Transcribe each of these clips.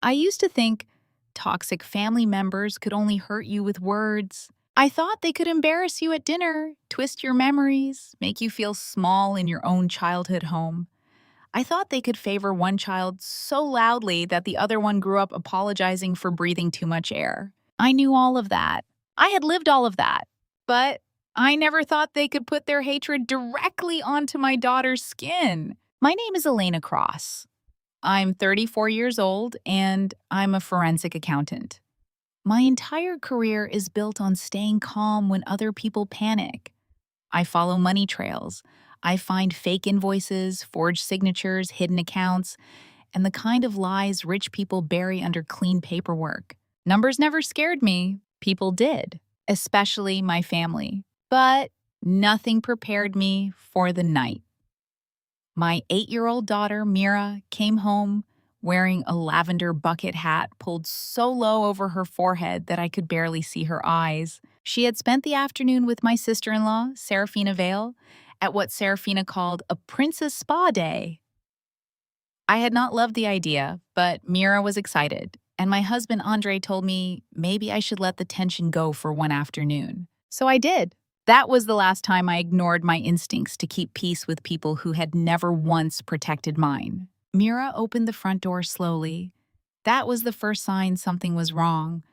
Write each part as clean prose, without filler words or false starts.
I used to think toxic family members could only hurt you with words. I thought they could embarrass you at dinner, twist your memories, make you feel small in your own childhood home. I thought they could favor one child so loudly that the other one grew up apologizing for breathing too much air. I knew all of that. I had lived all of that. But I never thought they could put their hatred directly onto my daughter's skin. My name is Elena Cross. I'm 34 years old and I'm a forensic accountant. My entire career is built on staying calm when other people panic. I follow money trails. I find fake invoices, forged signatures, hidden accounts, and the kind of lies rich people bury under clean paperwork. Numbers never scared me. People did, especially my family. But nothing prepared me for the night. My 8-year-old daughter, Mira, came home wearing a lavender bucket hat pulled so low over her forehead that I could barely see her eyes. She had spent the afternoon with my sister-in-law, Seraphina Vale, at what Seraphina called a princess spa day. I had not loved the idea, but Mira was excited, and my husband Andre told me maybe I should let the tension go for one afternoon. So I did. That was the last time I ignored my instincts to keep peace with people who had never once protected mine. Mira opened the front door slowly. That was the first sign something was wrong.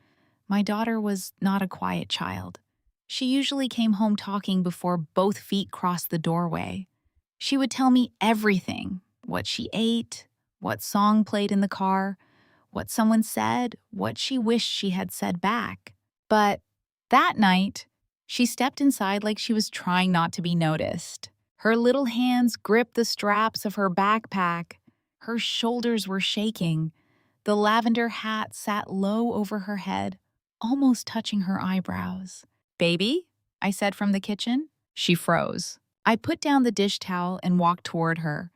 My daughter was not a quiet child. She usually came home talking before both feet crossed the doorway. She would tell me everything: what she ate, what song played in the car, what someone said, what she wished she had said back. But that night, she stepped inside like she was trying not to be noticed. Her little hands gripped the straps of her backpack. Her shoulders were shaking. The lavender hat sat low over her head, almost touching her eyebrows. "Baby?" I said from the kitchen. She froze. I put down the dish towel and walked toward her.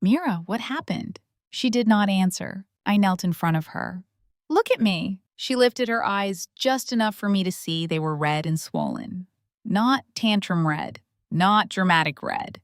"Mira, what happened?" She did not answer. I knelt in front of her. "Look at me." She lifted her eyes just enough for me to see they were red and swollen. Not tantrum red, not dramatic red.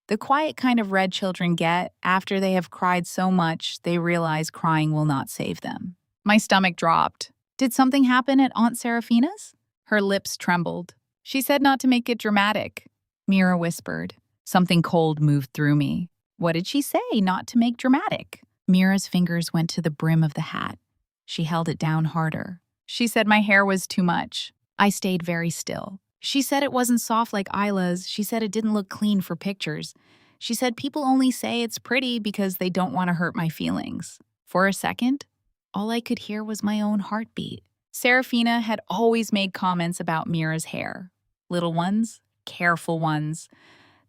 The quiet kind of red children get after they have cried so much they realize crying will not save them. My stomach dropped. "Did something happen at Aunt Seraphina's?" Her lips trembled. "She said not to make it dramatic," Mira whispered. Something cold moved through me. "What did she say, not to make dramatic?" Mira's fingers went to the brim of the hat. She held it down harder. "She said my hair was too much." I stayed very still. "She said it wasn't soft like Isla's. She said it didn't look clean for pictures. She said people only say it's pretty because they don't want to hurt my feelings." For a second, all I could hear was my own heartbeat. Seraphina had always made comments about Mira's hair. Little ones, careful ones.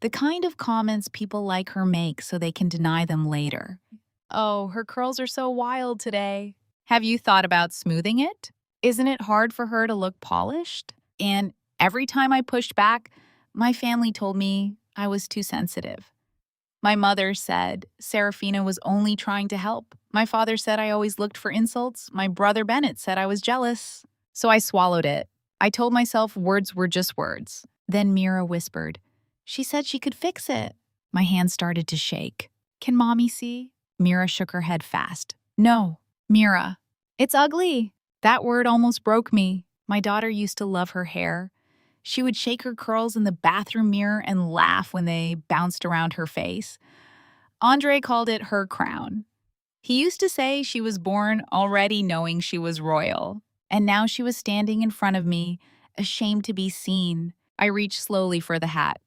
The kind of comments people like her make so they can deny them later. "Oh, her curls are so wild today. Have you thought about smoothing it? Isn't it hard for her to look polished?" And every time I pushed back, my family told me I was too sensitive. My mother said Seraphina was only trying to help. My father said I always looked for insults. My brother Bennett said I was jealous. So I swallowed it. I told myself words were just words. Then Mira whispered, "She said she could fix it." My hand started to shake. "Can Mommy see?" Mira shook her head fast. "No, Mira. It's ugly." That word almost broke me. My daughter used to love her hair. She would shake her curls in the bathroom mirror and laugh when they bounced around her face. Andre called it her crown. He used to say she was born already knowing she was royal. And now she was standing in front of me, ashamed to be seen. I reached slowly for the hat.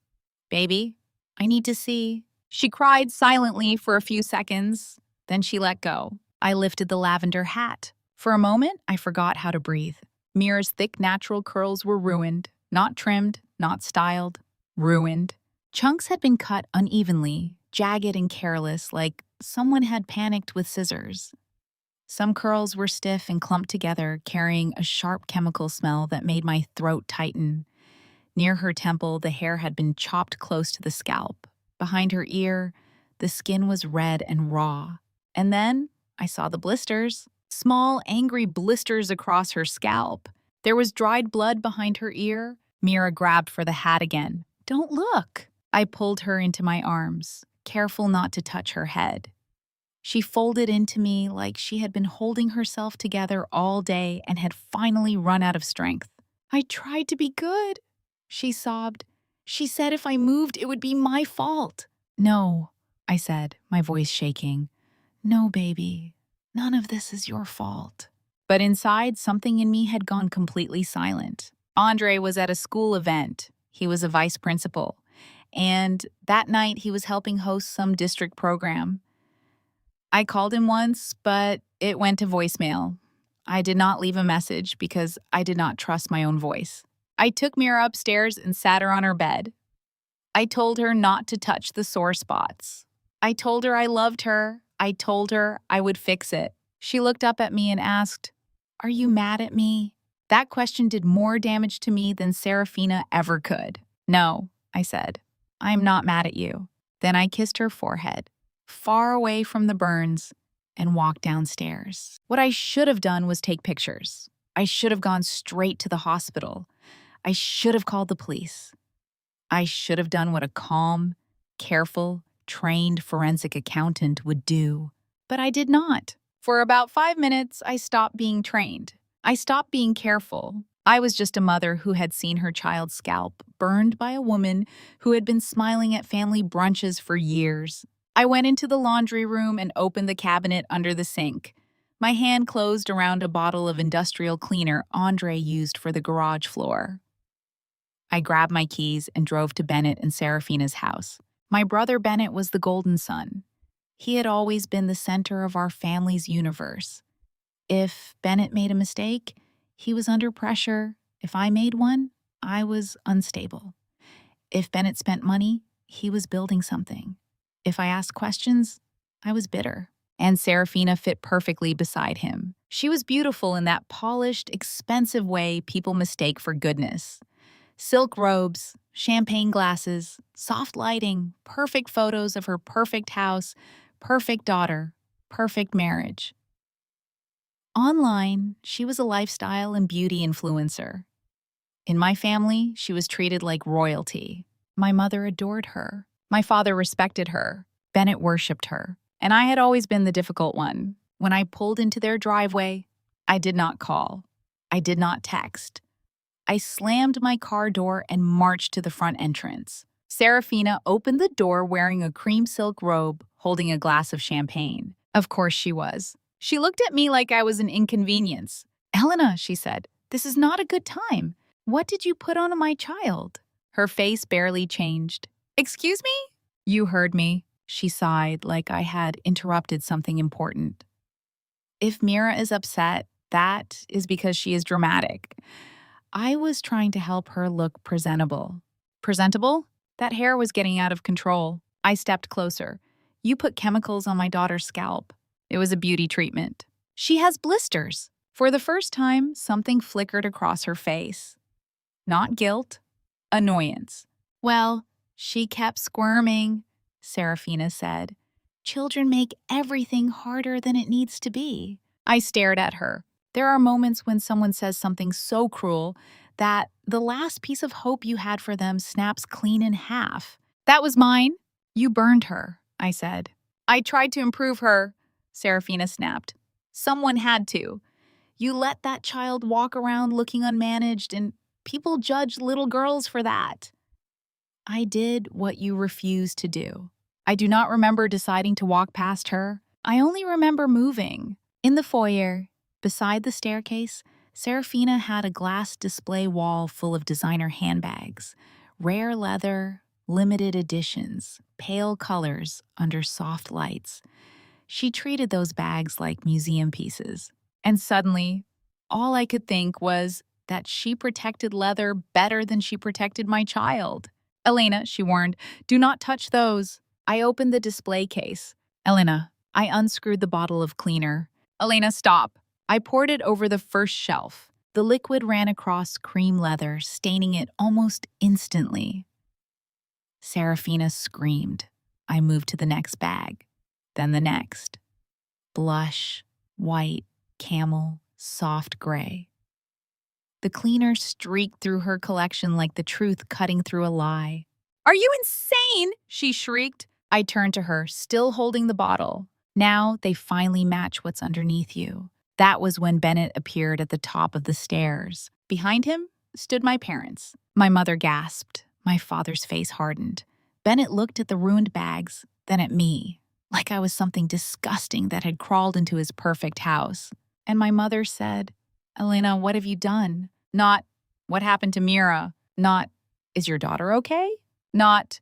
"Baby, I need to see." She cried silently for a few seconds. Then she let go. I lifted the lavender hat. For a moment, I forgot how to breathe. Mira's thick, natural curls were ruined. Not trimmed, not styled. Ruined. Chunks had been cut unevenly, jagged and careless, like someone had panicked with scissors. Some curls were stiff and clumped together, carrying a sharp chemical smell that made my throat tighten. Near her temple, the hair had been chopped close to the scalp. Behind her ear, the skin was red and raw. And then I saw the blisters. Small, angry blisters across her scalp. There was dried blood behind her ear. Mira grabbed for the hat again. "Don't look." I pulled her into my arms, careful not to touch her head. She folded into me like she had been holding herself together all day and had finally run out of strength. I tried to be good, she sobbed. She said if I moved, it would be my fault. No, I said, my voice shaking. No, baby, none of this is your fault. But inside, something in me had gone completely silent. Andre was at a school event. He was a vice principal. And that night, he was helping host some district program. I called him once, but it went to voicemail. I did not leave a message because I did not trust my own voice. I took Mira upstairs and sat her on her bed. I told her not to touch the sore spots. I told her I loved her. I told her I would fix it. She looked up at me and asked, "Are you mad at me?" That question did more damage to me than Seraphina ever could. No, I said. I am not mad at you. Then I kissed her forehead, far away from the burns, and walked downstairs. What I should have done was take pictures. I should have gone straight to the hospital. I should have called the police. I should have done what a calm, careful, trained forensic accountant would do. But I did not. For about 5 minutes, I stopped being trained. I stopped being careful. I was just a mother who had seen her child's scalp burned by a woman who had been smiling at family brunches for years. I went into the laundry room and opened the cabinet under the sink. My hand closed around a bottle of industrial cleaner Andre used for the garage floor. I grabbed my keys and drove to Bennett and Seraphina's house. My brother Bennett was the golden son. He had always been the center of our family's universe. If Bennett made a mistake, he was under pressure. If I made one, I was unstable. If Bennett spent money, he was building something. If I asked questions, I was bitter. And Seraphina fit perfectly beside him. She was beautiful in that polished, expensive way people mistake for goodness. Silk robes, champagne glasses, soft lighting, perfect photos of her perfect house, perfect daughter, perfect marriage. Online, she was a lifestyle and beauty influencer. In my family, she was treated like royalty. My mother adored her. My father respected her. Bennett worshipped her. And I had always been the difficult one. When I pulled into their driveway, I did not call. I did not text. I slammed my car door and marched to the front entrance. Seraphina opened the door wearing a cream silk robe, holding a glass of champagne. Of course she was. She looked at me like I was an inconvenience. "Elena," she said, "this is not a good time. What did you put on my child?" Her face barely changed. "Excuse me?" "You heard me," she sighed like I had interrupted something important. If Mira is upset, that is because she is dramatic. I was trying to help her look presentable. Presentable? That hair was getting out of control. I stepped closer. "You put chemicals on my daughter's scalp. It was a beauty treatment. She has blisters." For the first time, something flickered across her face. Not guilt, annoyance. "Well, she kept squirming," Seraphina said. "Children make everything harder than it needs to be." I stared at her. There are moments when someone says something so cruel that the last piece of hope you had for them snaps clean in half. "That was mine. You burned her," I said. "I tried to improve her," Seraphina snapped. "Someone had to. You let that child walk around looking unmanaged, and people judge little girls for that." I did what you refused to do. I do not remember deciding to walk past her. I only remember moving. In the foyer, beside the staircase, Seraphina had a glass display wall full of designer handbags, rare leather, limited editions, pale colors under soft lights. She treated those bags like museum pieces. And suddenly, all I could think was that she protected leather better than she protected my child. "Elena," she warned, "do not touch those." I opened the display case. "Elena," I unscrewed the bottle of cleaner. "Elena, stop." I poured it over the first shelf. The liquid ran across cream leather, staining it almost instantly. Seraphina screamed. I moved to the next bag, then the next. Blush, white, camel, soft gray. The cleaner streaked through her collection like the truth cutting through a lie. "Are you insane?" she shrieked. I turned to her, still holding the bottle. Now they finally match what's underneath you. That was when Bennett appeared at the top of the stairs. Behind him stood my parents. My mother gasped. My father's face hardened. Bennett looked at the ruined bags, then at me, like I was something disgusting that had crawled into his perfect house. And my mother said, "Elena, what have you done?" Not, "What happened to Mira?" Not, "Is your daughter okay?" Not,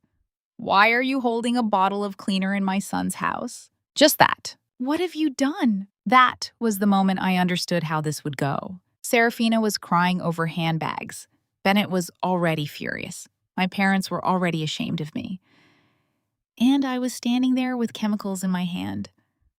"Why are you holding a bottle of cleaner in my son's house?" Just that. "What have you done?" That was the moment I understood how this would go. Seraphina was crying over handbags. Bennett was already furious. My parents were already ashamed of me. And I was standing there with chemicals in my hand,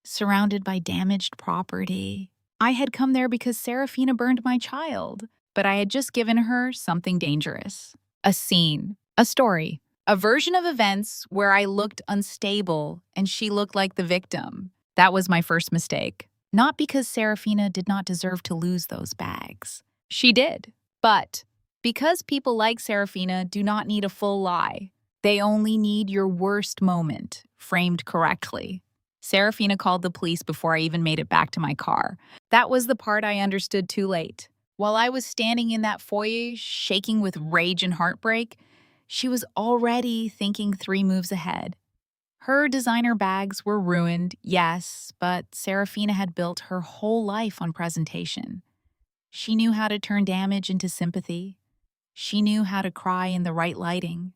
surrounded by damaged property. I had come there because Seraphina burned my child, but I had just given her something dangerous. A scene, a story, a version of events where I looked unstable and she looked like the victim. That was my first mistake. Not because Seraphina did not deserve to lose those bags. She did. But because people like Seraphina do not need a full lie. They only need your worst moment, framed correctly. Seraphina called the police before I even made it back to my car. That was the part I understood too late. While I was standing in that foyer, shaking with rage and heartbreak, she was already thinking 3 moves ahead. Her designer bags were ruined, yes, but Seraphina had built her whole life on presentation. She knew how to turn damage into sympathy. She knew how to cry in the right lighting.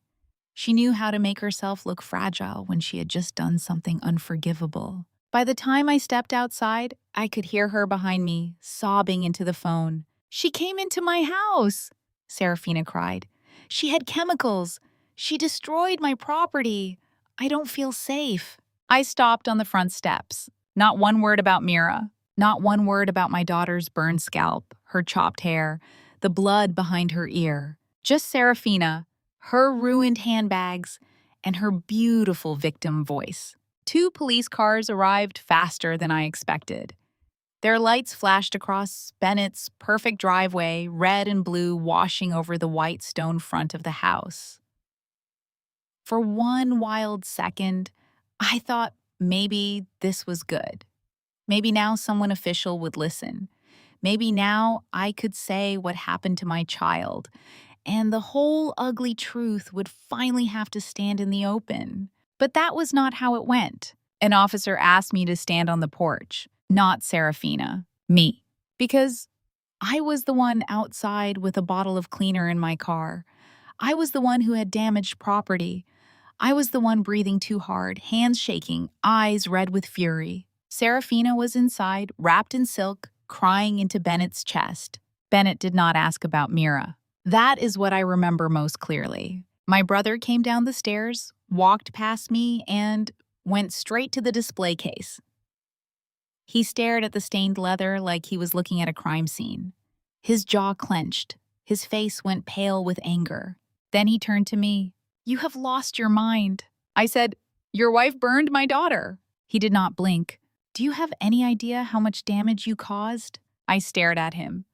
She knew how to make herself look fragile when she had just done something unforgivable. By the time I stepped outside, I could hear her behind me, sobbing into the phone. "She came into my house," Seraphina cried. "She had chemicals. She destroyed my property. I don't feel safe." I stopped on the front steps. Not one word about Mira. Not one word about my daughter's burned scalp, her chopped hair, the blood behind her ear. Just Seraphina, her ruined handbags, and her beautiful victim voice. 2 police cars arrived faster than I expected. Their lights flashed across Bennett's perfect driveway, red and blue washing over the white stone front of the house. For one wild second, I thought maybe this was good. Maybe now someone official would listen. Maybe now I could say what happened to my child, and the whole ugly truth would finally have to stand in the open. But that was not how it went. An officer asked me to stand on the porch, not Seraphina, me, because I was the one outside with a bottle of cleaner in my car. I was the one who had damaged property. I was the one breathing too hard, hands shaking, eyes red with fury. Seraphina was inside, wrapped in silk, crying into Bennett's chest. Bennett did not ask about Mira. That is what I remember most clearly. My brother came down the stairs, walked past me, and went straight to the display case. He stared at the stained leather like he was looking at a crime scene. His jaw clenched. His face went pale with anger. Then he turned to me. "You have lost your mind." I said, "Your wife burned my daughter." He did not blink. "Do you have any idea how much damage you caused?" I stared at him.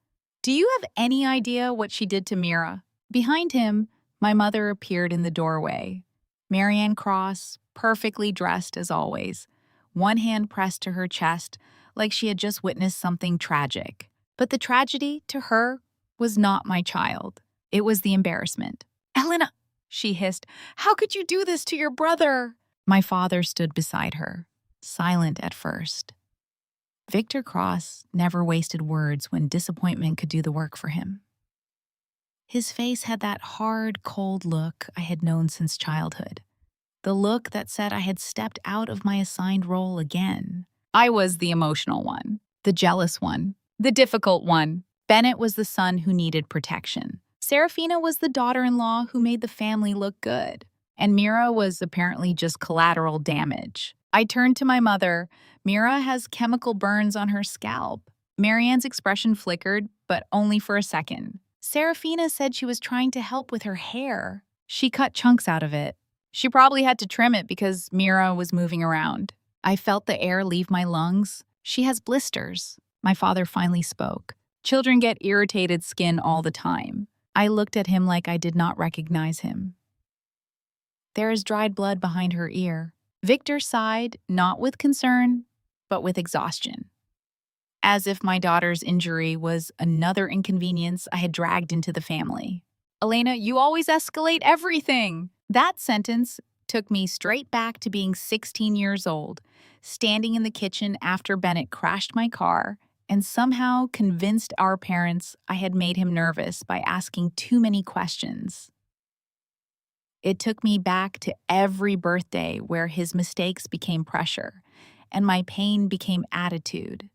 "Do you have any idea what she did to Mira?" Behind him, my mother appeared in the doorway. Elena Cross, perfectly dressed as always, one hand pressed to her chest like she had just witnessed something tragic. But the tragedy, to her, was not my child. It was the embarrassment. "Elena," she hissed, "how could you do this to your brother?" My father stood beside her, silent at first. Victor Cross never wasted words when disappointment could do the work for him. His face had that hard, cold look I had known since childhood. The look that said I had stepped out of my assigned role again. I was the emotional one, the jealous one, the difficult one. Bennett was the son who needed protection. Seraphina was the daughter-in-law who made the family look good. And Mira was apparently just collateral damage. I turned to my mother. Mira has chemical burns on her scalp. Marianne's expression flickered, but only for a second. Seraphina said she was trying to help with her hair. She cut chunks out of it. She probably had to trim it because Mira was moving around. I felt the air leave my lungs. She has blisters. My father finally spoke. Children get irritated skin all the time. I looked at him like I did not recognize him. There is dried blood behind her ear. Victor sighed, not with concern, but with exhaustion. As if my daughter's injury was another inconvenience I had dragged into the family. Elena, you always escalate everything. That sentence took me straight back to being 16 years old, standing in the kitchen after Bennett crashed my car and somehow convinced our parents I had made him nervous by asking too many questions. It took me back to every birthday where his mistakes became pressure and my pain became attitude.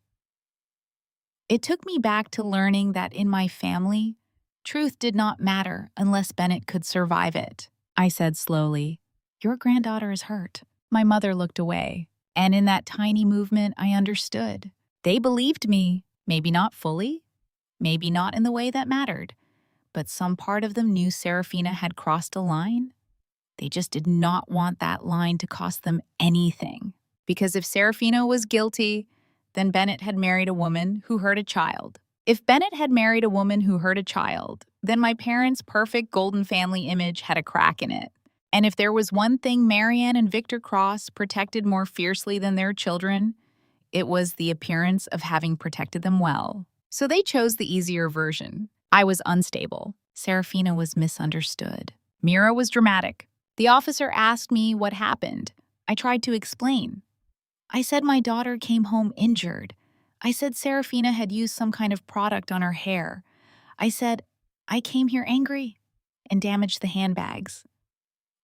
It took me back to learning that in my family, truth did not matter unless Bennett could survive it. I said slowly, "Your granddaughter is hurt." My mother looked away, and in that tiny movement, I understood. They believed me, maybe not fully, maybe not in the way that mattered, but some part of them knew Seraphina had crossed a line. They just did not want that line to cost them anything. Because if Seraphina was guilty, then Bennett had married a woman who hurt a child. If Bennett had married a woman who hurt a child, then my parents' perfect golden family image had a crack in it. And if there was one thing Marianne and Victor Cross protected more fiercely than their children, it was the appearance of having protected them well. So they chose the easier version. I was unstable. Seraphina was misunderstood. Mira was dramatic. The officer asked me what happened. I tried to explain. I said my daughter came home injured. I said Seraphina had used some kind of product on her hair. I said, I came here angry and damaged the handbags.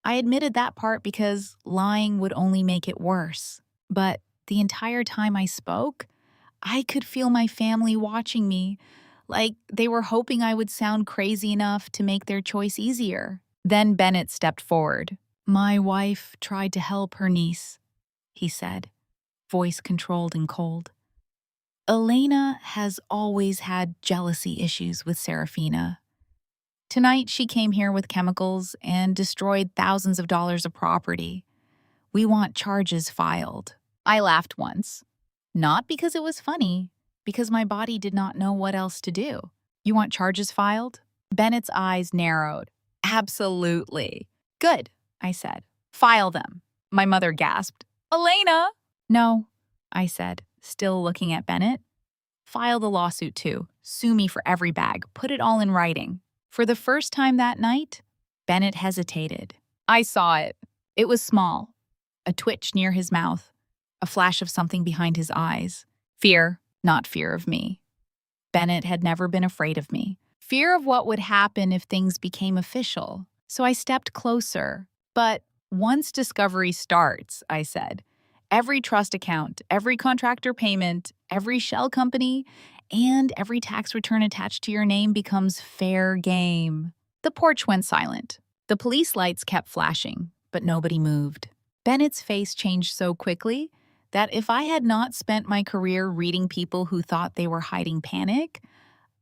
I admitted that part because lying would only make it worse. But the entire time I spoke, I could feel my family watching me, like they were hoping I would sound crazy enough to make their choice easier. Then Bennett stepped forward. My wife tried to help her niece, he said, voice controlled and cold. Elena has always had jealousy issues with Seraphina. Tonight she came here with chemicals and destroyed thousands of dollars of property. We want charges filed. I laughed once. Not because it was funny, because my body did not know what else to do. You want charges filed? Bennett's eyes narrowed. Absolutely. Good, I said. File them. My mother gasped. Elena! No, I said, still looking at Bennett. File the lawsuit too. Sue me for every bag. Put it all in writing. For the first time that night, Bennett hesitated. I saw it. It was small. A twitch near his mouth. A flash of something behind his eyes. Fear, not fear of me. Bennett had never been afraid of me. Fear of what would happen if things became official. So I stepped closer. But once discovery starts, I said, every trust account, every contractor payment, every shell company, and every tax return attached to your name becomes fair game. The porch went silent. The police lights kept flashing, but nobody moved. Bennett's face changed so quickly that if I had not spent my career reading people who thought they were hiding panic,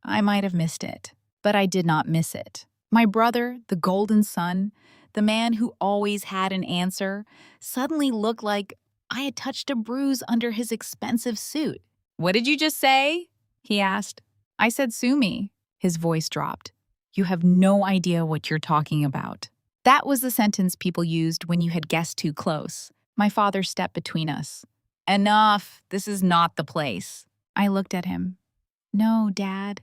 I might have missed it. But I did not miss it. My brother, the golden son, the man who always had an answer, suddenly looked like I had touched a bruise under his expensive suit. What did you just say? He asked. I said, sue me. His voice dropped. You have no idea what you're talking about. That was the sentence people used when you had guessed too close. My father stepped between us. Enough. This is not the place. I looked at him. No, Dad.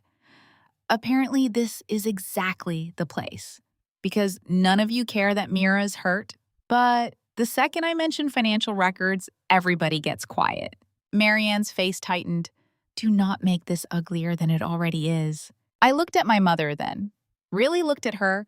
Apparently, this is exactly the place. Because none of you care that Mira's hurt, but the second I mention financial records, everybody gets quiet. Marianne's face tightened. Do not make this uglier than it already is. I looked at my mother then, really looked at her,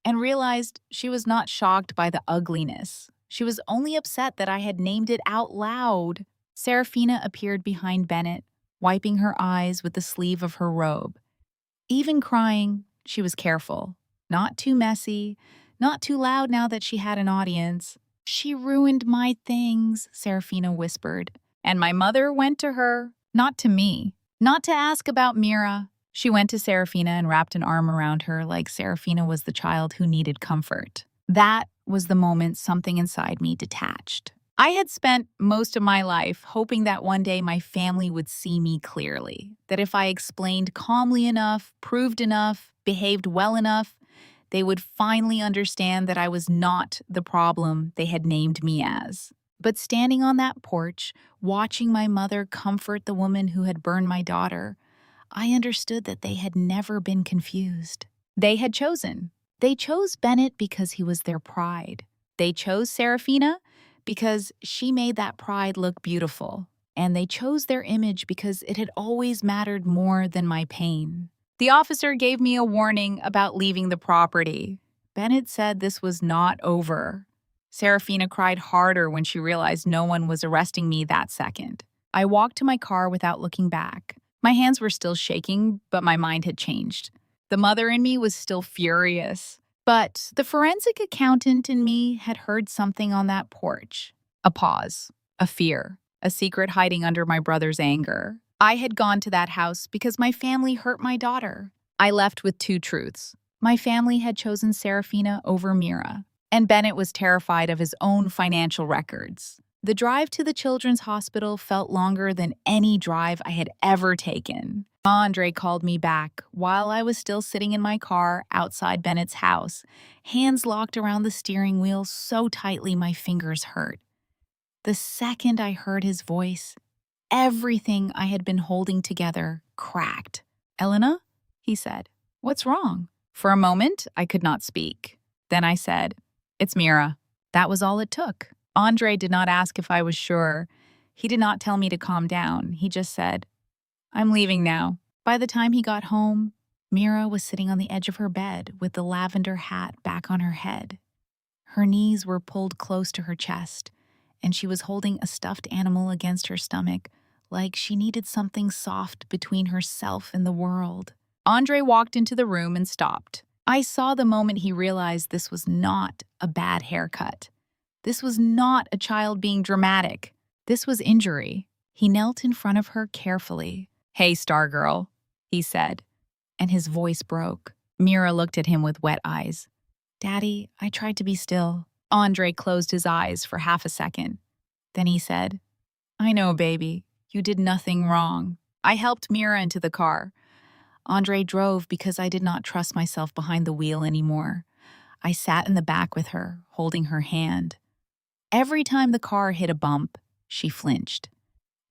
and realized she was not shocked by the ugliness. She was only upset that I had named it out loud. Seraphina appeared behind Bennett, wiping her eyes with the sleeve of her robe. Even crying, she was careful. Not too messy, not too loud now that she had an audience. She ruined my things, Seraphina whispered. And my mother went to her, not to me, not to ask about Mira. She went to Seraphina and wrapped an arm around her like Seraphina was the child who needed comfort. That was the moment something inside me detached. I had spent most of my life hoping that one day my family would see me clearly, that if I explained calmly enough, proved enough, behaved well enough, they would finally understand that I was not the problem they had named me as. But standing on that porch, watching my mother comfort the woman who had burned my daughter, I understood that they had never been confused. They had chosen. They chose Bennett because he was their pride. They chose Seraphina because she made that pride look beautiful. And they chose their image because it had always mattered more than my pain. The officer gave me a warning about leaving the property. Bennett said this was not over. Seraphina cried harder when she realized no one was arresting me that second. I walked to my car without looking back. My hands were still shaking, but my mind had changed. The mother in me was still furious. But the forensic accountant in me had heard something on that porch. A pause, a fear, a secret hiding under my brother's anger. I had gone to that house because my family hurt my daughter. I left with two truths. My family had chosen Seraphina over Mira, and Bennett was terrified of his own financial records. The drive to the children's hospital felt longer than any drive I had ever taken. Andre called me back while I was still sitting in my car outside Bennett's house, hands locked around the steering wheel so tightly my fingers hurt. The second I heard his voice, everything I had been holding together cracked. "Elena?" he said. "What's wrong?" For a moment, I could not speak. Then I said, "It's Mira." That was all it took. Andre did not ask if I was sure. He did not tell me to calm down. He just said, "I'm leaving now." By the time he got home, Mira was sitting on the edge of her bed with the lavender hat back on her head. Her knees were pulled close to her chest, and she was holding a stuffed animal against her stomach, like she needed something soft between herself and the world. Andre walked into the room and stopped. I saw the moment he realized this was not a bad haircut. This was not a child being dramatic. This was injury. He knelt in front of her carefully. "Hey, Stargirl," he said, and his voice broke. Mira looked at him with wet eyes. "Daddy, I tried to be still." Andre closed his eyes for half a second. Then he said, "I know, baby. You did nothing wrong." I helped Mira into the car. Andre drove because I did not trust myself behind the wheel anymore. I sat in the back with her, holding her hand. Every time the car hit a bump, she flinched.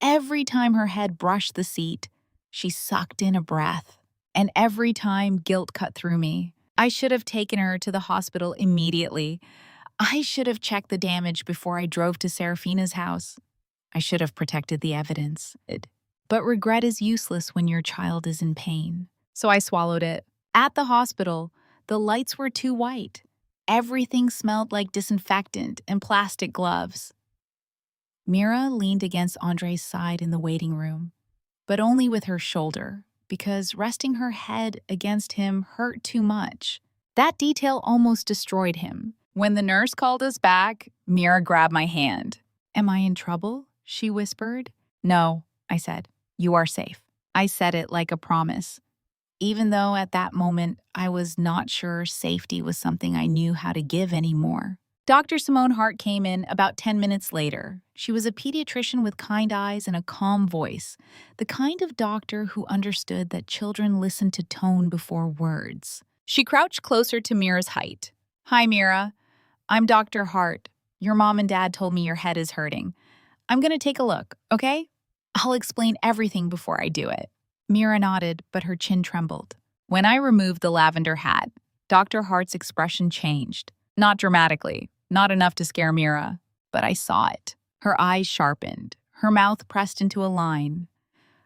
Every time her head brushed the seat, she sucked in a breath. And every time guilt cut through me. I should have taken her to the hospital immediately. I should have checked the damage before I drove to Seraphina's house. I should have protected the evidence. But regret is useless when your child is in pain. So I swallowed it. At the hospital, the lights were too white. Everything smelled like disinfectant and plastic gloves. Mira leaned against Andre's side in the waiting room, but only with her shoulder, because resting her head against him hurt too much. That detail almost destroyed him. When the nurse called us back, Mira grabbed my hand. "Am I in trouble?" she whispered. "No," I said. "You are safe." I said it like a promise, even though at that moment I was not sure safety was something I knew how to give anymore. Dr. Simone Hart came in about 10 minutes later. She was a pediatrician with kind eyes and a calm voice, the kind of doctor who understood that children listen to tone before words. She crouched closer to Mira's height. "Hi, Mira. I'm Dr. Hart. Your mom and dad told me your head is hurting. I'm going to take a look, okay? I'll explain everything before I do it." Mira nodded, but her chin trembled. When I removed the lavender hat, Dr. Hart's expression changed. Not dramatically, not enough to scare Mira, but I saw it. Her eyes sharpened, her mouth pressed into a line.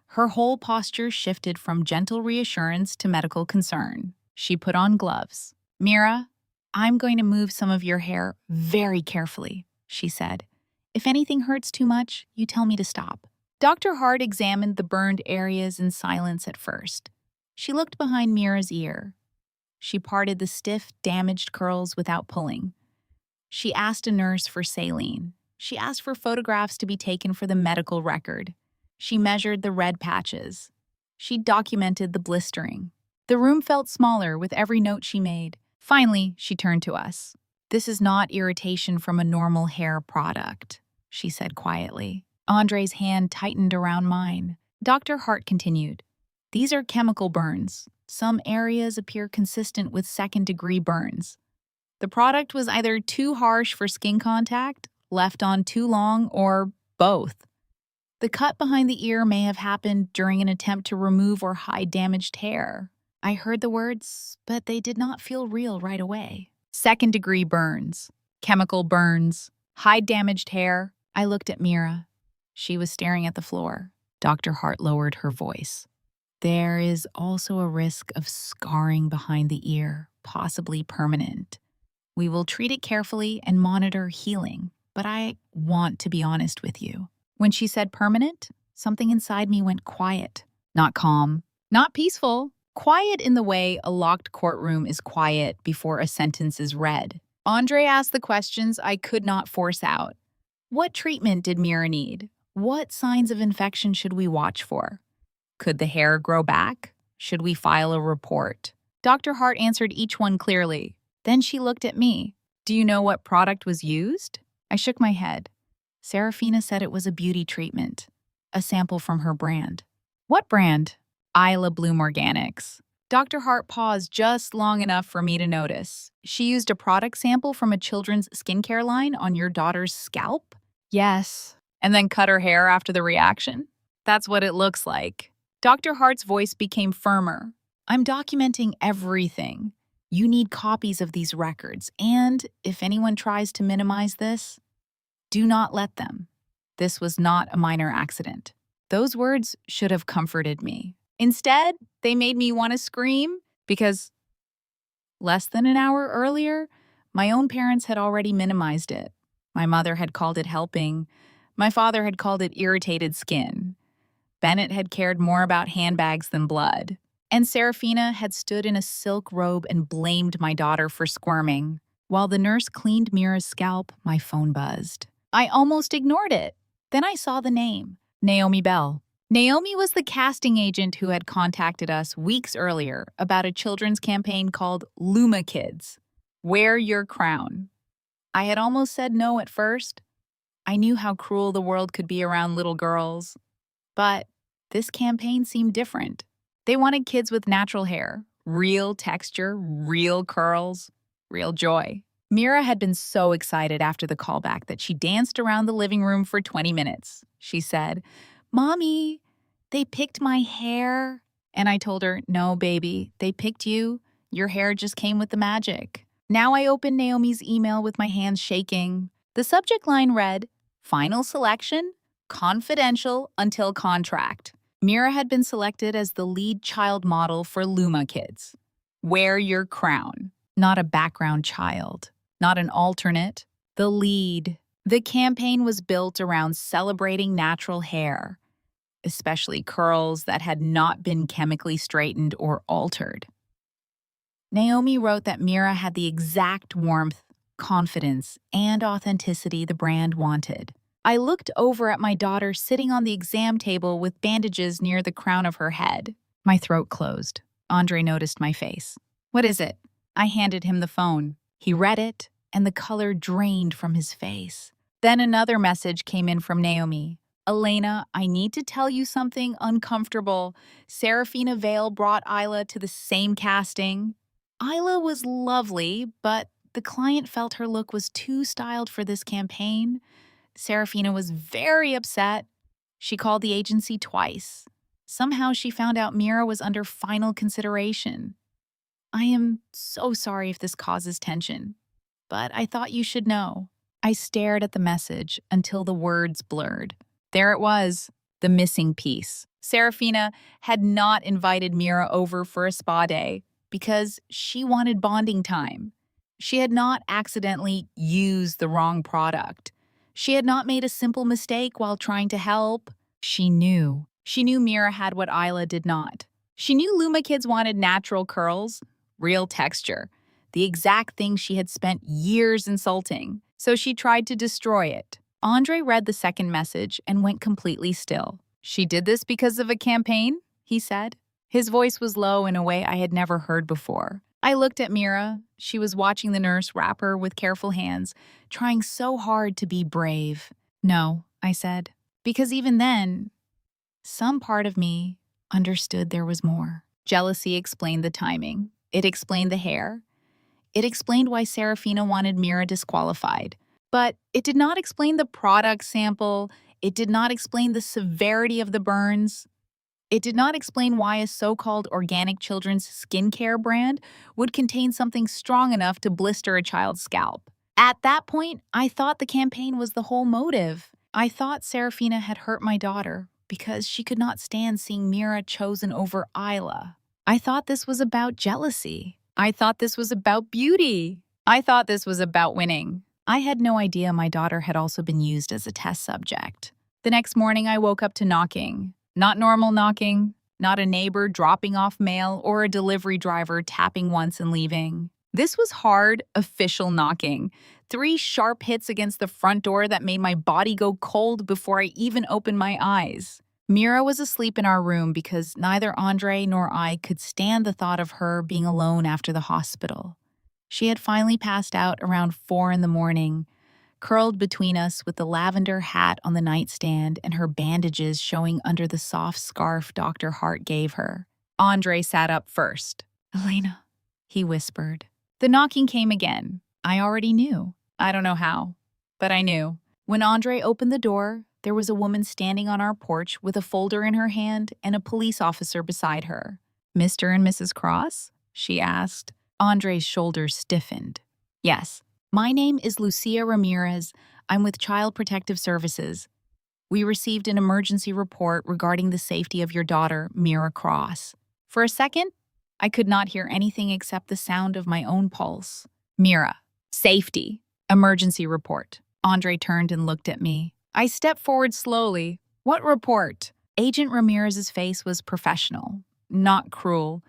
Her whole posture shifted from gentle reassurance to medical concern. She put on gloves. "Mira, I'm going to move some of your hair very carefully," she said. "If anything hurts too much, you tell me to stop." Dr. Hart examined the burned areas in silence at first. She looked behind Mira's ear. She parted the stiff, damaged curls without pulling. She asked a nurse for saline. She asked for photographs to be taken for the medical record. She measured the red patches. She documented the blistering. The room felt smaller with every note she made. Finally, she turned to us. "This is not irritation from a normal hair product," she said quietly. Andre's hand tightened around mine. Dr. Hart continued, "These are chemical burns. Some areas appear consistent with second-degree burns. The product was either too harsh for skin contact, left on too long, or both. The cut behind the ear may have happened during an attempt to remove or hide damaged hair. I heard the words, but they did not feel real right away. Second-degree burns, chemical burns, hide damaged hair. I looked at Mira. She was staring at the floor. Dr. Hart lowered her voice. There is also a risk of scarring behind the ear, possibly permanent. We will treat it carefully and monitor healing, but I want to be honest with you. When she said permanent, something inside me went quiet. Not calm, not peaceful. Quiet in the way a locked courtroom is quiet before a sentence is read. Andre asked the questions I could not force out. What treatment did Mira need? What signs of infection should we watch for? Could the hair grow back? Should we file a report? Dr. Hart answered each one clearly. Then she looked at me. Do you know what product was used? I shook my head. Seraphina said it was a beauty treatment, a sample from her brand. What brand? Isla Bloom Organics. Dr. Hart paused just long enough for me to notice. She used a product sample from a children's skincare line on your daughter's scalp? Yes. And then cut her hair after the reaction? That's what it looks like. Dr. Hart's voice became firmer. I'm documenting everything. You need copies of these records, and if anyone tries to minimize this, do not let them. This was not a minor accident. Those words should have comforted me. Instead, they made me want to scream because less than an hour earlier, my own parents had already minimized it. My mother had called it helping. My father had called it irritated skin. Bennett had cared more about handbags than blood. And Seraphina had stood in a silk robe and blamed my daughter for squirming. While the nurse cleaned Mira's scalp, my phone buzzed. I almost ignored it. Then I saw the name, Naomi Bell. Naomi was the casting agent who had contacted us weeks earlier about a children's campaign called Luma Kids. Wear Your Crown. I had almost said no at first. I knew how cruel the world could be around little girls. But this campaign seemed different. They wanted kids with natural hair, real texture, real curls, real joy. Mira had been so excited after the callback that she danced around the living room for 20 minutes. She said, "Mommy, they picked my hair." And I told her, "No, baby, they picked you. Your hair just came with the magic." Now I opened Naomi's email with my hands shaking. The subject line read, "Final selection, confidential until contract." Mira had been selected as the lead child model for Luma Kids. Wear your crown. Not a background child. Not an alternate. The lead. The campaign was built around celebrating natural hair, especially curls that had not been chemically straightened or altered. Naomi wrote that Mira had the exact warmth, confidence, and authenticity the brand wanted. I looked over at my daughter sitting on the exam table with bandages near the crown of her head. My throat closed. Andre noticed my face. "What is it?" I handed him the phone. He read it, and the color drained from his face. Then another message came in from Naomi. "Elena, I need to tell you something uncomfortable. Seraphina Vale brought Isla to the same casting. Isla was lovely, but the client felt her look was too styled for this campaign. Seraphina was very upset. She called the agency twice. Somehow she found out Mira was under final consideration. I am so sorry if this causes tension, but I thought you should know." I stared at the message until the words blurred. There it was, the missing piece. Seraphina had not invited Mira over for a spa day because she wanted bonding time. She had not accidentally used the wrong product. She had not made a simple mistake while trying to help. She knew. She knew Mira had what Isla did not. She knew Luma Kids wanted natural curls, real texture, the exact thing she had spent years insulting. So she tried to destroy it. Andre read the second message and went completely still. "She did this because of a campaign?" he said. His voice was low in a way I had never heard before. I looked at Mira. She was watching the nurse wrap her with careful hands, trying so hard to be brave. "No," I said, because even then, some part of me understood there was more. Jealousy explained the timing. It explained the hair. It explained why Seraphina wanted Mira disqualified. But it did not explain the product sample. It did not explain the severity of the burns. It did not explain why a so-called organic children's skincare brand would contain something strong enough to blister a child's scalp. At that point, I thought the campaign was the whole motive. I thought Seraphina had hurt my daughter because she could not stand seeing Mira chosen over Isla. I thought this was about jealousy. I thought this was about beauty. I thought this was about winning. I had no idea my daughter had also been used as a test subject. The next morning, I woke up to knocking. Not normal knocking, not a neighbor dropping off mail or a delivery driver tapping once and leaving. This was hard, official knocking. 3 sharp hits against the front door that made my body go cold before I even opened my eyes. Mira was asleep in our room because neither Andre nor I could stand the thought of her being alone after the hospital. She had finally passed out around 4 in the morning, curled between us with the lavender hat on the nightstand and her bandages showing under the soft scarf Dr. Hart gave her. Andre sat up first. "Elena," he whispered. The knocking came again. I already knew. I don't know how, but I knew. When Andre opened the door, there was a woman standing on our porch with a folder in her hand and a police officer beside her. "Mr. and Mrs. Cross?" she asked. Andre's shoulders stiffened. "Yes. My name is Lucia Ramirez. I'm with Child Protective Services. We received an emergency report regarding the safety of your daughter, Mira Cross." For a second, I could not hear anything except the sound of my own pulse. "Mira, safety, emergency report." Andre turned and looked at me. I stepped forward slowly. "What report?" Agent Ramirez's face was professional, not cruel,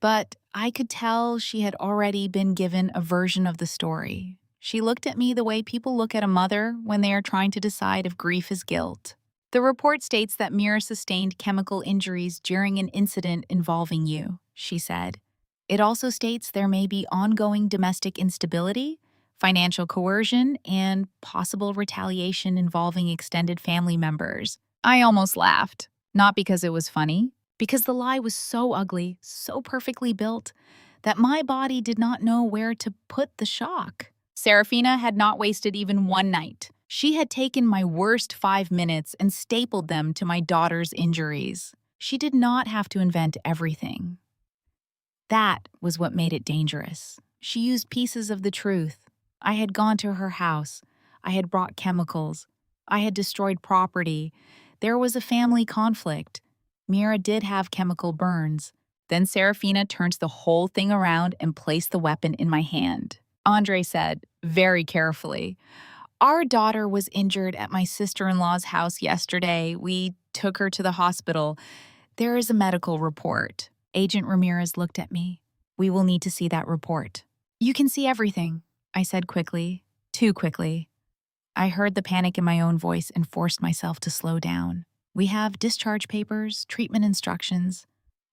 but I could tell she had already been given a version of the story. She looked at me the way people look at a mother when they are trying to decide if grief is guilt. "The report states that Mira sustained chemical injuries during an incident involving you," she said. "It also states there may be ongoing domestic instability, financial coercion, and possible retaliation involving extended family members." I almost laughed, not because it was funny, because the lie was so ugly, so perfectly built, that my body did not know where to put the shock. Seraphina had not wasted even one night. She had taken my worst 5 minutes and stapled them to my daughter's injuries. She did not have to invent everything. That was what made it dangerous. She used pieces of the truth. I had gone to her house. I had brought chemicals. I had destroyed property. There was a family conflict. Mira did have chemical burns. Then Seraphina turned the whole thing around and placed the weapon in my hand. Andre said, very carefully, "Our daughter was injured at my sister-in-law's house yesterday. We took her to the hospital. There is a medical report." Agent Ramirez looked at me. "We will need to see that report." "You can see everything," I said quickly, too quickly. I heard the panic in my own voice and forced myself to slow down. "We have discharge papers, treatment instructions."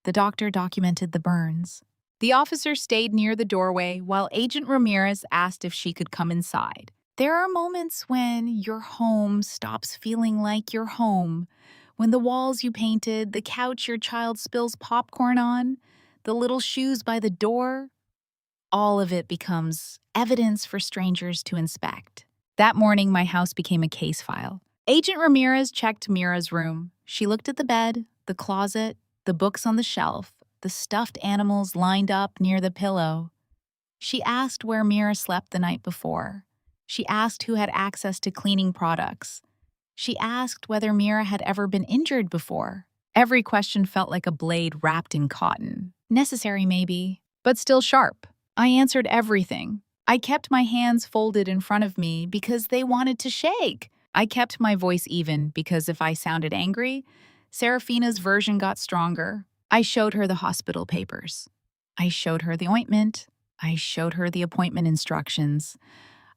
The doctor documented the burns. The officer stayed near the doorway while Agent Ramirez asked if she could come inside. There are moments when your home stops feeling like your home. When the walls you painted, the couch your child spills popcorn on, the little shoes by the door, all of it becomes evidence for strangers to inspect. That morning, my house became a case file. Agent Ramirez checked Mira's room. She looked at the bed, the closet, the books on the shelf, the stuffed animals lined up near the pillow. She asked where Mira slept the night before. She asked who had access to cleaning products. She asked whether Mira had ever been injured before. Every question felt like a blade wrapped in cotton. Necessary, maybe, but still sharp. I answered everything. I kept my hands folded in front of me because they wanted to shake. I kept my voice even because if I sounded angry, Seraphina's version got stronger. I showed her the hospital papers. I showed her the ointment. I showed her the appointment instructions.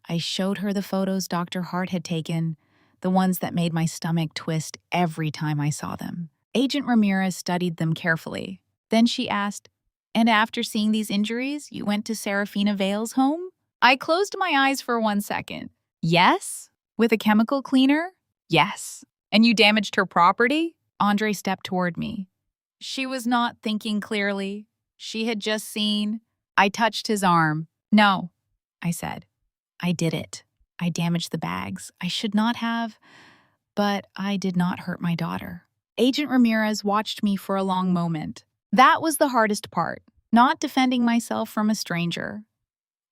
I showed her the photos Dr. Hart had taken, the ones that made my stomach twist every time I saw them. Agent Ramirez studied them carefully. Then she asked, "And after seeing these injuries, you went to Seraphina Vale's home?" I closed my eyes for 1 second. "Yes? With a chemical cleaner?" "Yes." "And you damaged her property?" Andre stepped toward me. She was not thinking clearly. She had just seen. I touched his arm. "No," I said. "I did it." I damaged the bags. I should not have, but I did not hurt my daughter. Agent Ramirez watched me for a long moment. That was the hardest part, not defending myself from a stranger.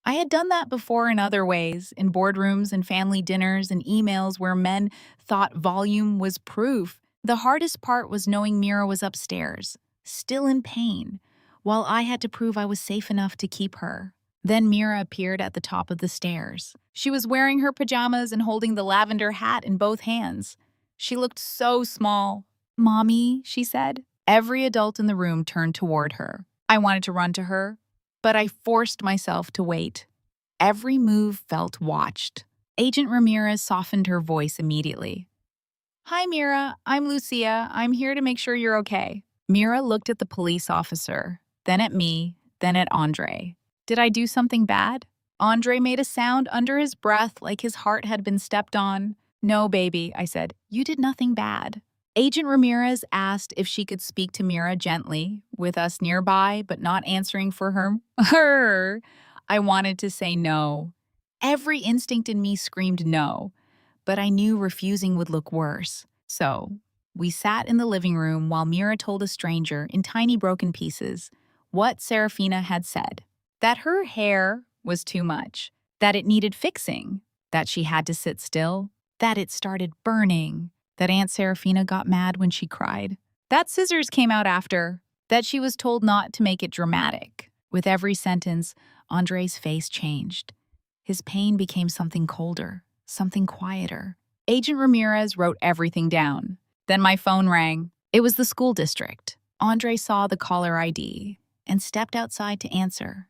I had done that before in other ways, in boardrooms and family dinners and emails where men thought volume was proof. The hardest part was knowing Mira was upstairs, still in pain, while I had to prove I was safe enough to keep her. Then Mira appeared at the top of the stairs. She was wearing her pajamas and holding the lavender hat in both hands. She looked so small. "Mommy," she said. Every adult in the room turned toward her. I wanted to run to her, but I forced myself to wait. Every move felt watched. Agent Ramirez softened her voice immediately. "Hi, Mira. I'm Lucia. I'm here to make sure you're okay." Mira looked at the police officer, then at me, then at Andre. Did I do something bad? Andre made a sound under his breath like his heart had been stepped on. "No, baby," I said. "You did nothing bad." Agent Ramirez asked if she could speak to Mira gently, with us nearby, but not answering for her. I wanted to say no. Every instinct in me screamed no, but I knew refusing would look worse. So, we sat in the living room while Mira told a stranger, in tiny broken pieces, what Seraphina had said. That her hair was too much, that it needed fixing, that she had to sit still, that it started burning, that Aunt Seraphina got mad when she cried, that scissors came out after, that she was told not to make it dramatic. With every sentence, Andre's face changed. His pain became something colder, something quieter. Agent Ramirez wrote everything down. Then my phone rang. It was the school district. Andre saw the caller ID and stepped outside to answer.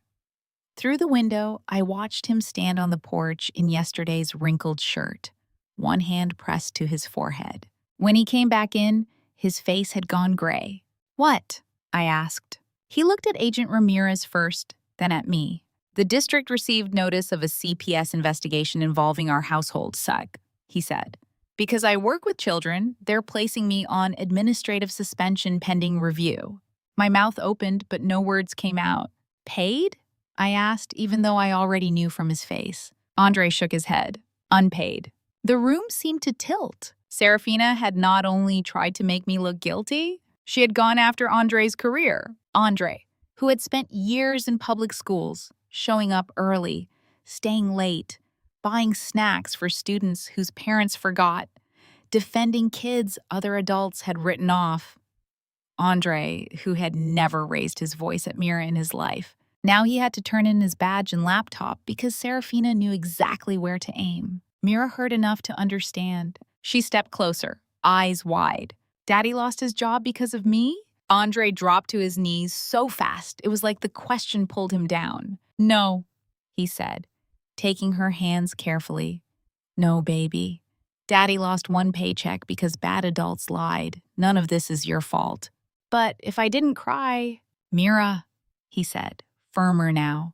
Through the window, I watched him stand on the porch in yesterday's wrinkled shirt, one hand pressed to his forehead. When he came back in, his face had gone gray. "What?" I asked. He looked at Agent Ramirez first, then at me. "The district received notice of a CPS investigation involving our household, Sug," he said. "Because I work with children, they're placing me on administrative suspension pending review." My mouth opened, but no words came out. "Paid?" I asked, even though I already knew from his face. Andre shook his head. "Unpaid." The room seemed to tilt. Seraphina had not only tried to make me look guilty, she had gone after Andre's career. Andre, who had spent years in public schools, showing up early, staying late, buying snacks for students whose parents forgot, defending kids other adults had written off. Andre, who had never raised his voice at Mira in his life. Now he had to turn in his badge and laptop because Seraphina knew exactly where to aim. Mira heard enough to understand. She stepped closer, eyes wide. "Daddy lost his job because of me?" Andre dropped to his knees so fast, it was like the question pulled him down. "No," he said, taking her hands carefully. "No, baby. Daddy lost one paycheck because bad adults lied. None of this is your fault." "But if I didn't cry..." "Mira," he said, firmer now.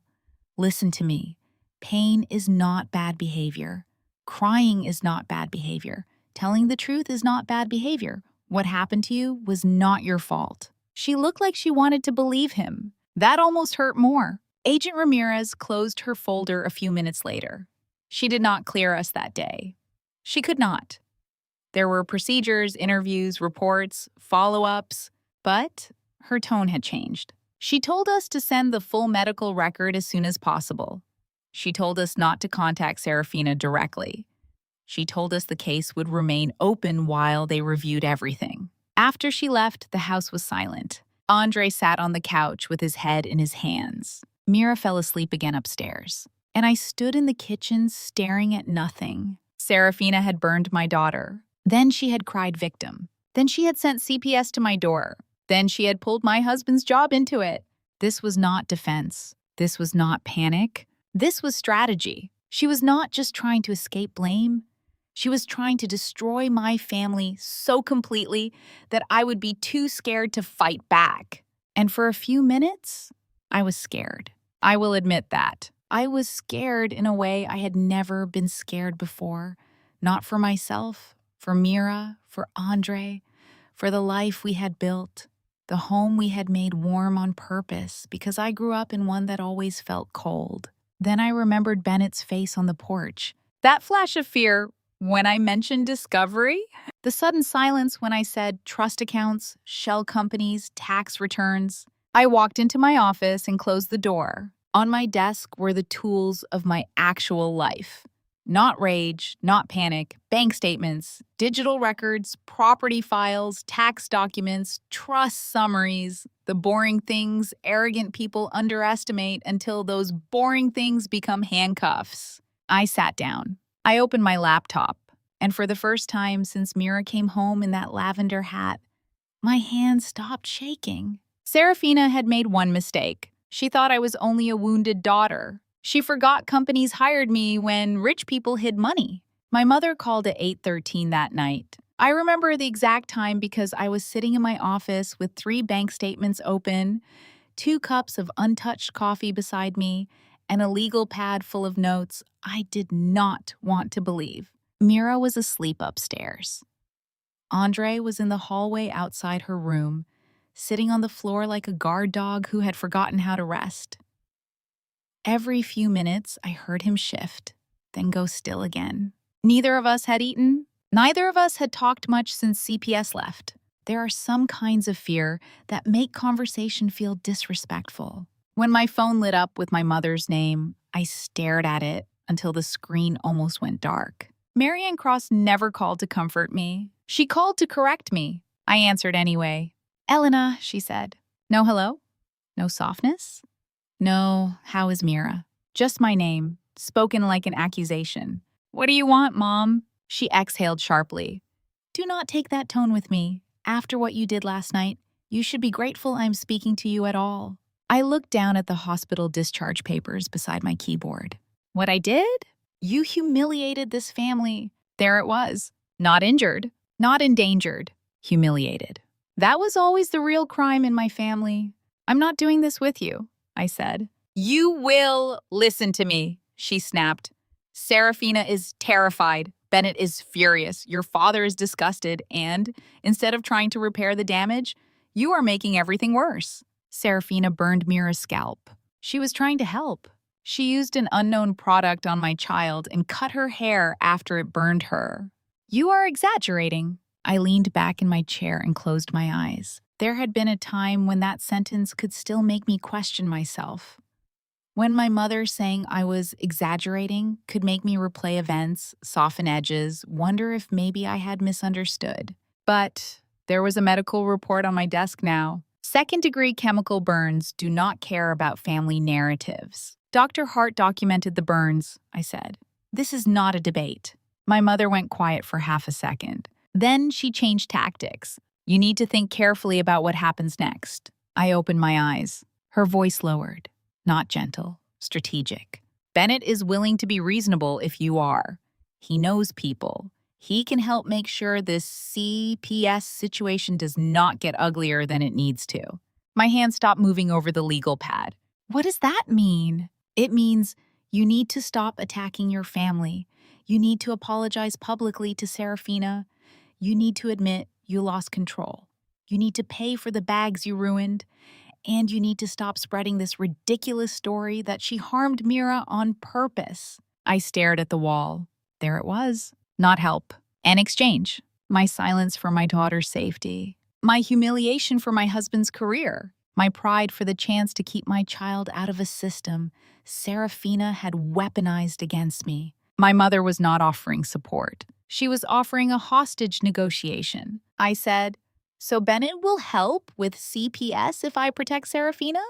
"Listen to me. Pain is not bad behavior. Crying is not bad behavior. Telling the truth is not bad behavior. What happened to you was not your fault." She looked like she wanted to believe him. That almost hurt more. Agent Ramirez closed her folder a few minutes later. She did not clear us that day. She could not. There were procedures, interviews, reports, follow-ups, but her tone had changed. She told us to send the full medical record as soon as possible. She told us not to contact Seraphina directly. She told us the case would remain open while they reviewed everything. After she left, the house was silent. Andre sat on the couch with his head in his hands. Mira fell asleep again upstairs, and I stood in the kitchen staring at nothing. Seraphina had burned my daughter. Then she had cried victim. Then she had sent CPS to my door. Then she had pulled my husband's job into it. This was not defense. This was not panic. This was strategy. She was not just trying to escape blame. She was trying to destroy my family so completely that I would be too scared to fight back. And for a few minutes, I was scared. I will admit that. I was scared in a way I had never been scared before. Not for myself, for Mira, for Andre, for the life we had built, the home we had made warm on purpose because I grew up in one that always felt cold. Then I remembered Bennett's face on the porch. That flash of fear when I mentioned discovery, the sudden silence when I said trust accounts, shell companies, tax returns. I walked into my office and closed the door. On my desk were the tools of my actual life. Not rage, not panic, bank statements, digital records, property files, tax documents, trust summaries, the boring things arrogant people underestimate until those boring things become handcuffs. I sat down. I opened my laptop, and for the first time since Mira came home in that lavender hat, my hands stopped shaking. Seraphina had made one mistake. She thought I was only a wounded daughter. She forgot companies hired me when rich people hid money. My mother called at 8:13 that night. I remember the exact time because I was sitting in my office with 3 bank statements open, 2 cups of untouched coffee beside me, and a legal pad full of notes I did not want to believe. Mira was asleep upstairs. Andre was in the hallway outside her room, sitting on the floor like a guard dog who had forgotten how to rest. Every few minutes, I heard him shift, then go still again. Neither of us had eaten. Neither of us had talked much since CPS left. There are some kinds of fear that make conversation feel disrespectful. When my phone lit up with my mother's name, I stared at it until the screen almost went dark. Elena Cross never called to comfort me. She called to correct me. I answered anyway. Elena, she said. No hello? No softness? No, how is Mira? Just my name, spoken like an accusation. What do you want, Mom? She exhaled sharply. Do not take that tone with me. After what you did last night, you should be grateful I'm speaking to you at all. I looked down at the hospital discharge papers beside my keyboard. What I did? You humiliated this family. There it was. Not injured, not endangered, humiliated. That was always the real crime in my family. I'm not doing this with you, I said. You will listen to me, she snapped. Seraphina is terrified. Bennett is furious. Your father is disgusted. And instead of trying to repair the damage, you are making everything worse. Seraphina burned Mira's scalp. She was trying to help. She used an unknown product on my child and cut her hair after it burned her. You are exaggerating. I leaned back in my chair and closed my eyes. There had been a time when that sentence could still make me question myself. When my mother saying I was exaggerating could make me replay events, soften edges, wonder if maybe I had misunderstood. But there was a medical report on my desk now. Second-degree chemical burns do not care about family narratives. Dr. Hart documented the burns, I said. This is not a debate. My mother went quiet for half a second. Then she changed tactics. You need to think carefully about what happens next. I opened my eyes. Her voice lowered. Not gentle, strategic. Bennett is willing to be reasonable if you are. He knows people. He can help make sure this CPS situation does not get uglier than it needs to. My hand stopped moving over the legal pad. What does that mean? It means you need to stop attacking your family. You need to apologize publicly to Seraphina. You need to admit you lost control. You need to pay for the bags you ruined. And you need to stop spreading this ridiculous story that she harmed Mira on purpose. I stared at the wall. There it was. Not help. An exchange. My silence for my daughter's safety. My humiliation for my husband's career. My pride for the chance to keep my child out of a system Seraphina had weaponized against me. My mother was not offering support. She was offering a hostage negotiation. I said, so Bennett will help with CPS if I protect Seraphina?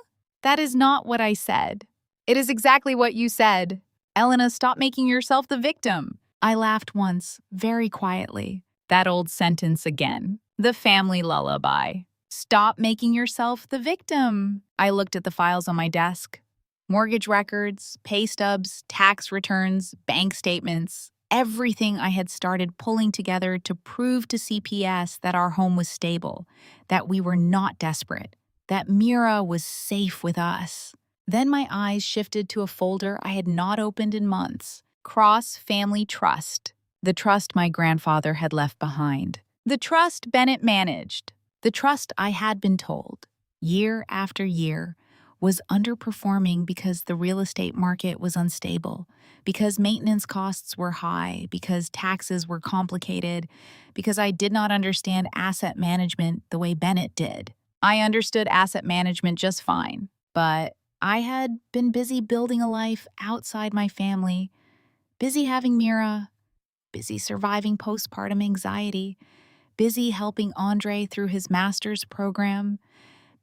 That is not what I said. It is exactly what you said. Elena, stop making yourself the victim. I laughed once, very quietly. That old sentence again. The family lullaby. Stop making yourself the victim. I looked at the files on my desk. Mortgage records, pay stubs, tax returns, bank statements. Everything I had started pulling together to prove to CPS that our home was stable, that we were not desperate, that Mira was safe with us. Then my eyes shifted to a folder I had not opened in months. Cross Family Trust. The trust my grandfather had left behind. The trust Bennett managed. The trust I had been told, year after year, was underperforming because the real estate market was unstable, because maintenance costs were high, because taxes were complicated, because I did not understand asset management the way Bennett did. I understood asset management just fine, but I had been busy building a life outside my family, busy having Mira, busy surviving postpartum anxiety, busy helping Andre through his master's program,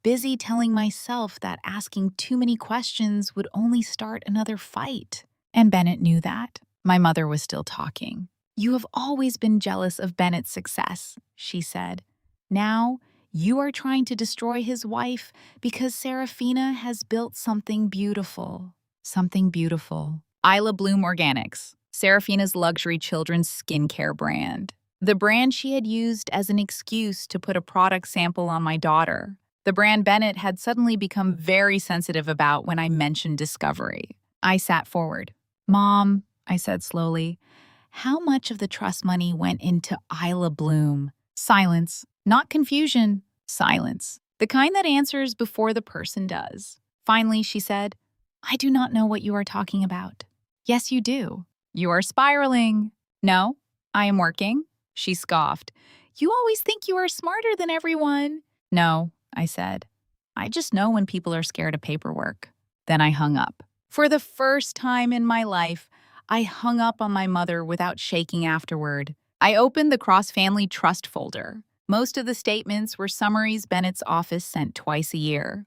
busy telling myself that asking too many questions would only start another fight. And Bennett knew that. My mother was still talking. "You have always been jealous of Bennett's success," she said. "Now, you are trying to destroy his wife because Seraphina has built something beautiful." Something beautiful. Isla Bloom Organics, Seraphina's luxury children's skincare brand. The brand she had used as an excuse to put a product sample on my daughter. The brand Bennett had suddenly become very sensitive about when I mentioned discovery. I sat forward. "Mom," I said slowly, "how much of the trust money went into Isla Bloom?" Silence. Not confusion. Silence. The kind that answers before the person does. Finally, she said, "I do not know what you are talking about." "Yes, you do. You are spiraling." "No, I am working." She scoffed. "You always think you are smarter than everyone." "No," I said. "I just know when people are scared of paperwork." Then I hung up. For the first time in my life, I hung up on my mother without shaking afterward. I opened the Cross Family Trust folder. Most of the statements were summaries Bennett's office sent twice a year.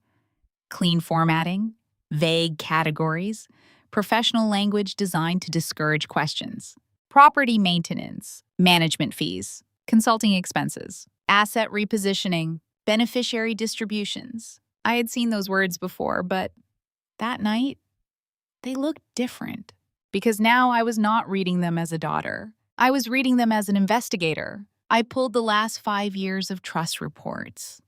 Clean formatting, vague categories, professional language designed to discourage questions. Property maintenance, management fees, consulting expenses, asset repositioning, beneficiary distributions. I had seen those words before, but that night, they looked different. Because now I was not reading them as a daughter. I was reading them as an investigator. I pulled the last 5 years of trust reports.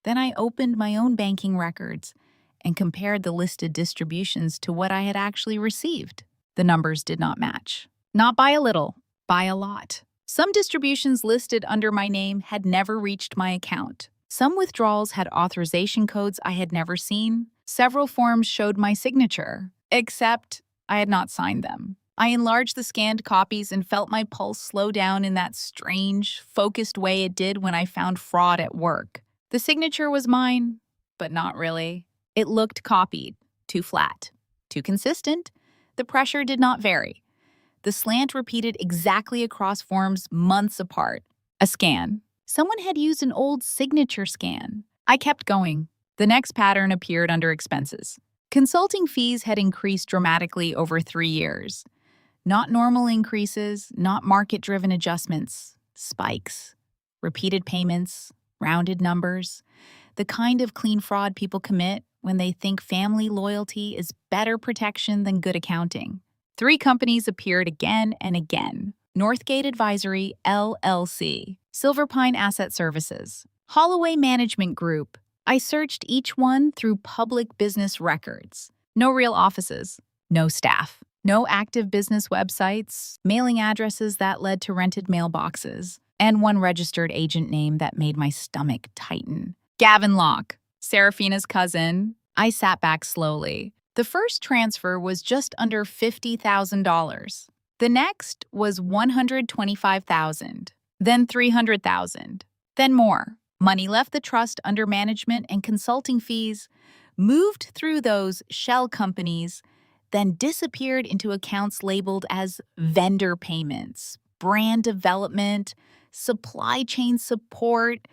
Then I opened my own banking records and compared the listed distributions to what I had actually received. The numbers did not match. Not by a little, by a lot. Some distributions listed under my name had never reached my account. Some withdrawals had authorization codes I had never seen. Several forms showed my signature, except I had not signed them. I enlarged the scanned copies and felt my pulse slow down in that strange, focused way it did when I found fraud at work. The signature was mine, but not really. It looked copied, too flat, too consistent. The pressure did not vary. The slant repeated exactly across forms months apart. A scan. Someone had used an old signature scan. I kept going. The next pattern appeared under expenses. Consulting fees had increased dramatically over 3 years. Not normal increases, not market-driven adjustments. Spikes. Repeated payments, rounded numbers. The kind of clean fraud people commit when they think family loyalty is better protection than good accounting. 3 companies appeared again and again. Northgate Advisory, LLC. Silver Pine Asset Services. Holloway Management Group. I searched each one through public business records. No real offices. No staff. No active business websites. Mailing addresses that led to rented mailboxes. And one registered agent name that made my stomach tighten. Gavin Locke, Seraphina's cousin. I sat back slowly. The first transfer was just under $50,000. The next was $125,000. Then $300,000. Then more. Money left the trust under management and consulting fees, moved through those shell companies, then disappeared into accounts labeled as vendor payments, brand development, supply chain support,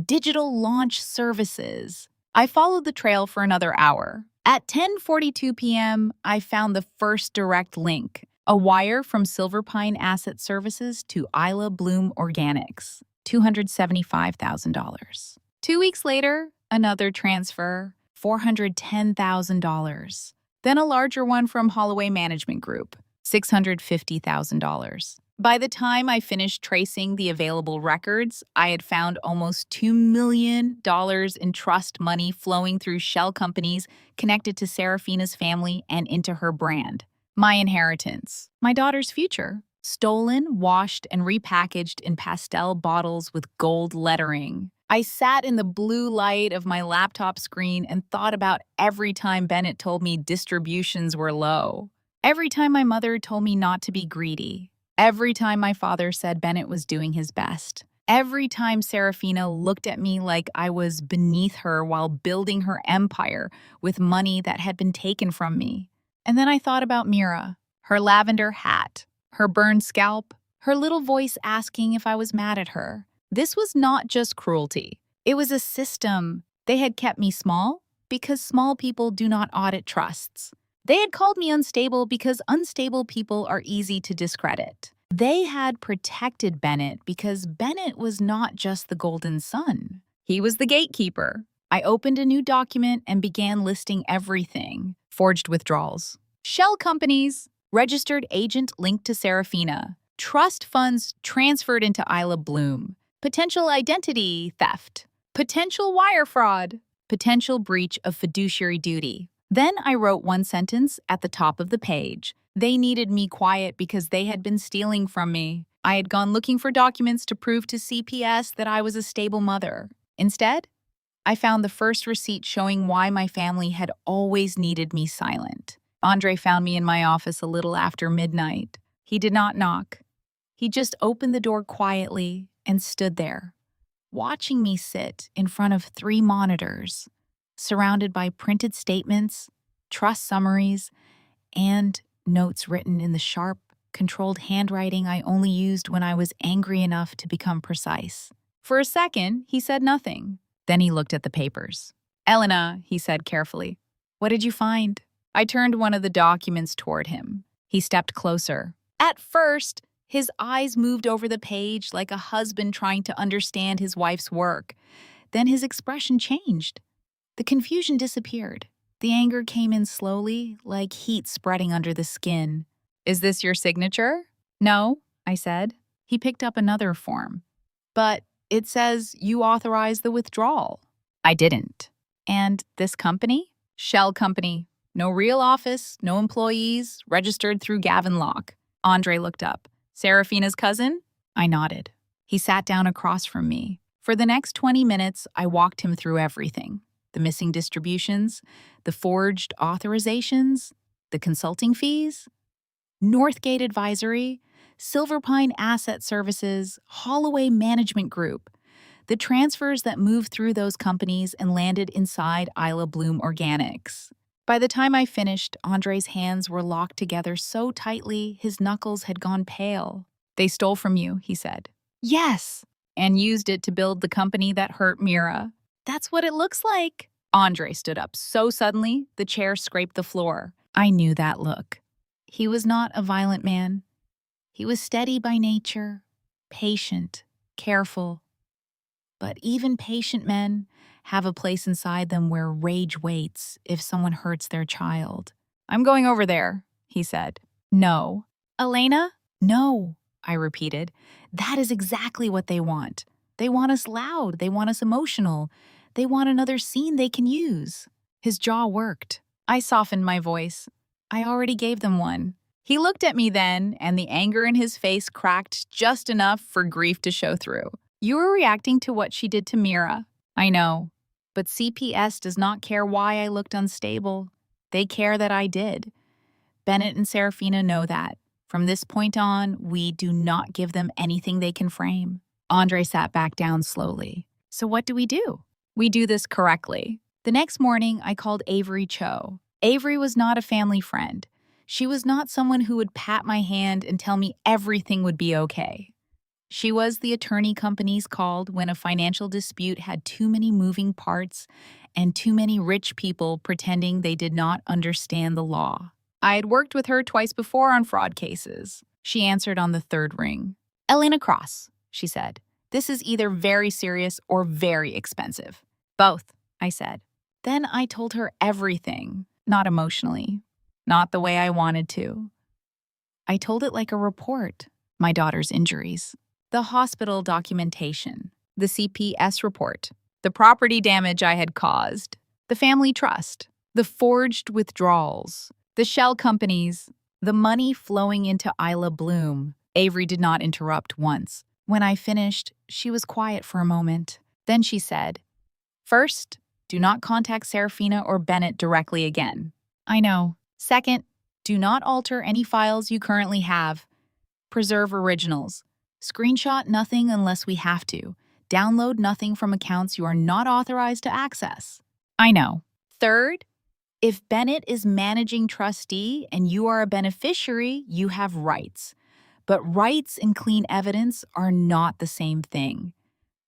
digital launch services. I followed the trail for another hour. At 10:42 p.m., I found the first direct link, a wire from Silver Pine Asset Services to Isla Bloom Organics, $275,000. 2 weeks later, another transfer, $410,000. Then a larger one from Holloway Management Group, $650,000. By the time I finished tracing the available records, I had found almost $2 million in trust money flowing through shell companies connected to Seraphina's family and into her brand. My inheritance, my daughter's future, stolen, washed, and repackaged in pastel bottles with gold lettering. I sat in the blue light of my laptop screen and thought about every time Bennett told me distributions were low. Every time my mother told me not to be greedy. Every time my father said Bennett was doing his best. Every time Seraphina looked at me like I was beneath her while building her empire with money that had been taken from me. And then I thought about Mira, her lavender hat, her burned scalp, her little voice asking if I was mad at her. This was not just cruelty. It was a system. They had kept me small because small people do not audit trusts. They had called me unstable because unstable people are easy to discredit. They had protected Bennett because Bennett was not just the golden son. He was the gatekeeper. I opened a new document and began listing everything. Forged withdrawals. Shell companies. Registered agent linked to Seraphina. Trust funds transferred into Isla Bloom. Potential identity theft. Potential wire fraud. Potential breach of fiduciary duty. Then I wrote one sentence at the top of the page. They needed me quiet because they had been stealing from me. I had gone looking for documents to prove to CPS that I was a stable mother. Instead, I found the first receipt showing why my family had always needed me silent. Andre found me in my office a little after midnight. He did not knock. He just opened the door quietly and stood there, watching me sit in front of 3 monitors, surrounded by printed statements, trust summaries, and notes written in the sharp, controlled handwriting I only used when I was angry enough to become precise. For a second, he said nothing. Then he looked at the papers. "Elena," he said carefully, "what did you find?" I turned one of the documents toward him. He stepped closer. At first, his eyes moved over the page like a husband trying to understand his wife's work. Then his expression changed. The confusion disappeared. The anger came in slowly, like heat spreading under the skin. "Is this your signature?" "No," I said. He picked up another form. "But it says you authorized the withdrawal." "I didn't." "And this company?" "Shell company. No real office, no employees, registered through Gavin Locke." Andre looked up. "Seraphina's cousin?" I nodded. He sat down across from me. For the next 20 minutes, I walked him through everything. The missing distributions, the forged authorizations, the consulting fees, Northgate Advisory, Silverpine Asset Services, Holloway Management Group, the transfers that moved through those companies and landed inside Isla Bloom Organics. By the time I finished, Andre's hands were locked together so tightly his knuckles had gone pale. "They stole from you," he said. "Yes, and used it to build the company that hurt Mira." "That's what it looks like." Andre stood up so suddenly, the chair scraped the floor. I knew that look. He was not a violent man. He was steady by nature, patient, careful. But even patient men have a place inside them where rage waits if someone hurts their child. "I'm going over there," he said. "No." "Elena?" "No," I repeated. "That is exactly what they want. They want us loud. They want us emotional. They want another scene they can use." His jaw worked. I softened my voice. "I already gave them one." He looked at me then, and the anger in his face cracked just enough for grief to show through. "You were reacting to what she did to Mira." "I know. But CPS does not care why I looked unstable. They care that I did. Bennett and Seraphina know that. From this point on, we do not give them anything they can frame." Andre sat back down slowly. "So what do? We do this correctly." The next morning, I called Avery Cho. Avery was not a family friend. She was not someone who would pat my hand and tell me everything would be okay. She was the attorney companies called when a financial dispute had too many moving parts and too many rich people pretending they did not understand the law. I had worked with her twice before on fraud cases. She answered on the third ring. "Elena Cross," she said. "This is either very serious or very expensive." "Both," I said. Then I told her everything, not emotionally, not the way I wanted to. I told it like a report. My daughter's injuries, the hospital documentation, the CPS report, the property damage I had caused, the family trust, the forged withdrawals, the shell companies, the money flowing into Isla Bloom. Avery did not interrupt once. When I finished, she was quiet for a moment. Then she said, "First, do not contact Seraphina or Bennett directly again." I know. Second, do not alter any files you currently have. Preserve originals. Screenshot nothing unless we have to. Download nothing from accounts you are not authorized to access. I know. Third, if Bennett is managing trustee and you are a beneficiary, you have rights. But rights and clean evidence are not the same thing.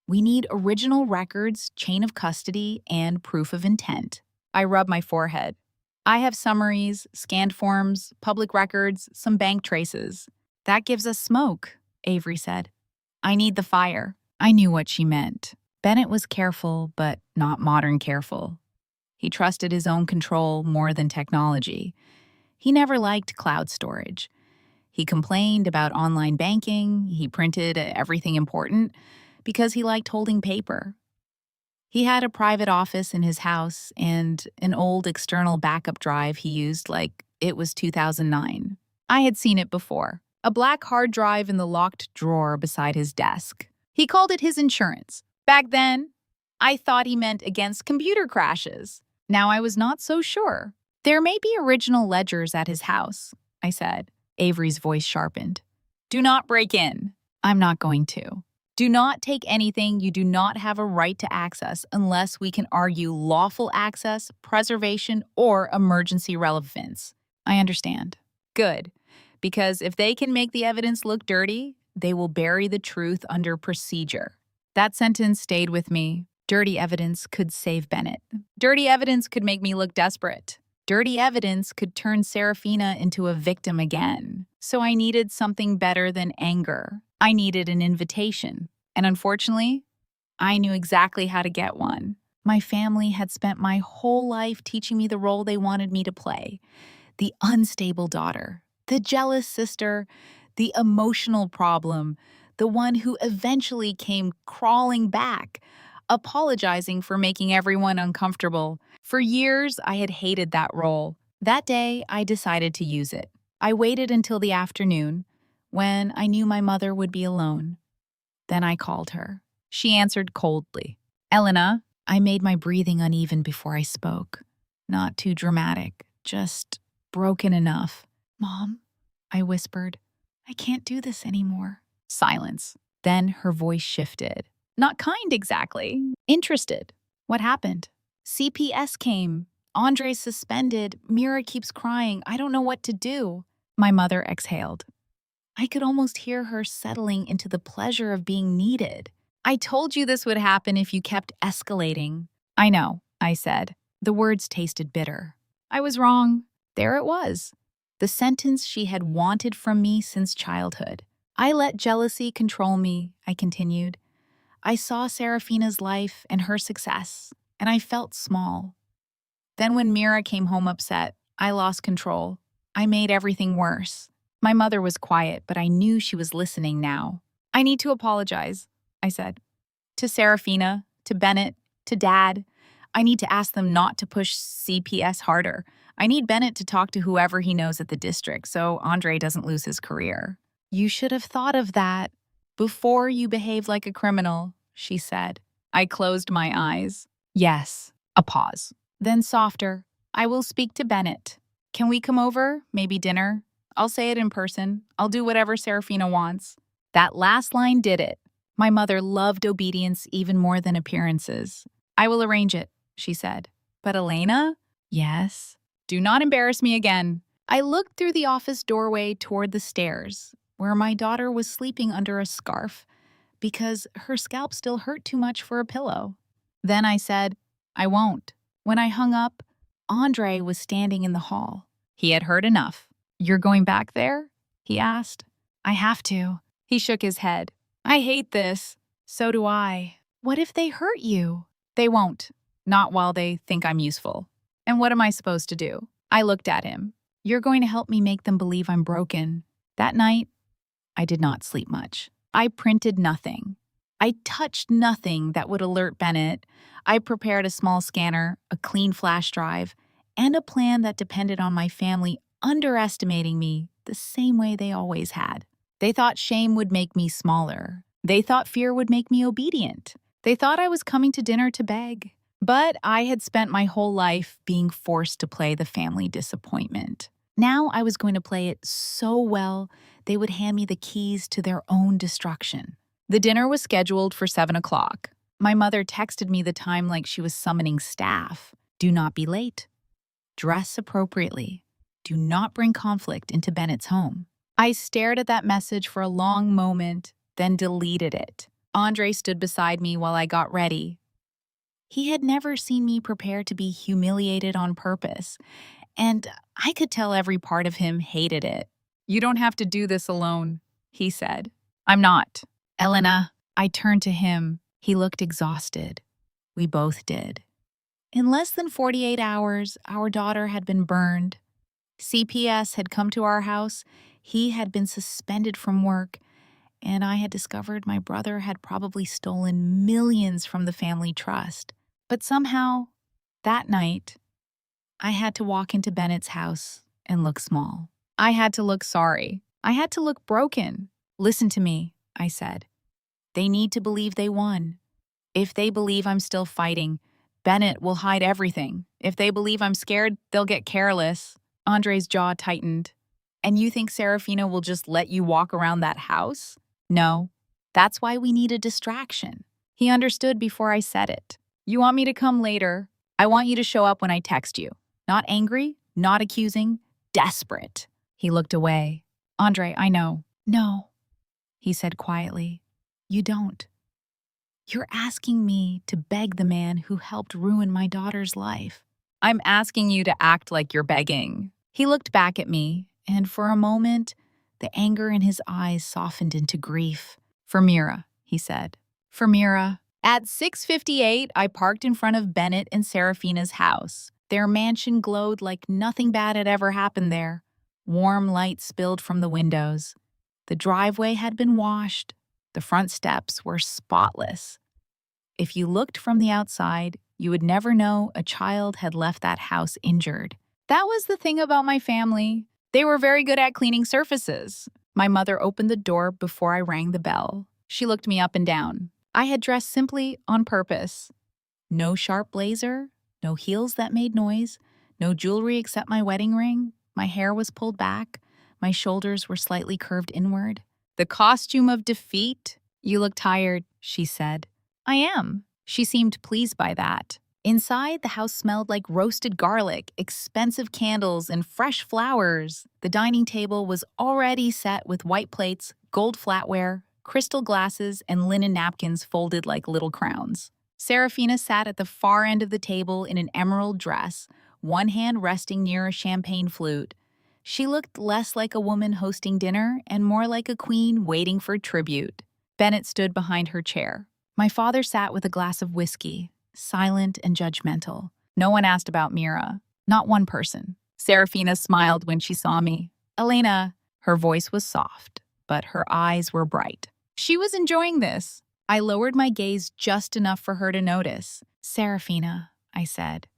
We need original records, chain of custody, and proof of intent. I rub my forehead. I have summaries, scanned forms, public records, some bank traces. That gives us smoke, Avery said. I need the fire. I knew what she meant. Bennett was careful, but not modern careful. He trusted his own control more than technology. He never liked cloud storage. He complained about online banking. He printed everything important because he liked holding paper. He had a private office in his house and an old external backup drive he used like it was 2009. I had seen it before, a black hard drive in the locked drawer beside his desk. He called it his insurance. Back then, I thought he meant against computer crashes. Now I was not so sure. There may be original ledgers at his house, I said. Avery's voice sharpened. Do not break in. I'm not going to. Do not take anything you do not have a right to access unless we can argue lawful access, preservation, or emergency relevance. I understand. Good. Because if they can make the evidence look dirty, they will bury the truth under procedure. That sentence stayed with me. Dirty evidence could save Bennett. Dirty evidence could make me look desperate. Dirty evidence could turn Seraphina into a victim again. So I needed something better than anger. I needed an invitation. And unfortunately, I knew exactly how to get one. My family had spent my whole life teaching me the role they wanted me to play. The unstable daughter, the jealous sister, the emotional problem, the one who eventually came crawling back, apologizing for making everyone uncomfortable. For years, I had hated that role. That day, I decided to use it. I waited until the afternoon, when I knew my mother would be alone. Then I called her. She answered coldly. Elena, I made my breathing uneven before I spoke. Not too dramatic, just broken enough. Mom, I whispered, I can't do this anymore. Silence. Then her voice shifted. Not kind exactly. Interested. What happened? CPS came. Andre's suspended. Mira keeps crying. I don't know what to do. My mother exhaled. I could almost hear her settling into the pleasure of being needed. I told you this would happen if you kept escalating. I know, I said. The words tasted bitter. I was wrong. There it was. The sentence she had wanted from me since childhood. I let jealousy control me, I continued. I saw Seraphina's life and her success, and I felt small. Then when Mira came home upset, I lost control. I made everything worse. My mother was quiet, but I knew she was listening now. I need to apologize, I said. To Seraphina, to Bennett, to Dad. I need to ask them not to push CPS harder. I need Bennett to talk to whoever he knows at the district so Andre doesn't lose his career. You should have thought of that before you behaved like a criminal, she said. I closed my eyes. Yes. A pause. Then softer. I will speak to Bennett. Can we come over? Maybe dinner? I'll say it in person. I'll do whatever Seraphina wants. That last line did it. My mother loved obedience even more than appearances. I will arrange it, she said. But Elena? Yes. Do not embarrass me again. I looked through the office doorway toward the stairs, where my daughter was sleeping under a scarf because her scalp still hurt too much for a pillow. Then I said, I won't. When I hung up, Andre was standing in the hall. He had heard enough. You're going back there? He asked. I have to. He shook his head. I hate this. So do I. What if they hurt you? They won't. Not while they think I'm useful. And what am I supposed to do? I looked at him. You're going to help me make them believe I'm broken. That night, I did not sleep much. I printed nothing. I touched nothing that would alert Bennett. I prepared a small scanner, a clean flash drive, and a plan that depended on my family underestimating me the same way they always had. They thought shame would make me smaller. They thought fear would make me obedient. They thought I was coming to dinner to beg. But I had spent my whole life being forced to play the family disappointment. Now I was going to play it so well, they would hand me the keys to their own destruction. The dinner was scheduled for 7 o'clock. My mother texted me the time like she was summoning staff. Do not be late. Dress appropriately. Do not bring conflict into Bennett's home. I stared at that message for a long moment, then deleted it. Andre stood beside me while I got ready. He had never seen me prepare to be humiliated on purpose, and I could tell every part of him hated it. You don't have to do this alone, he said. I'm not. Elena. I turned to him. He looked exhausted. We both did. In less than 48 hours, our daughter had been burned. CPS had come to our house. He had been suspended from work, and I had discovered my brother had probably stolen millions from the family trust. But somehow, that night, I had to walk into Bennett's house and look small. I had to look sorry. I had to look broken. Listen to me, I said. They need to believe they won. If they believe I'm still fighting, Bennett will hide everything. If they believe I'm scared, they'll get careless. Andre's jaw tightened. And you think Seraphina will just let you walk around that house? No. That's why we need a distraction. He understood before I said it. You want me to come later? I want you to show up when I text you. Not angry, not accusing, desperate. He looked away. Andre, I know. No, he said quietly. You don't. You're asking me to beg the man who helped ruin my daughter's life. I'm asking you to act like you're begging. He looked back at me, and for a moment, the anger in his eyes softened into grief. For Mira, he said. For Mira. At 6:58, I parked in front of Bennett and Seraphina's house. Their mansion glowed like nothing bad had ever happened there. Warm light spilled from the windows. The driveway had been washed. The front steps were spotless. If you looked from the outside, you would never know a child had left that house injured. That was the thing about my family. They were very good at cleaning surfaces. My mother opened the door before I rang the bell. She looked me up and down. I had dressed simply on purpose. No sharp blazer, no heels that made noise, no jewelry except my wedding ring. My hair was pulled back. My shoulders were slightly curved inward. The costume of defeat? You look tired, she said. I am. She seemed pleased by that. Inside, the house smelled like roasted garlic, expensive candles, and fresh flowers. The dining table was already set with white plates, gold flatware, crystal glasses, and linen napkins folded like little crowns. Seraphina sat at the far end of the table in an emerald dress, one hand resting near a champagne flute. She looked less like a woman hosting dinner and more like a queen waiting for tribute. Bennett stood behind her chair. My father sat with a glass of whiskey, silent and judgmental. No one asked about Mira. Not one person. Seraphina smiled when she saw me. Elena, her voice was soft, but her eyes were bright. She was enjoying this. I lowered my gaze just enough for her to notice. Seraphina, I said,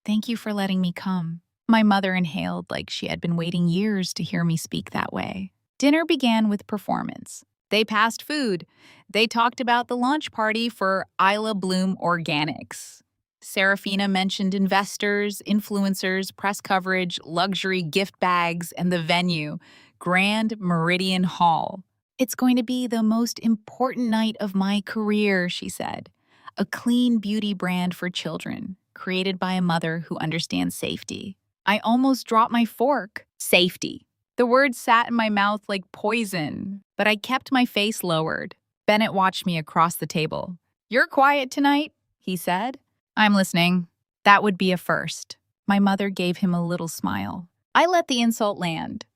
thank you for letting me come. My mother inhaled like she had been waiting years to hear me speak that way. Dinner began with performance. They passed food. They talked about the launch party for Isla Bloom Organics. Seraphina mentioned investors, influencers, press coverage, luxury gift bags, and the venue, Grand Meridian Hall. It's going to be the most important night of my career, she said. A clean beauty brand for children, created by a mother who understands safety. I almost dropped my fork. Safety. The words sat in my mouth like poison, but I kept my face lowered. Bennett watched me across the table. You're quiet tonight, he said. I'm listening. That would be a first. My mother gave him a little smile. I let the insult land.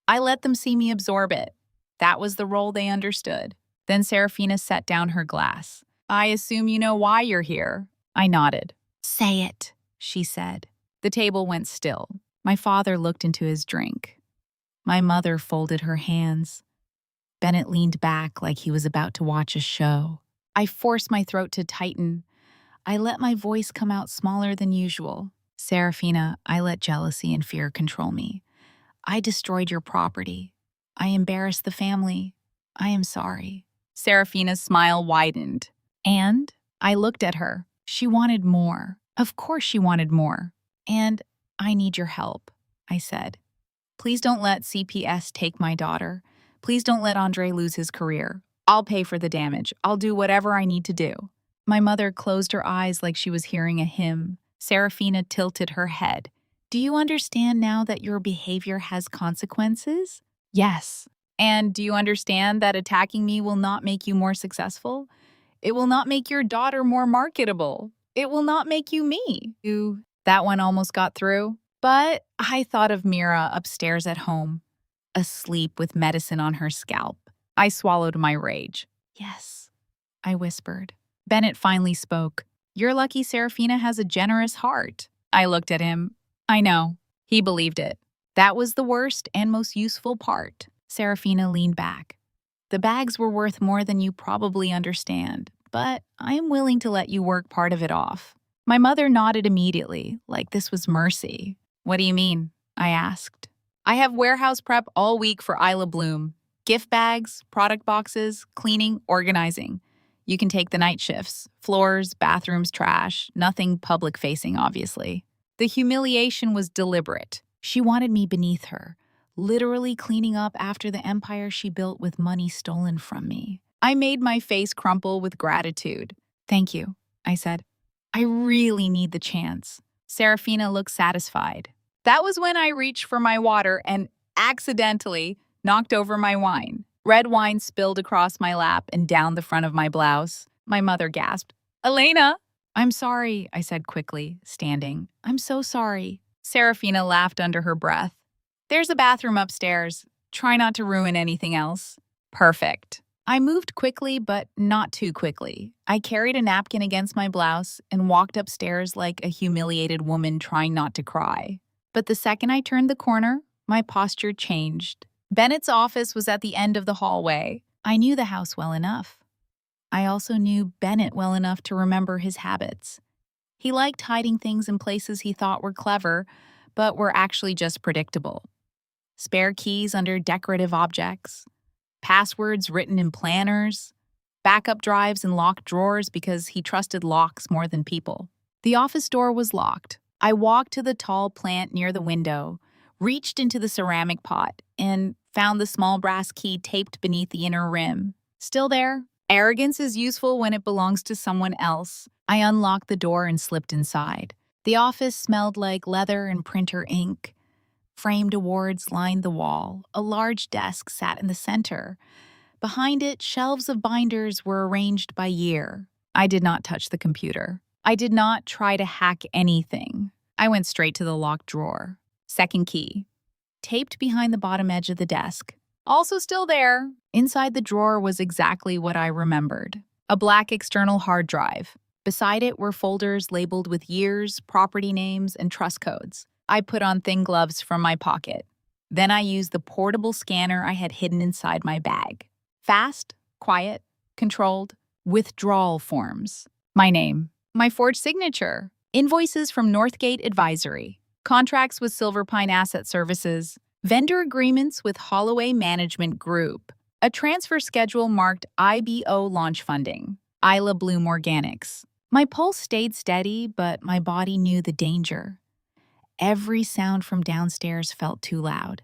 I let them see me absorb it. That was the role they understood. Then Seraphina set down her glass. I assume you know why you're here. I nodded. Say it, she said. The table went still. My father looked into his drink. My mother folded her hands. Bennett leaned back like he was about to watch a show. I forced my throat to tighten. I let my voice come out smaller than usual. Seraphina, I let jealousy and fear control me. I destroyed your property. I embarrassed the family. I am sorry. Seraphina's smile widened. And I looked at her. She wanted more. Of course she wanted more. And I need your help, I said. Please don't let CPS take my daughter. Please don't let Andre lose his career. I'll pay for the damage. I'll do whatever I need to do. My mother closed her eyes like she was hearing a hymn. Seraphina tilted her head. Do you understand now that your behavior has consequences? Yes. And do you understand that attacking me will not make you more successful? It will not make your daughter more marketable. It will not make you me. That one almost got through. But I thought of Mira upstairs at home, asleep with medicine on her scalp. I swallowed my rage. Yes, I whispered. Bennett finally spoke. You're lucky Seraphina has a generous heart. I looked at him. I know. He believed it. That was the worst and most useful part. Seraphina leaned back. The bags were worth more than you probably understand, but I am willing to let you work part of it off. My mother nodded immediately, like this was mercy. What do you mean? I asked. I have warehouse prep all week for Isla Bloom. Gift bags, product boxes, cleaning, organizing. You can take the night shifts. Floors, bathrooms, trash. Nothing public-facing, obviously. The humiliation was deliberate. She wanted me beneath her, literally cleaning up after the empire she built with money stolen from me. I made my face crumple with gratitude. Thank you, I said. I really need the chance. Seraphina looked satisfied. That was when I reached for my water and accidentally knocked over my wine. Red wine spilled across my lap and down the front of my blouse. My mother gasped, Elena! I'm sorry, I said quickly, standing. I'm so sorry. Seraphina laughed under her breath. There's a bathroom upstairs. Try not to ruin anything else. Perfect. I moved quickly, but not too quickly. I carried a napkin against my blouse and walked upstairs like a humiliated woman trying not to cry. But the second I turned the corner, my posture changed. Bennett's office was at the end of the hallway. I knew the house well enough. I also knew Bennett well enough to remember his habits. He liked hiding things in places he thought were clever, but were actually just predictable. Spare keys under decorative objects, passwords written in planners, backup drives in locked drawers because he trusted locks more than people. The office door was locked. I walked to the tall plant near the window, reached into the ceramic pot, and found the small brass key taped beneath the inner rim. Still there. Arrogance is useful when it belongs to someone else. I unlocked the door and slipped inside. The office smelled like leather and printer ink. Framed awards lined the wall. A large desk sat in the center. Behind it, shelves of binders were arranged by year. I did not touch the computer. I did not try to hack anything. I went straight to the locked drawer. Second key. Taped behind the bottom edge of the desk. Also still there. Inside the drawer was exactly what I remembered. A black external hard drive. Beside it were folders labeled with years, property names, and trust codes. I put on thin gloves from my pocket. Then I used the portable scanner I had hidden inside my bag. Fast, quiet, controlled, withdrawal forms. My name. My forged signature. Invoices from Northgate Advisory. Contracts with Silver Pine Asset Services. Vendor agreements with Holloway Management Group. A transfer schedule marked IBO launch funding. Isla Bloom Organics. My pulse stayed steady, but my body knew the danger. Every sound from downstairs felt too loud.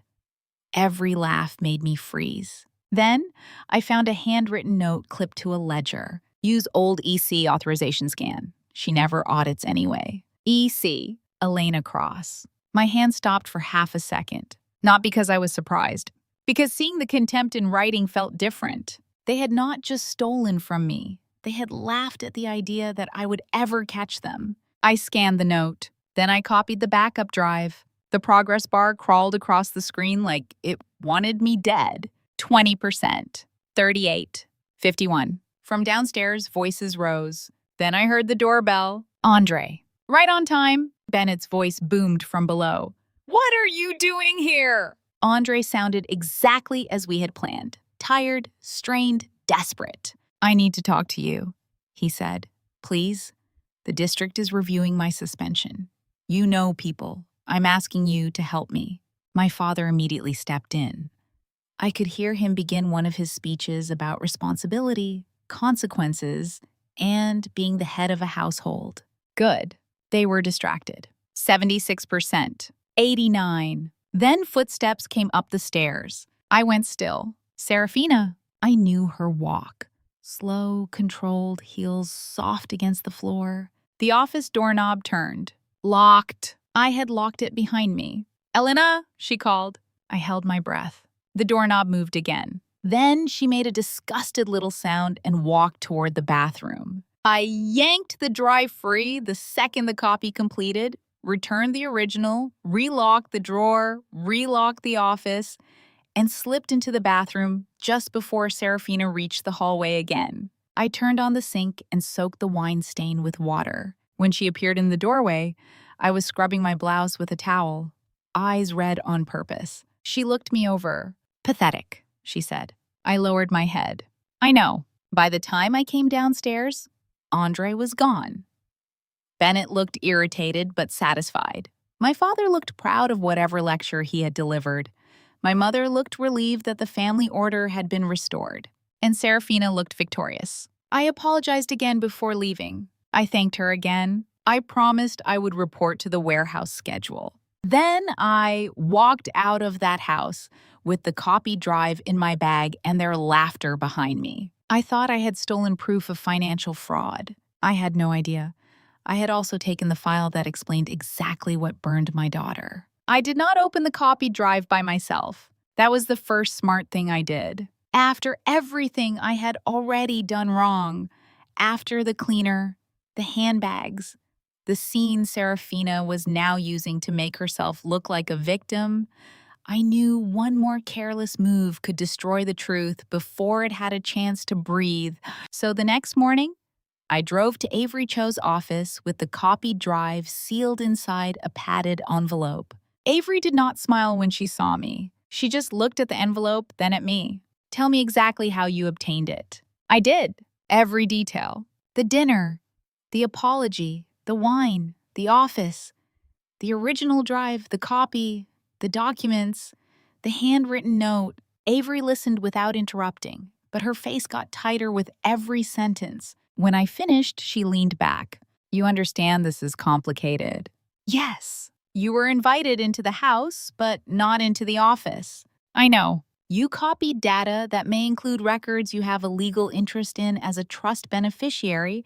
Every laugh made me freeze. Then, I found a handwritten note clipped to a ledger. Use old EC authorization scan. She never audits anyway. EC, Elena Cross. My hand stopped for half a second. Not because I was surprised. Because seeing the contempt in writing felt different. They had not just stolen from me. They had laughed at the idea that I would ever catch them. I scanned the note. Then I copied the backup drive. The progress bar crawled across the screen like it wanted me dead. 20%. 38. 51. From downstairs, voices rose. Then I heard the doorbell. Andre. Right on time. Bennett's voice boomed from below. What are you doing here? Andre sounded exactly as we had planned. Tired, strained, desperate. I need to talk to you, he said. Please. The district is reviewing my suspension. You know people. I'm asking you to help me. My father immediately stepped in. I could hear him begin one of his speeches about responsibility, consequences, and being the head of a household. Good. They were distracted. 76%. 89. Then footsteps came up the stairs. I went still. Seraphina. I knew her walk. Slow, controlled, heels soft against the floor. The office doorknob turned. Locked. I had locked it behind me. Elena, she called. I held my breath. The doorknob moved again. Then she made a disgusted little sound and walked toward the bathroom. I yanked the drive free the second the copy completed, returned the original, relocked the drawer, relocked the office, and slipped into the bathroom just before Seraphina reached the hallway again. I turned on the sink and soaked the wine stain with water. When she appeared in the doorway, I was scrubbing my blouse with a towel, eyes red on purpose. She looked me over. Pathetic, she said. I lowered my head. I know. By the time I came downstairs, Andre was gone. Bennett looked irritated but satisfied. My father looked proud of whatever lecture he had delivered. My mother looked relieved that the family order had been restored. And Seraphina looked victorious. I apologized again before leaving. I thanked her again. I promised I would report to the warehouse schedule. Then I walked out of that house with the copy drive in my bag and their laughter behind me. I thought I had stolen proof of financial fraud. I had no idea. I had also taken the file that explained exactly what burned my daughter. I did not open the copy drive by myself. That was the first smart thing I did. After everything I had already done wrong, after the cleaner, the handbags, the scene Seraphina was now using to make herself look like a victim, I knew one more careless move could destroy the truth before it had a chance to breathe. So the next morning, I drove to Avery Cho's office with the copied drive sealed inside a padded envelope. Avery did not smile when she saw me. She just looked at the envelope, then at me. Tell me exactly how you obtained it. I did. Every detail. The dinner, the apology, the wine, the office, the original drive, the copy, the documents, the handwritten note. Avery listened without interrupting, but her face got tighter with every sentence. When I finished, she leaned back. You understand this is complicated. Yes. You were invited into the house, but not into the office. I know. You copied data that may include records you have a legal interest in as a trust beneficiary,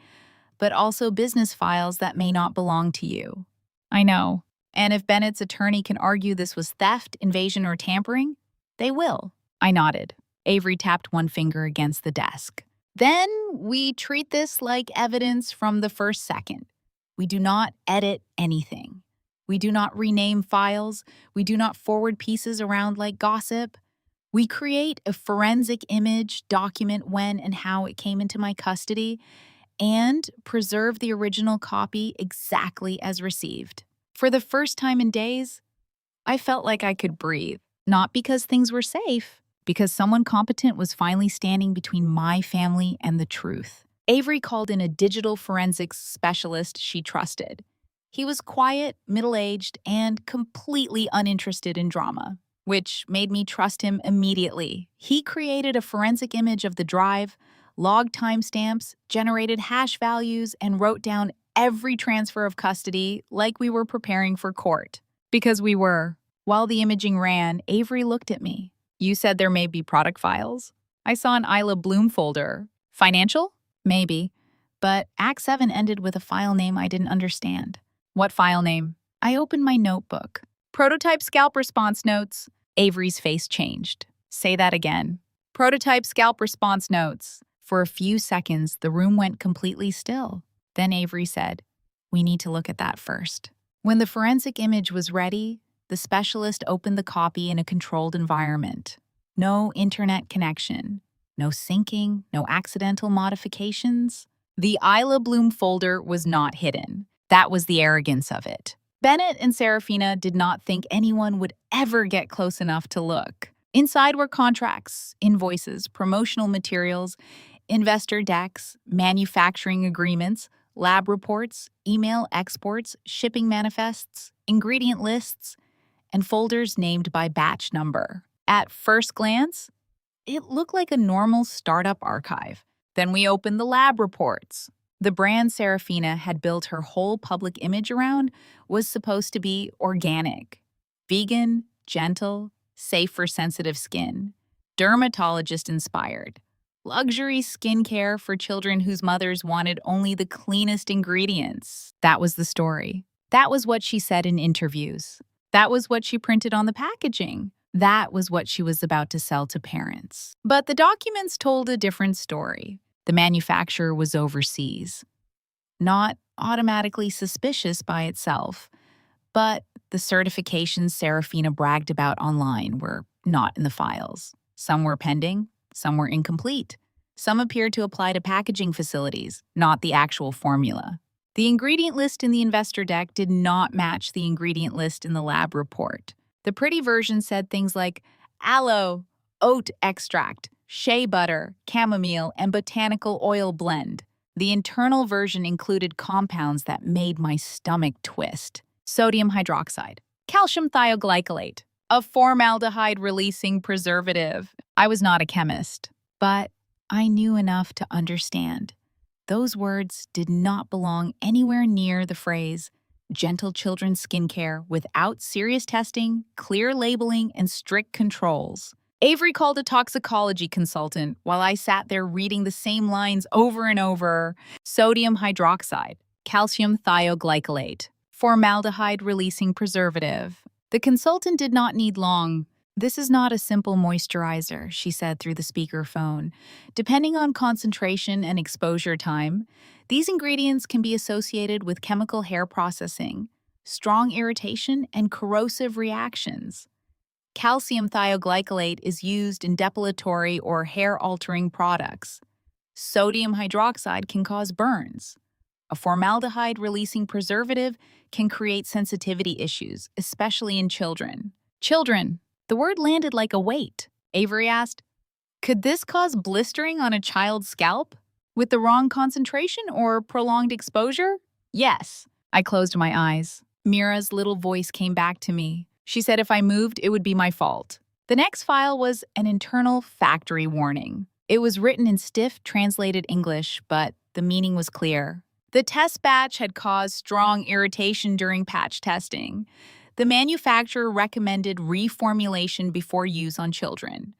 but also business files that may not belong to you. I know. And if Bennett's attorney can argue this was theft, invasion, or tampering, they will. I nodded. Avery tapped one finger against the desk. Then we treat this like evidence from the first second. We do not edit anything. We do not rename files. We do not forward pieces around like gossip. We create a forensic image, document when and how it came into my custody, and preserve the original copy exactly as received. For the first time in days, I felt like I could breathe. Not because things were safe, because someone competent was finally standing between my family and the truth. Avery called in a digital forensics specialist she trusted. He was quiet, middle-aged, and completely uninterested in drama, which made me trust him immediately. He created a forensic image of the drive, logged timestamps, generated hash values, and wrote down every transfer of custody like we were preparing for court. Because we were. While the imaging ran, Avery looked at me. You said there may be product files? I saw an Isla Bloom folder. Financial? Maybe. But Act 7 ended with a file name I didn't understand. What file name? I opened my notebook. Prototype Scalp response notes. Avery's face changed. Say that again. Prototype Scalp response notes. For a few seconds, the room went completely still. Then Avery said, "We need to look at that first." When the forensic image was ready, the specialist opened the copy in a controlled environment. No internet connection, no syncing, no accidental modifications. The Isla Bloom folder was not hidden. That was the arrogance of it. Bennett and Seraphina did not think anyone would ever get close enough to look. Inside were contracts, invoices, promotional materials, investor decks, manufacturing agreements, lab reports, email exports, shipping manifests, ingredient lists, and folders named by batch number. At first glance, it looked like a normal startup archive. Then we opened the lab reports. The brand Seraphina had built her whole public image around was supposed to be organic, vegan, gentle, safe for sensitive skin, dermatologist inspired, luxury skincare for children whose mothers wanted only the cleanest ingredients. That was the story. That was what she said in interviews. That was what she printed on the packaging. That was what she was about to sell to parents. But the documents told a different story. The manufacturer was overseas, not automatically suspicious by itself, but the certifications Seraphina bragged about online were not in the files. Some were pending, some were incomplete. Some appeared to apply to packaging facilities, not the actual formula. The ingredient list in the investor deck did not match the ingredient list in the lab report. The pretty version said things like aloe, oat extract, shea butter, chamomile, and botanical oil blend. The internal version included compounds that made my stomach twist. Sodium hydroxide, calcium thioglycolate, a formaldehyde-releasing preservative. I was not a chemist, but I knew enough to understand. Those words did not belong anywhere near the phrase gentle children's skincare without serious testing, clear labeling, and strict controls. Avery called a toxicology consultant while I sat there reading the same lines over and over. Sodium hydroxide, calcium thioglycolate, formaldehyde-releasing preservative. The consultant did not need long. "This is not a simple moisturizer," she said through the speakerphone. "Depending on concentration and exposure time, these ingredients can be associated with chemical hair processing, strong irritation, and corrosive reactions. Calcium thioglycolate is used in depilatory or hair-altering products. Sodium hydroxide can cause burns. A formaldehyde-releasing preservative can create sensitivity issues, especially in children." Children. The word landed like a weight. Avery asked, "Could this cause blistering on a child's scalp? With the wrong concentration or prolonged exposure?" "Yes." I closed my eyes. Mira's little voice came back to me. She said if I moved, it would be my fault. The next file was an internal factory warning. It was written in stiff, translated English, but the meaning was clear. The test batch had caused strong irritation during patch testing. The manufacturer recommended reformulation before use on children.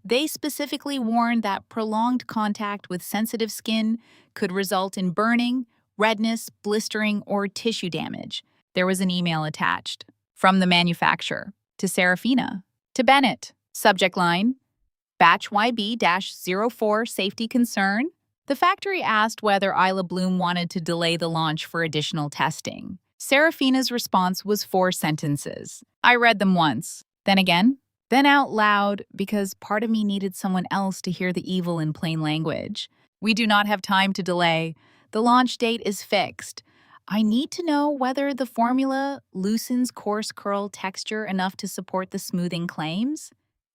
They specifically warned that prolonged contact with sensitive skin could result in burning, redness, blistering, or tissue damage. There was an email attached. From the manufacturer, to Seraphina, to Bennett. Subject line, Batch YB-04 Safety Concern. The factory asked whether Isla Bloom wanted to delay the launch for additional testing. Seraphina's response was 4 sentences. I read them once, then again, then out loud, because part of me needed someone else to hear the evil in plain language. "We do not have time to delay. The launch date is fixed. I need to know whether the formula loosens coarse curl texture enough to support the smoothing claims.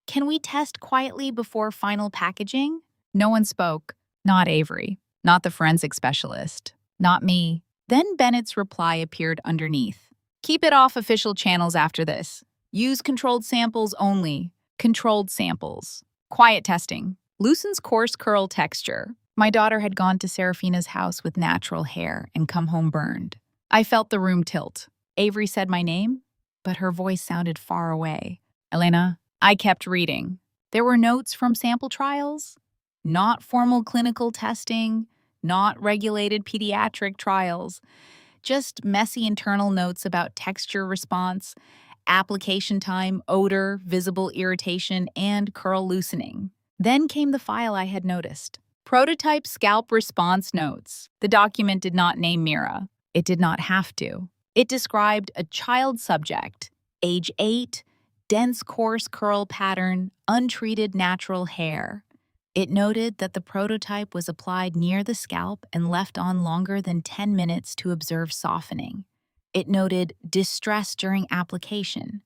Can we test quietly before final packaging?" No one spoke. Not Avery. Not the forensic specialist. Not me. Then Bennett's reply appeared underneath. "Keep it off official channels after this. Use controlled samples only. Controlled samples. Quiet testing. Loosens coarse curl texture." My daughter had gone to Seraphina's house with natural hair and come home burned. I felt the room tilt. Avery said my name, but her voice sounded far away. "Elena." I kept reading. There were notes from sample trials. Not formal clinical testing, not regulated pediatric trials. Just messy internal notes about texture response, application time, odor, visible irritation, and curl loosening. Then came the file I had noticed. Prototype scalp response notes. The document did not name Mira. It did not have to. It described a child subject, age 8, dense coarse curl pattern, untreated natural hair. It noted that the prototype was applied near the scalp and left on longer than 10 minutes to observe softening. It noted distress during application,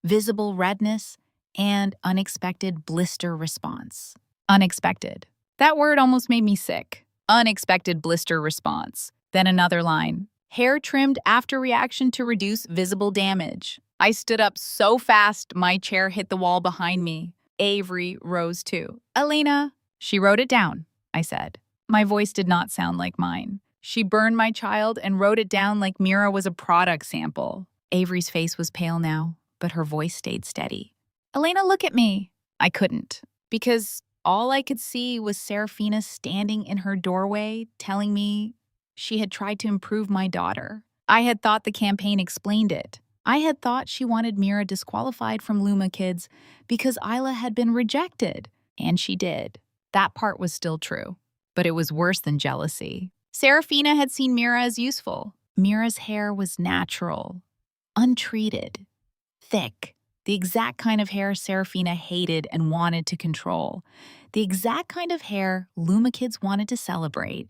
visible redness, and unexpected blister response. Unexpected. That word almost made me sick. Unexpected blister response. Then another line. Hair trimmed after reaction to reduce visible damage. I stood up so fast my chair hit the wall behind me. Avery rose too. "Elena." "She wrote it down," I said. My voice did not sound like mine. She burned my child and wrote it down like Mira was a product sample. Avery's face was pale now, but her voice stayed steady. Elena, look at me. I couldn't, because all I could see was Seraphina standing in her doorway telling me she had tried to improve my daughter. I had thought the campaign explained it. I had thought she wanted Mira disqualified from Luma Kids because Isla had been rejected. And she did. That part was still true. But it was worse than jealousy. Seraphina had seen Mira as useful. Mira's hair was natural, untreated, thick. The exact kind of hair Seraphina hated and wanted to control. The exact kind of hair Luma Kids wanted to celebrate.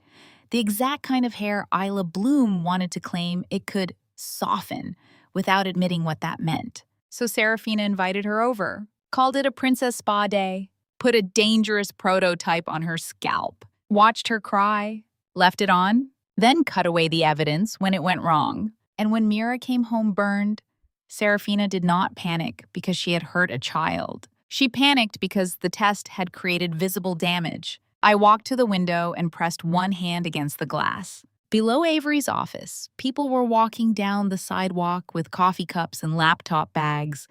The exact kind of hair Isla Bloom wanted to claim it could soften without admitting what that meant. So Seraphina invited her over, called it a princess spa day, put a dangerous prototype on her scalp, watched her cry, left it on, then cut away the evidence when it went wrong. And when Mira came home burned, Seraphina did not panic because she had hurt a child. She panicked because the test had created visible damage. I walked to the window and pressed one hand against the glass. Below Avery's office, people were walking down the sidewalk with coffee cups and laptop bags,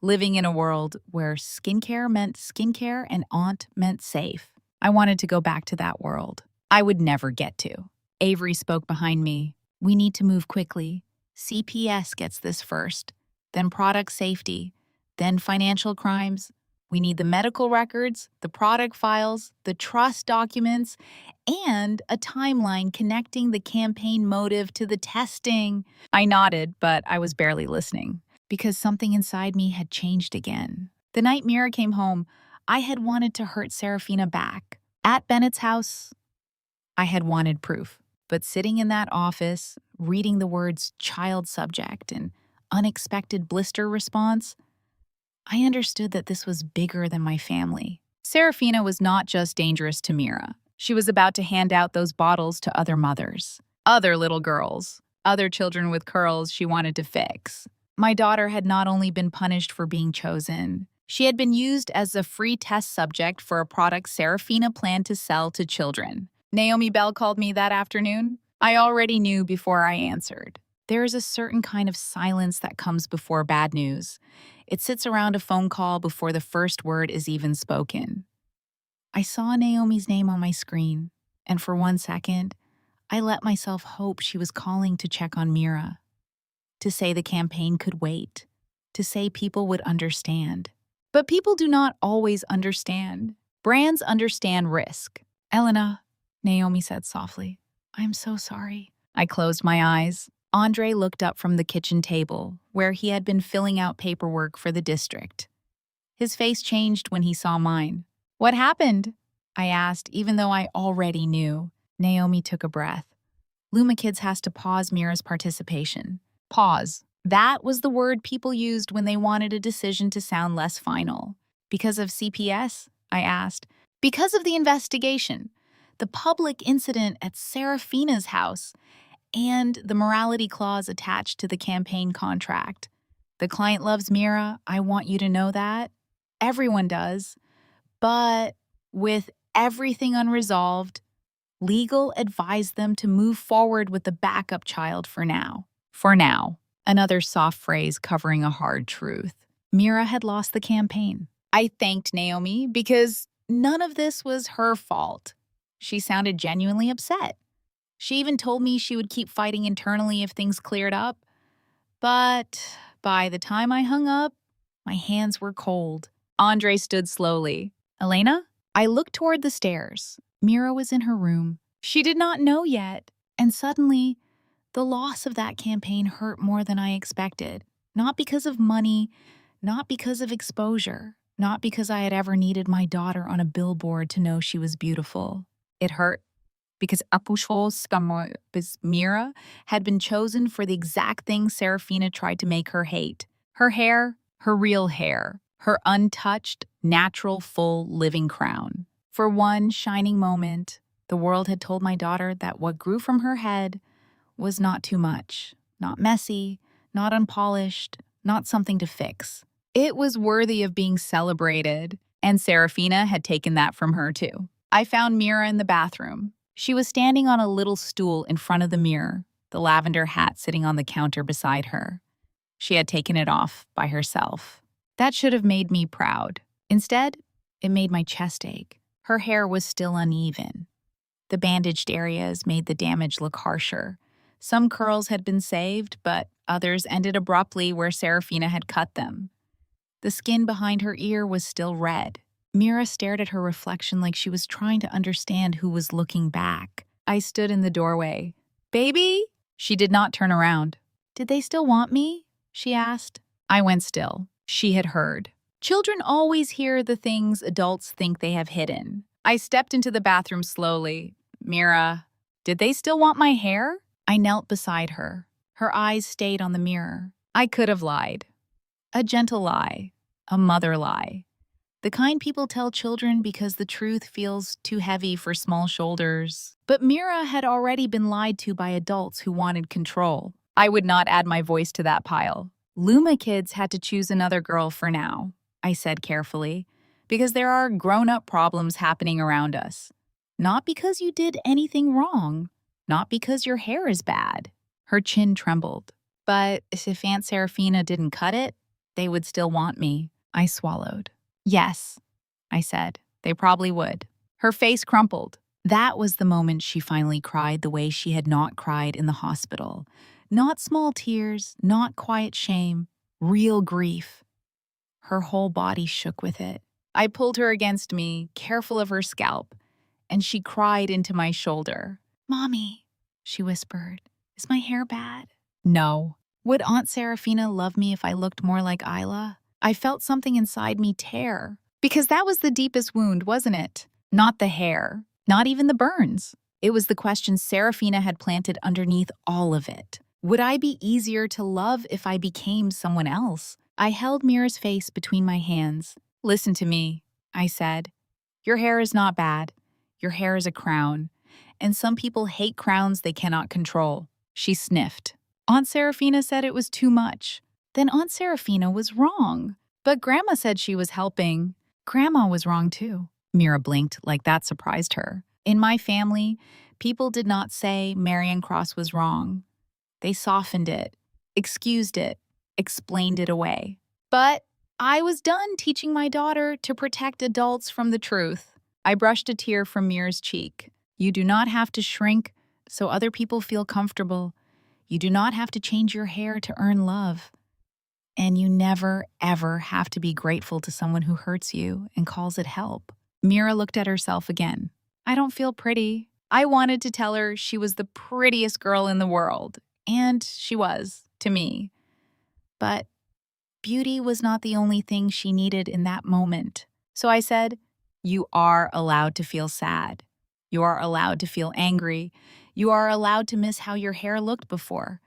living in a world where skincare meant skincare and aunt meant safe. I wanted to go back to that world. I would never get to. Avery spoke behind me. We need to move quickly. CPS gets this first, then product safety, then financial crimes. We need the medical records, the product files, the trust documents, and a timeline connecting the campaign motive to the testing. I nodded, but I was barely listening, because something inside me had changed again. The night Mira came home, I had wanted to hurt Seraphina back. At Bennett's house, I had wanted proof. But sitting in that office, reading the words child subject and unexpected blister response, I understood that this was bigger than my family. Seraphina was not just dangerous to Mira. She was about to hand out those bottles to other mothers, other little girls, other children with curls she wanted to fix. My daughter had not only been punished for being chosen, she had been used as a free test subject for a product Seraphina planned to sell to children. Naomi Bell called me that afternoon. I already knew before I answered. There is a certain kind of silence that comes before bad news. It sits around a phone call before the first word is even spoken. I saw Naomi's name on my screen, and for 1 second, I let myself hope she was calling to check on Mira, to say the campaign could wait, to say people would understand. But people do not always understand. Brands understand risk. Elena, Naomi said softly, I'm so sorry. I closed my eyes. Andre looked up from the kitchen table, where he had been filling out paperwork for the district. His face changed when he saw mine. What happened? I asked, even though I already knew. Naomi took a breath. Luma Kids has to pause Mira's participation. Pause. That was the word people used when they wanted a decision to sound less final. Because of CPS? I asked. Because of the investigation, the public incident at Seraphina's house, and the morality clause attached to the campaign contract. The client loves Mira, I want you to know that. Everyone does. But with everything unresolved, legal advised them to move forward with the backup child for now. For now. Another soft phrase covering a hard truth. Mira had lost the campaign. I thanked Naomi because none of this was her fault. She sounded genuinely upset. She even told me she would keep fighting internally if things cleared up. But by the time I hung up, my hands were cold. Andre stood slowly. Elena? I looked toward the stairs. Mira was in her room. She did not know yet. And suddenly, the loss of that campaign hurt more than I expected. Not because of money, not because of exposure, not because I had ever needed my daughter on a billboard to know she was beautiful. It hurt because Mira had been chosen for the exact thing Seraphina tried to make her hate. Her hair, her real hair, her untouched, natural, full, living crown. For one shining moment, the world had told my daughter that what grew from her head was not too much, not messy, not unpolished, not something to fix. It was worthy of being celebrated, and Seraphina had taken that from her too. I found Mira in the bathroom. She was standing on a little stool in front of the mirror, the lavender hat sitting on the counter beside her. She had taken it off by herself. That should have made me proud. Instead, it made my chest ache. Her hair was still uneven. The bandaged areas made the damage look harsher. Some curls had been saved, but others ended abruptly where Seraphina had cut them. The skin behind her ear was still red. Mira stared at her reflection like she was trying to understand who was looking back. I stood in the doorway. "Baby?" She did not turn around. "Did they still want me?" she asked. I went still. She had heard. Children always hear the things adults think they have hidden. I stepped into the bathroom slowly. "Mira, did they still want my hair?" I knelt beside her. Her eyes stayed on the mirror. I could have lied. A gentle lie. A mother lie. The kind people tell children because the truth feels too heavy for small shoulders. But Mira had already been lied to by adults who wanted control. I would not add my voice to that pile. Luma kids had to choose another girl for now, I said carefully, because there are grown-up problems happening around us. Not because you did anything wrong. Not because your hair is bad. Her chin trembled. But if Aunt Seraphina didn't cut it, they would still want me. I swallowed. "Yes," I said. "They probably would." Her face crumpled. That was the moment she finally cried the way she had not cried in the hospital. Not small tears, not quiet shame, real grief. Her whole body shook with it. I pulled her against me, careful of her scalp, and she cried into my shoulder. "Mommy," she whispered, "is my hair bad?" No. Would Aunt Seraphina love me if I looked more like Isla? I felt something inside me tear. Because that was the deepest wound, wasn't it? Not the hair. Not even the burns. It was the question Seraphina had planted underneath all of it. Would I be easier to love if I became someone else? I held Mira's face between my hands. "Listen to me," I said. "Your hair is not bad. Your hair is a crown. And some people hate crowns they cannot control." She sniffed. "Aunt Seraphina said it was too much." Then Aunt Seraphina was wrong. But Grandma said she was helping. Grandma was wrong too. Mira blinked like that surprised her. In my family, people did not say Elena Cross was wrong. They softened it, excused it, explained it away. But I was done teaching my daughter to protect adults from the truth. I brushed a tear from Mira's cheek. You do not have to shrink so other people feel comfortable. You do not have to change your hair to earn love. And you never, ever have to be grateful to someone who hurts you and calls it help. Mira looked at herself again. "I don't feel pretty." I wanted to tell her she was the prettiest girl in the world. And she was, to me. But beauty was not the only thing she needed in that moment. So I said, "You are allowed to feel sad. You are allowed to feel angry. You are allowed to miss how your hair looked before.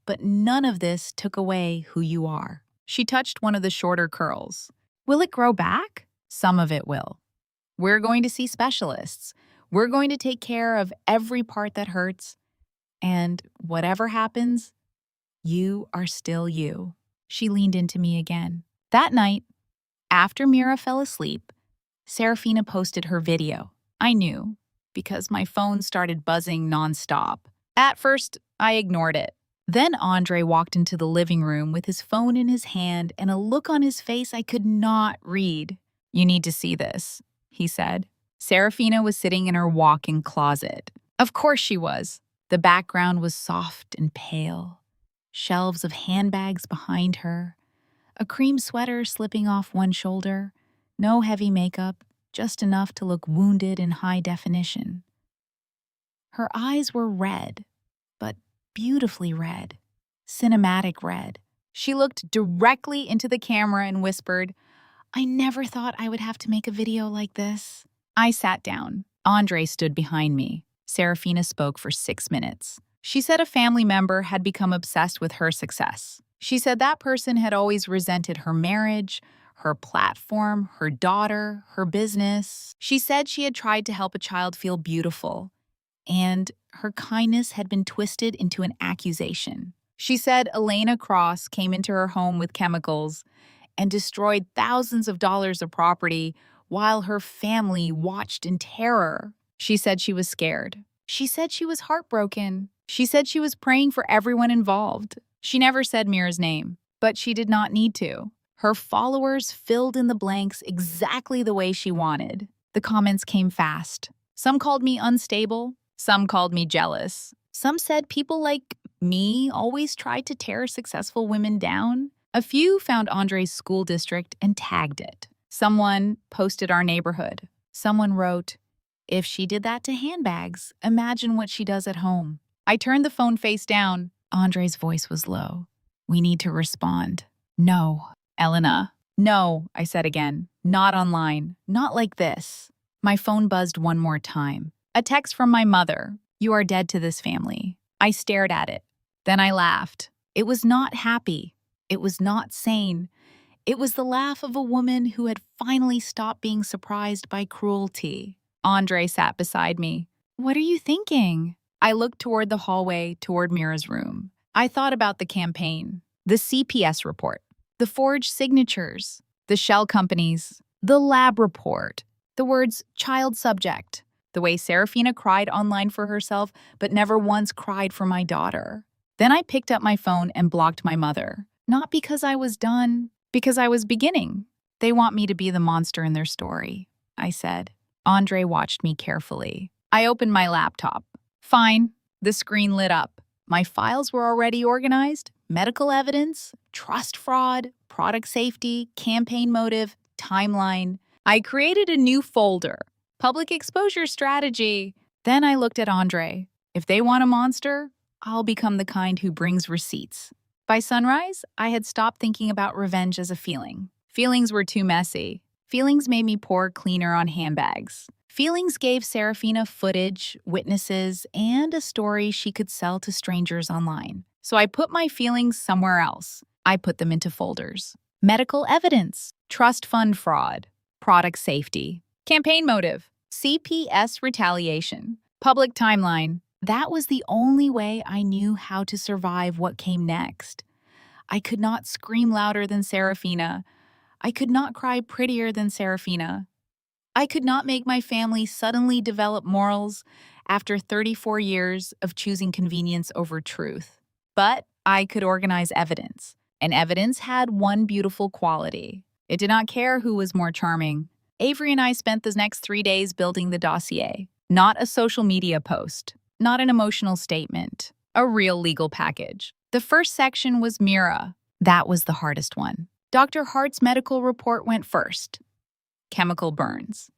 But none of this took away who you are." She touched one of the shorter curls. "Will it grow back?" "Some of it will. We're going to see specialists. We're going to take care of every part that hurts. And whatever happens, you are still you." She leaned into me again. That night, after Mira fell asleep, Seraphina posted her video. I knew, because my phone started buzzing nonstop. At first, I ignored it. Then Andre walked into the living room with his phone in his hand and a look on his face I could not read. "You need to see this," he said. Seraphina was sitting in her walk-in closet. Of course she was. The background was soft and pale. Shelves of handbags behind her. A cream sweater slipping off one shoulder. No heavy makeup, just enough to look wounded in high definition. Her eyes were red, but beautifully red. Cinematic red. She looked directly into the camera and whispered, "I never thought I would have to make a video like this." I sat down. Andre stood behind me. Seraphina spoke for 6 minutes. She said a family member had become obsessed with her success. She said that person had always resented her marriage, her platform, her daughter, her business. She said she had tried to help a child feel beautiful, and her kindness had been twisted into an accusation. She said Elena Cross came into her home with chemicals and destroyed thousands of dollars of property while her family watched in terror. She said she was scared. She said she was heartbroken. She said she was praying for everyone involved. She never said Mira's name, but she did not need to. Her followers filled in the blanks exactly the way she wanted. The comments came fast. Some called me unstable. Some called me jealous. Some said people like me always tried to tear successful women down. A few found Andre's school district and tagged it. Someone posted our neighborhood. Someone wrote, "If she did that to handbags, imagine what she does at home." I turned the phone face down. Andre's voice was low. "We need to respond." "No, Elena." "No," I said again. "Not online. Not like this." My phone buzzed one more time. A text from my mother. "You are dead to this family." I stared at it. Then I laughed. It was not happy. It was not sane. It was the laugh of a woman who had finally stopped being surprised by cruelty. Andre sat beside me. "What are you thinking?" I looked toward the hallway, toward Mira's room. I thought about the campaign, the CPS report, the forged signatures, the shell companies, the lab report, the words child subject, the way Seraphina cried online for herself but never once cried for my daughter. Then I picked up my phone and blocked my mother. Not because I was done, because I was beginning. "They want me to be the monster in their story," I said. Andre watched me carefully. I opened my laptop. Fine. The screen lit up. My files were already organized. Medical evidence, trust fraud, product safety, campaign motive, timeline. I created a new folder. Public exposure strategy. Then I looked at Andre. If they want a monster, I'll become the kind who brings receipts. By sunrise, I had stopped thinking about revenge as a feeling. Feelings were too messy. Feelings made me pour cleaner on handbags. Feelings gave Seraphina footage, witnesses, and a story she could sell to strangers online. So I put my feelings somewhere else. I put them into folders. Medical evidence, trust fund fraud, product safety, campaign motive, CPS retaliation, public timeline. That was the only way I knew how to survive what came next. I could not scream louder than Seraphina. I could not cry prettier than Seraphina. I could not make my family suddenly develop morals after 34 years of choosing convenience over truth. But I could organize evidence, and evidence had one beautiful quality. It did not care who was more charming. Avery and I spent the next 3 days building the dossier. Not a social media post, not an emotional statement, a real legal package. The first section was Mira. That was the hardest one. Dr. Hart's medical report went first. Chemical burns.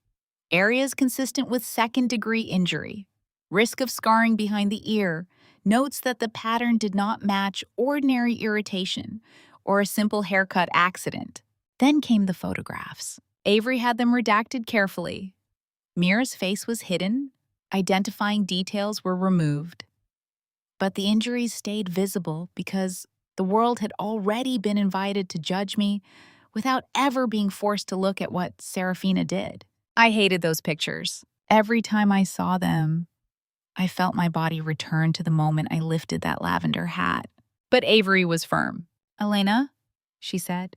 Areas consistent with second-degree injury. Risk of scarring behind the ear. Notes that the pattern did not match ordinary irritation or a simple haircut accident. Then came the photographs. Avery had them redacted carefully. Mira's face was hidden. Identifying details were removed. But the injuries stayed visible because the world had already been invited to judge me without ever being forced to look at what Seraphina did. I hated those pictures. Every time I saw them, I felt my body return to the moment I lifted that lavender hat. But Avery was firm. "Elena," she said,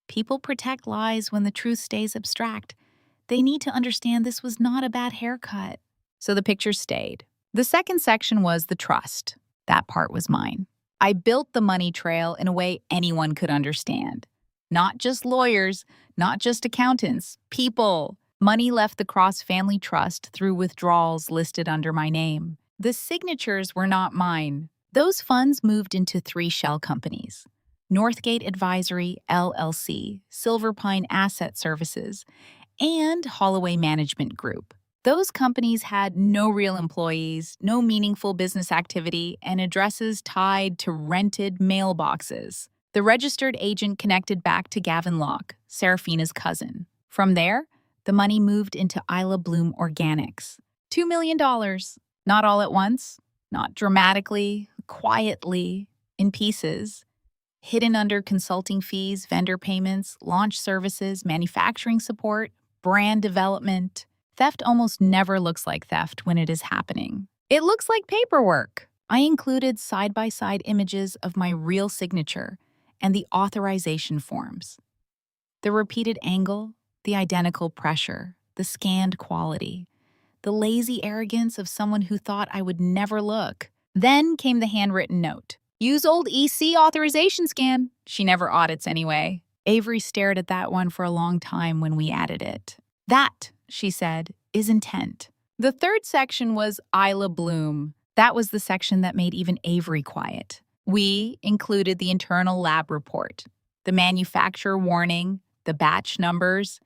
"people protect lies when the truth stays abstract. They need to understand this was not a bad haircut." So the pictures stayed. The second section was the trust. That part was mine. I built the money trail in a way anyone could understand. Not just lawyers, not just accountants, people. Money left the Cross family trust through withdrawals listed under my name. The signatures were not mine. Those funds moved into 3 shell companies: Northgate Advisory, LLC, Silver Pine Asset Services, and Holloway Management Group. Those companies had no real employees, no meaningful business activity, and addresses tied to rented mailboxes. The registered agent connected back to Gavin Locke, Seraphina's cousin. From there, the money moved into Isla Bloom Organics. $2 million. Not all at once, not dramatically, quietly, in pieces. Hidden under consulting fees, vendor payments, launch services, manufacturing support, brand development. Theft almost never looks like theft when it is happening. It looks like paperwork. I included side-by-side images of my real signature and the authorization forms. The repeated angle, the identical pressure, the scanned quality. the lazy arrogance of someone who thought I would never look. Then came the handwritten note. Use old EC authorization scan. She never audits anyway. Avery stared at that one for a long time when we added it. That, she said, is intent. The third section was Isla Bloom. That was the section that made even Avery quiet. We included the internal lab report, the manufacturer warning, the batch numbers,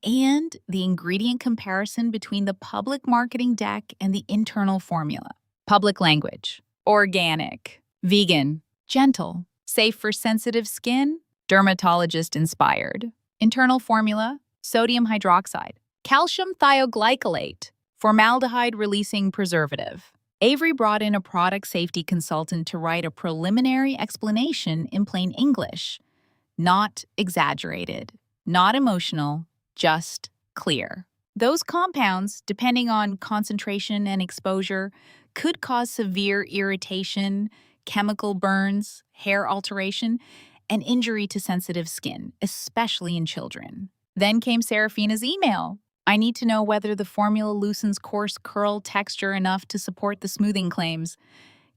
and the ingredient comparison between the public marketing deck and the internal formula. Public language: organic, vegan, gentle, safe for sensitive skin, dermatologist inspired. Internal formula: sodium hydroxide, calcium thioglycolate, formaldehyde releasing preservative. Avery brought in a product safety consultant to write a preliminary explanation in plain English. Not exaggerated, not emotional, just clear. Those compounds, depending on concentration and exposure, could cause severe irritation, chemical burns, hair alteration, and injury to sensitive skin, especially in children. Then came Seraphina's email. I need to know whether the formula loosens coarse curl texture enough to support the smoothing claims.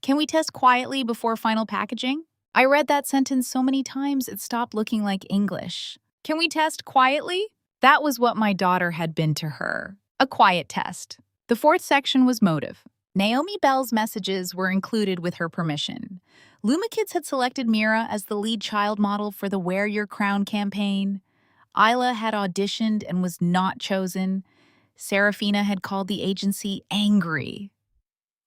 Can we test quietly before final packaging? I read that sentence so many times it stopped looking like English. Can we test quietly? That was what my daughter had been to her. A quiet test. The fourth section was motive. Naomi Bell's messages were included with her permission. LumaKids had selected Mira as the lead child model for the Wear Your Crown campaign. Isla had auditioned and was not chosen. Seraphina had called the agency angry.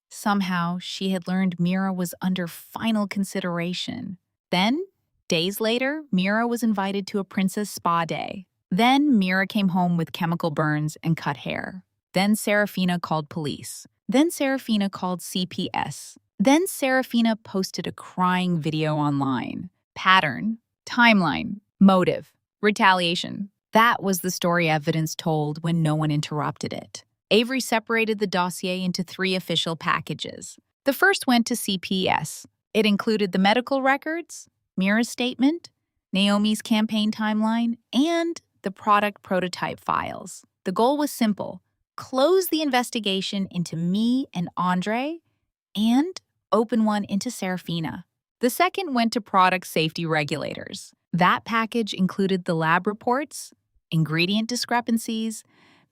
Somehow, she had learned Mira was under final consideration. Then, days later, Mira was invited to a princess spa day. Then, Mira came home with chemical burns and cut hair. Then, Seraphina called police. Then, Seraphina called CPS. Then, Seraphina posted a crying video online. Pattern, timeline, motive, retaliation. That was the story evidence told when no one interrupted it. Avery separated the dossier into 3 official packages. The first went to CPS. It included the medical records, Mira's statement, Naomi's campaign timeline, and the product prototype files. The goal was simple: close the investigation into me and Andre, and open one into Seraphina. The second went to product safety regulators. That package included the lab reports, ingredient discrepancies,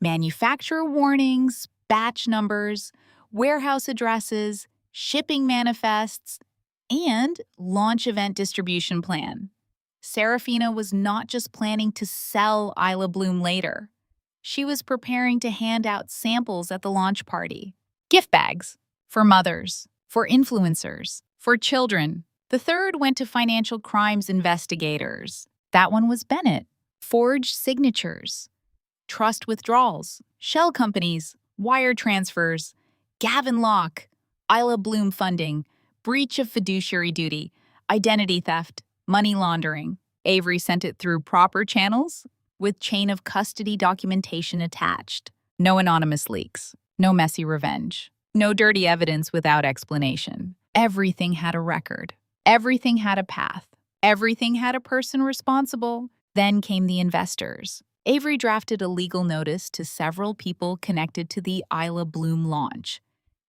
manufacturer warnings, batch numbers, warehouse addresses, shipping manifests, and launch event distribution plan. Seraphina was not just planning to sell Isla Bloom later. She was preparing to hand out samples at the launch party. Gift bags for mothers, for influencers, for children. The third went to financial crimes investigators. That one was Bennett. Forged signatures, trust withdrawals, shell companies, wire transfers, Gavin Locke, Isla Bloom funding, breach of fiduciary duty, identity theft, money laundering. Avery sent it through proper channels with chain of custody documentation attached. No anonymous leaks, no messy revenge, no dirty evidence without explanation. Everything had a record. Everything had a path. Everything had a person responsible. Then came the investors. Avery drafted a legal notice to several people connected to the Isla Bloom launch.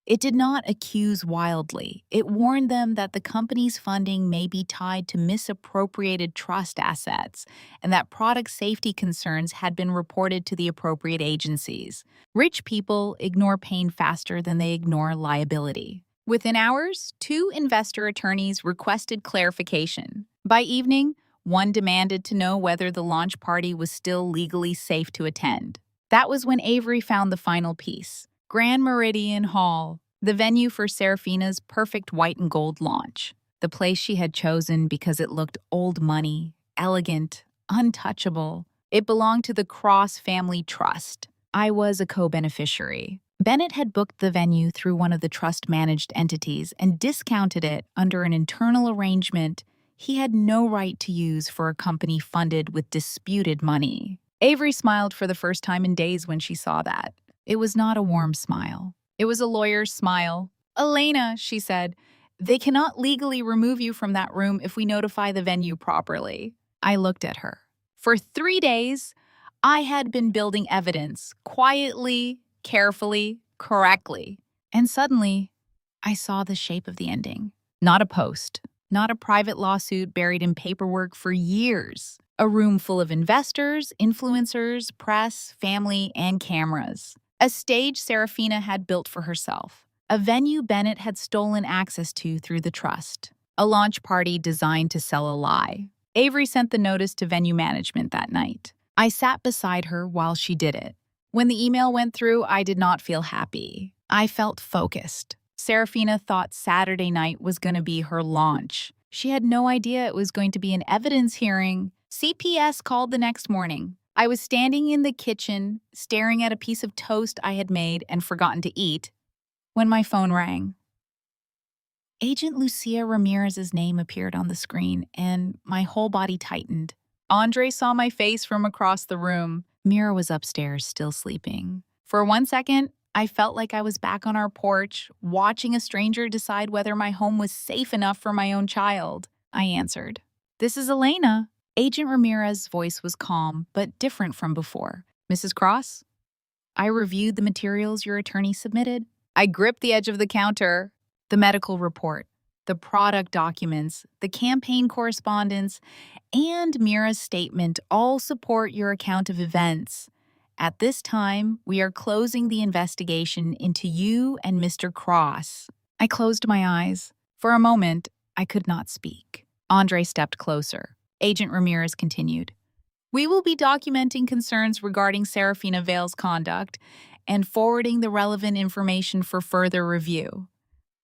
It did not accuse wildly. It warned them that the company's funding may be tied to misappropriated trust assets and that product safety concerns had been reported to the appropriate agencies. Rich people ignore pain faster than they ignore liability. Within hours, 2 investor attorneys requested clarification. By evening, one demanded to know whether the launch party was still legally safe to attend. That was when Avery found the final piece. Grand Meridian Hall, the venue for Seraphina's perfect white and gold launch. The place she had chosen because it looked old money, elegant, untouchable. It belonged to the Cross Family Trust. I was a co-beneficiary. Bennett had booked the venue through one of the trust-managed entities and discounted it under an internal arrangement he had no right to use for a company funded with disputed money. Avery smiled for the first time in days when she saw that. It was not a warm smile. It was a lawyer's smile. "Elena," she said, "they cannot legally remove you from that room if we notify the venue properly." I looked at her. For 3 days, I had been building evidence, quietly, carefully, correctly. And suddenly, I saw the shape of the ending. Not a post, not a private lawsuit buried in paperwork for years. A room full of investors, influencers, press, family, and cameras. A stage Seraphina had built for herself. A venue Bennett had stolen access to through the trust. A launch party designed to sell a lie. Avery sent the notice to venue management that night. I sat beside her while she did it. When the email went through, I did not feel happy. I felt focused. Seraphina thought Saturday night was going to be her launch. She had no idea it was going to be an evidence hearing. CPS called the next morning. I was standing in the kitchen, staring at a piece of toast I had made and forgotten to eat, when my phone rang. Agent Lucia Ramirez's name appeared on the screen, and my whole body tightened. Andre saw my face from across the room. Mira was upstairs, still sleeping. For 1 second, I felt like I was back on our porch, watching a stranger decide whether my home was safe enough for my own child. I answered. "This is Elena." Agent Ramirez's voice was calm, but different from before. "Mrs. Cross? I reviewed the materials your attorney submitted." I gripped the edge of the counter. The medical report, the product documents, the campaign correspondence, and Mira's statement all support your account of events. At this time, we are closing the investigation into you and Mr. Cross. I closed my eyes. For a moment, I could not speak. Andre stepped closer. Agent Ramirez continued. "We will be documenting concerns regarding Seraphina Vale's conduct and forwarding the relevant information for further review.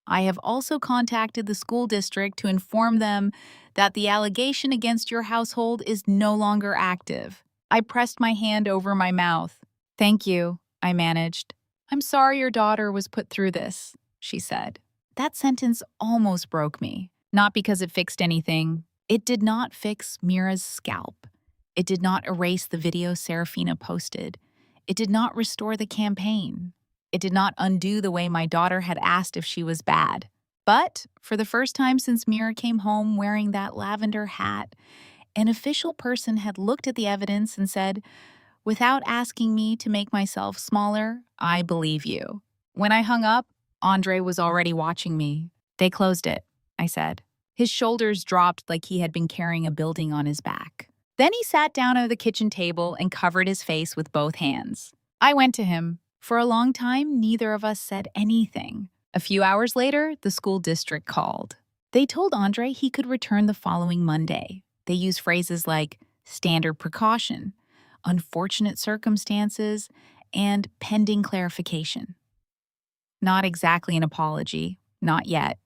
I have also contacted the school district to inform them that the allegation against your household is no longer active." I pressed my hand over my mouth. "Thank you," I managed. "I'm sorry your daughter was put through this," she said. That sentence almost broke me. Not because it fixed anything. It did not fix Mira's scalp. It did not erase the video Seraphina posted. It did not restore the campaign. It did not undo the way my daughter had asked if she was bad. But for the first time since Mira came home wearing that lavender hat, an official person had looked at the evidence and said, "Without asking me to make myself smaller, I believe you." When I hung up, Andre was already watching me. "They closed it," I said. His shoulders dropped like he had been carrying a building on his back. Then he sat down at the kitchen table and covered his face with both hands. I went to him. For a long time, neither of us said anything. A few hours later, the school district called. They told Andre he could return the following Monday. They used phrases like standard precaution, unfortunate circumstances, and pending clarification. Not exactly an apology, not yet,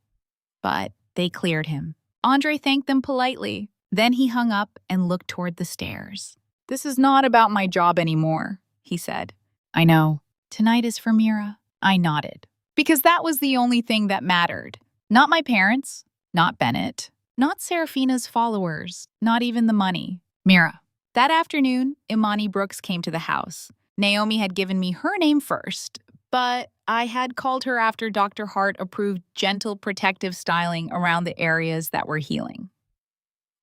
but they cleared him. Andre thanked them politely. Then he hung up and looked toward the stairs. "This is not about my job anymore," he said. "I know. Tonight is for Mira." I nodded. Because that was the only thing that mattered. Not my parents, not Bennett, not Seraphina's followers, not even the money. Mira. That afternoon, Imani Brooks came to the house. Naomi had given me her name first, but I had called her after Dr. Hart approved gentle protective styling around the areas that were healing.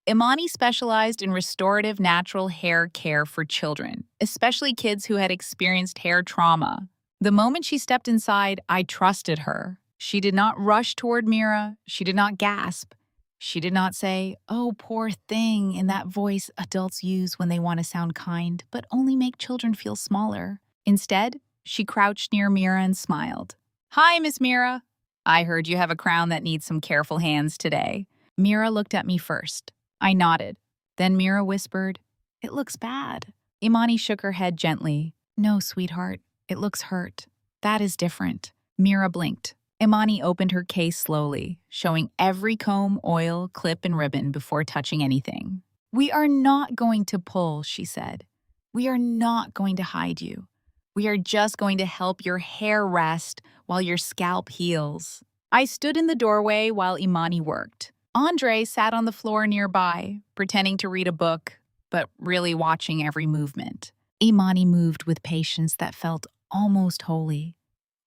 Imani specialized in restorative natural hair care for children, especially kids who had experienced hair trauma. The moment she stepped inside, I trusted her. She did not rush toward Mira. She did not gasp. She did not say, "Oh, poor thing," in that voice adults use when they want to sound kind, but only make children feel smaller. Instead, she crouched near Mira and smiled. "Hi, Miss Mira. I heard you have a crown that needs some careful hands today." Mira looked at me first. I nodded. Then Mira whispered, "It looks bad." Imani shook her head gently. "No, sweetheart, it looks hurt. That is different." Mira blinked. Imani opened her case slowly, showing every comb, oil, clip, and ribbon before touching anything. "We are not going to pull," she said. "We are not going to hide you. We are just going to help your hair rest while your scalp heals." I stood in the doorway while Imani worked. Andre sat on the floor nearby, pretending to read a book, but really watching every movement. Imani moved with patience that felt almost holy.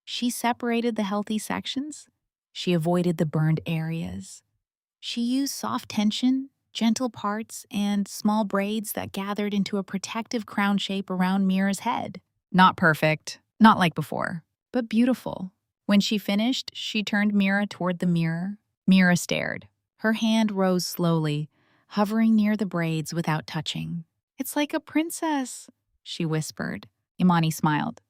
She separated the healthy sections. She avoided the burned areas. She used soft tension, gentle parts, and small braids that gathered into a protective crown shape around Mira's head. Not perfect, Not like before, but beautiful. When she finished, she turned Mira toward the mirror. Mira stared. Her hand rose slowly, hovering near the braids without touching. "It's like a princess," she whispered. Imani smiled.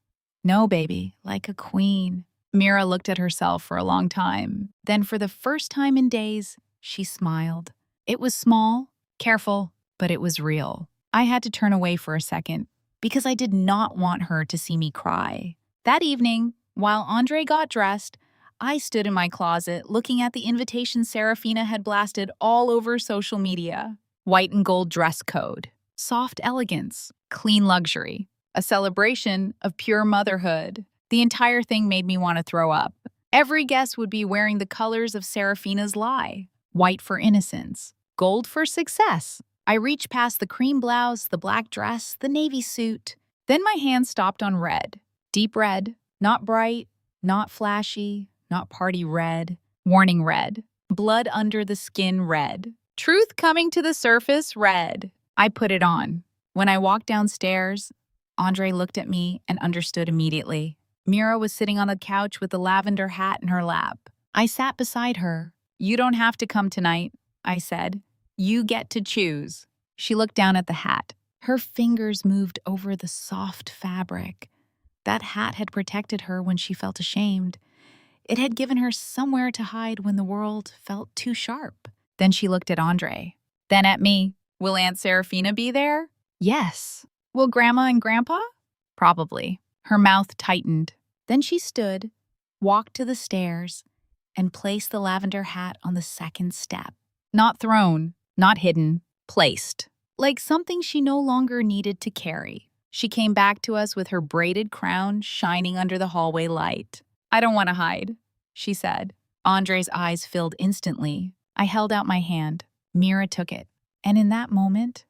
"No, baby, like a queen." Mira looked at herself for a long time. Then, for the first time in days, she smiled. It was small, careful, but it was real. I had to turn away for a second because I did not want her to see me cry. That evening, while Andre got dressed, I stood in my closet looking at the invitation Seraphina had blasted all over social media. White and gold dress code, soft elegance, clean luxury, a celebration of pure motherhood. The entire thing made me want to throw up. Every guest would be wearing the colors of Seraphina's lie: white for innocence, gold for success. I reached past the cream blouse, the black dress, the navy suit. Then my hand stopped on red. Deep red, not bright, not flashy, not party red. Warning red. Blood under the skin red. Truth coming to the surface red. I put it on. When I walked downstairs, Andre looked at me and understood immediately. Mira was sitting on the couch with the lavender hat in her lap. I sat beside her. "You don't have to come tonight," I said. "You get to choose." She looked down at the hat. Her fingers moved over the soft fabric. That hat had protected her when she felt ashamed. It had given her somewhere to hide when the world felt too sharp. Then she looked at Andre. Then at me. "Will Aunt Seraphina be there?" "Yes." "Will Grandma and Grandpa?" "Probably." Her mouth tightened. Then she stood, walked to the stairs, and placed the lavender hat on the second step. Not thrown, not hidden, placed. Like something she no longer needed to carry. She came back to us with her braided crown shining under the hallway light. "I don't want to hide," she said. Andre's eyes filled instantly. I held out my hand. Mira took it. And in that moment,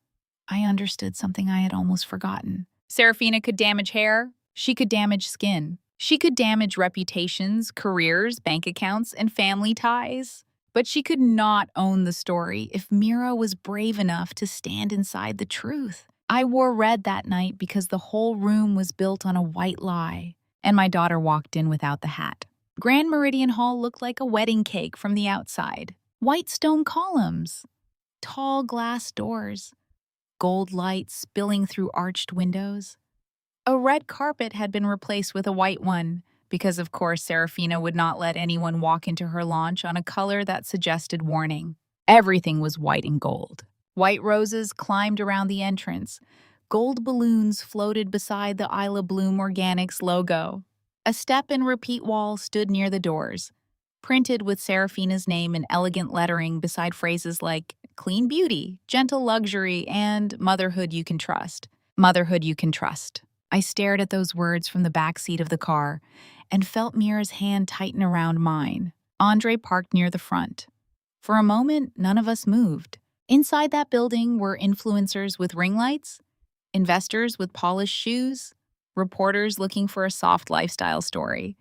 I understood something I had almost forgotten. Seraphina could damage hair. She could damage skin. She could damage reputations, careers, bank accounts, and family ties. But she could not own the story if Mira was brave enough to stand inside the truth. I wore red that night because the whole room was built on a white lie, and my daughter walked in without the hat. Grand Meridian Hall looked like a wedding cake from the outside. White stone columns, tall glass doors, gold lights spilling through arched windows. A red carpet had been replaced with a white one, because of course Seraphina would not let anyone walk into her launch on a color that suggested warning. Everything was white and gold. White roses climbed around the entrance. Gold balloons floated beside the Isla Bloom Organics logo. A step and repeat wall stood near the doors, printed with Seraphina's name in elegant lettering beside phrases like clean beauty, gentle luxury, and motherhood you can trust. Motherhood you can trust. I stared at those words from the back seat of the car and felt Mira's hand tighten around mine. Andre parked near the front. For a moment, none of us moved. Inside that building were influencers with ring lights, investors with polished shoes, reporters looking for a soft lifestyle story,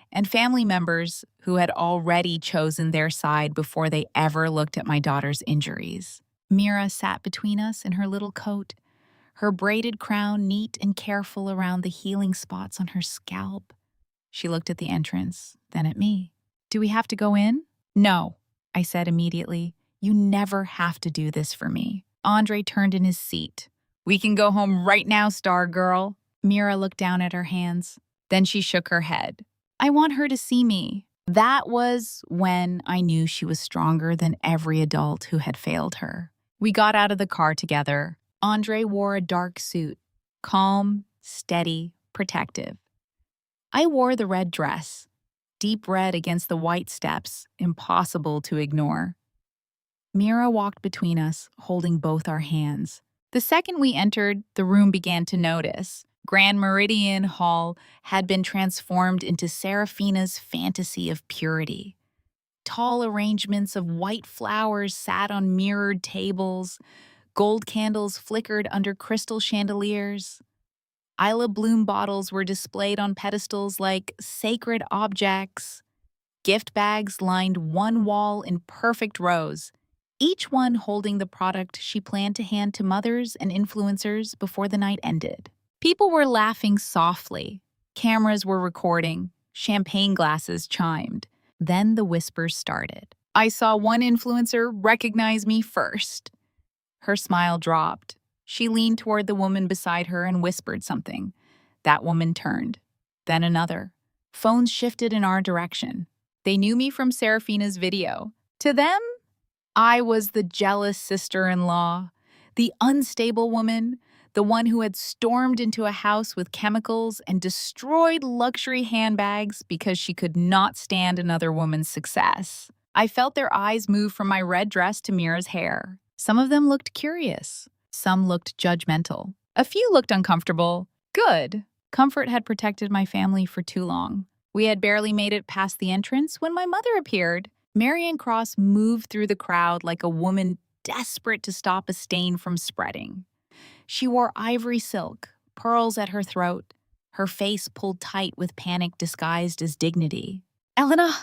and family members who had already chosen their side before they ever looked at my daughter's injuries. Mira sat between us in her little coat, her braided crown neat and careful around the healing spots on her scalp. She looked at the entrance, then at me. "Do we have to go in?" "No," I said immediately. "You never have to do this for me." Andre turned in his seat. "We can go home right now, star girl." Mira looked down at her hands. Then she shook her head. "I want her to see me." That was when I knew she was stronger than every adult who had failed her. We got out of the car together. Andre wore a dark suit, calm, steady, protective. I wore the red dress, deep red against the white steps, impossible to ignore. Mira walked between us, holding both our hands. The second we entered, the room began to notice. Grand Meridian Hall had been transformed into Seraphina's fantasy of purity. Tall arrangements of white flowers sat on mirrored tables. Gold candles flickered under crystal chandeliers. Isla Bloom bottles were displayed on pedestals like sacred objects. Gift bags lined one wall in perfect rows, each one holding the product she planned to hand to mothers and influencers before the night ended. People were laughing softly. Cameras were recording. Champagne glasses chimed. Then the whispers started. I saw one influencer recognize me first. Her smile dropped. She leaned toward the woman beside her and whispered something. That woman turned. Then another. Phones shifted in our direction. They knew me from Seraphina's video. To them, I was the jealous sister-in-law, the unstable woman, the one who had stormed into a house with chemicals and destroyed luxury handbags because she could not stand another woman's success. I felt their eyes move from my red dress to Mira's hair. Some of them looked curious. Some looked judgmental. A few looked uncomfortable. Good. Comfort had protected my family for too long. We had barely made it past the entrance when my mother appeared. Elena Cross moved through the crowd like a woman desperate to stop a stain from spreading. She wore ivory silk, pearls at her throat, her face pulled tight with panic disguised as dignity. "Elena,"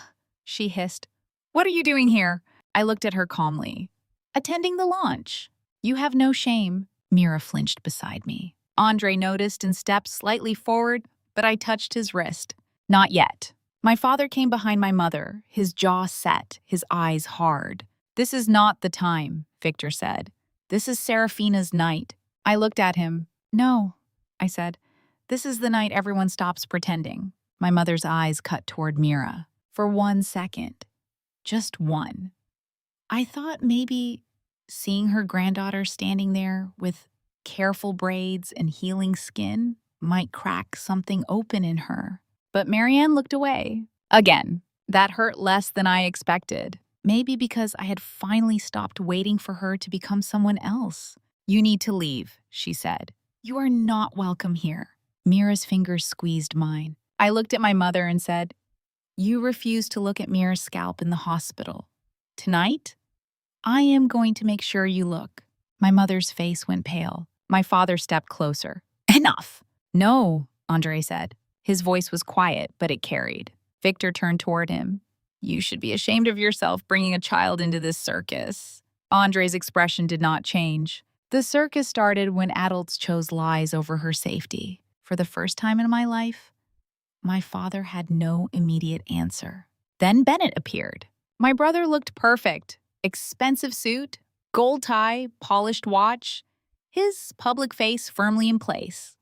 she hissed, "what are you doing here?" I looked at her calmly. "Attending the launch." "You have no shame." Mira flinched beside me. Andre noticed and stepped slightly forward, but I touched his wrist. "Not yet." My father came behind my mother, his jaw set, his eyes hard. "This is not the time," Victor said. "This is Seraphina's night." I looked at him. "No," I said. "This is the night everyone stops pretending." My mother's eyes cut toward Mira. For 1 second. Just one. I thought maybe seeing her granddaughter standing there with careful braids and healing skin might crack something open in her. But Marianne looked away. Again, that hurt less than I expected. Maybe because I had finally stopped waiting for her to become someone else. "You need to leave," she said. "You are not welcome here." Mira's fingers squeezed mine. I looked at my mother and said, "You refused to look at Mira's scalp in the hospital. Tonight, I am going to make sure you look." My mother's face went pale. My father stepped closer. "Enough!" "No," Andre said. His voice was quiet, but it carried. Victor turned toward him. "You should be ashamed of yourself bringing a child into this circus." Andre's expression did not change. The circus started when adults chose lies over her safety. For the first time in my life, my father had no immediate answer. Then Bennett appeared. My brother looked perfect. Expensive suit, gold tie, polished watch, his public face firmly in place.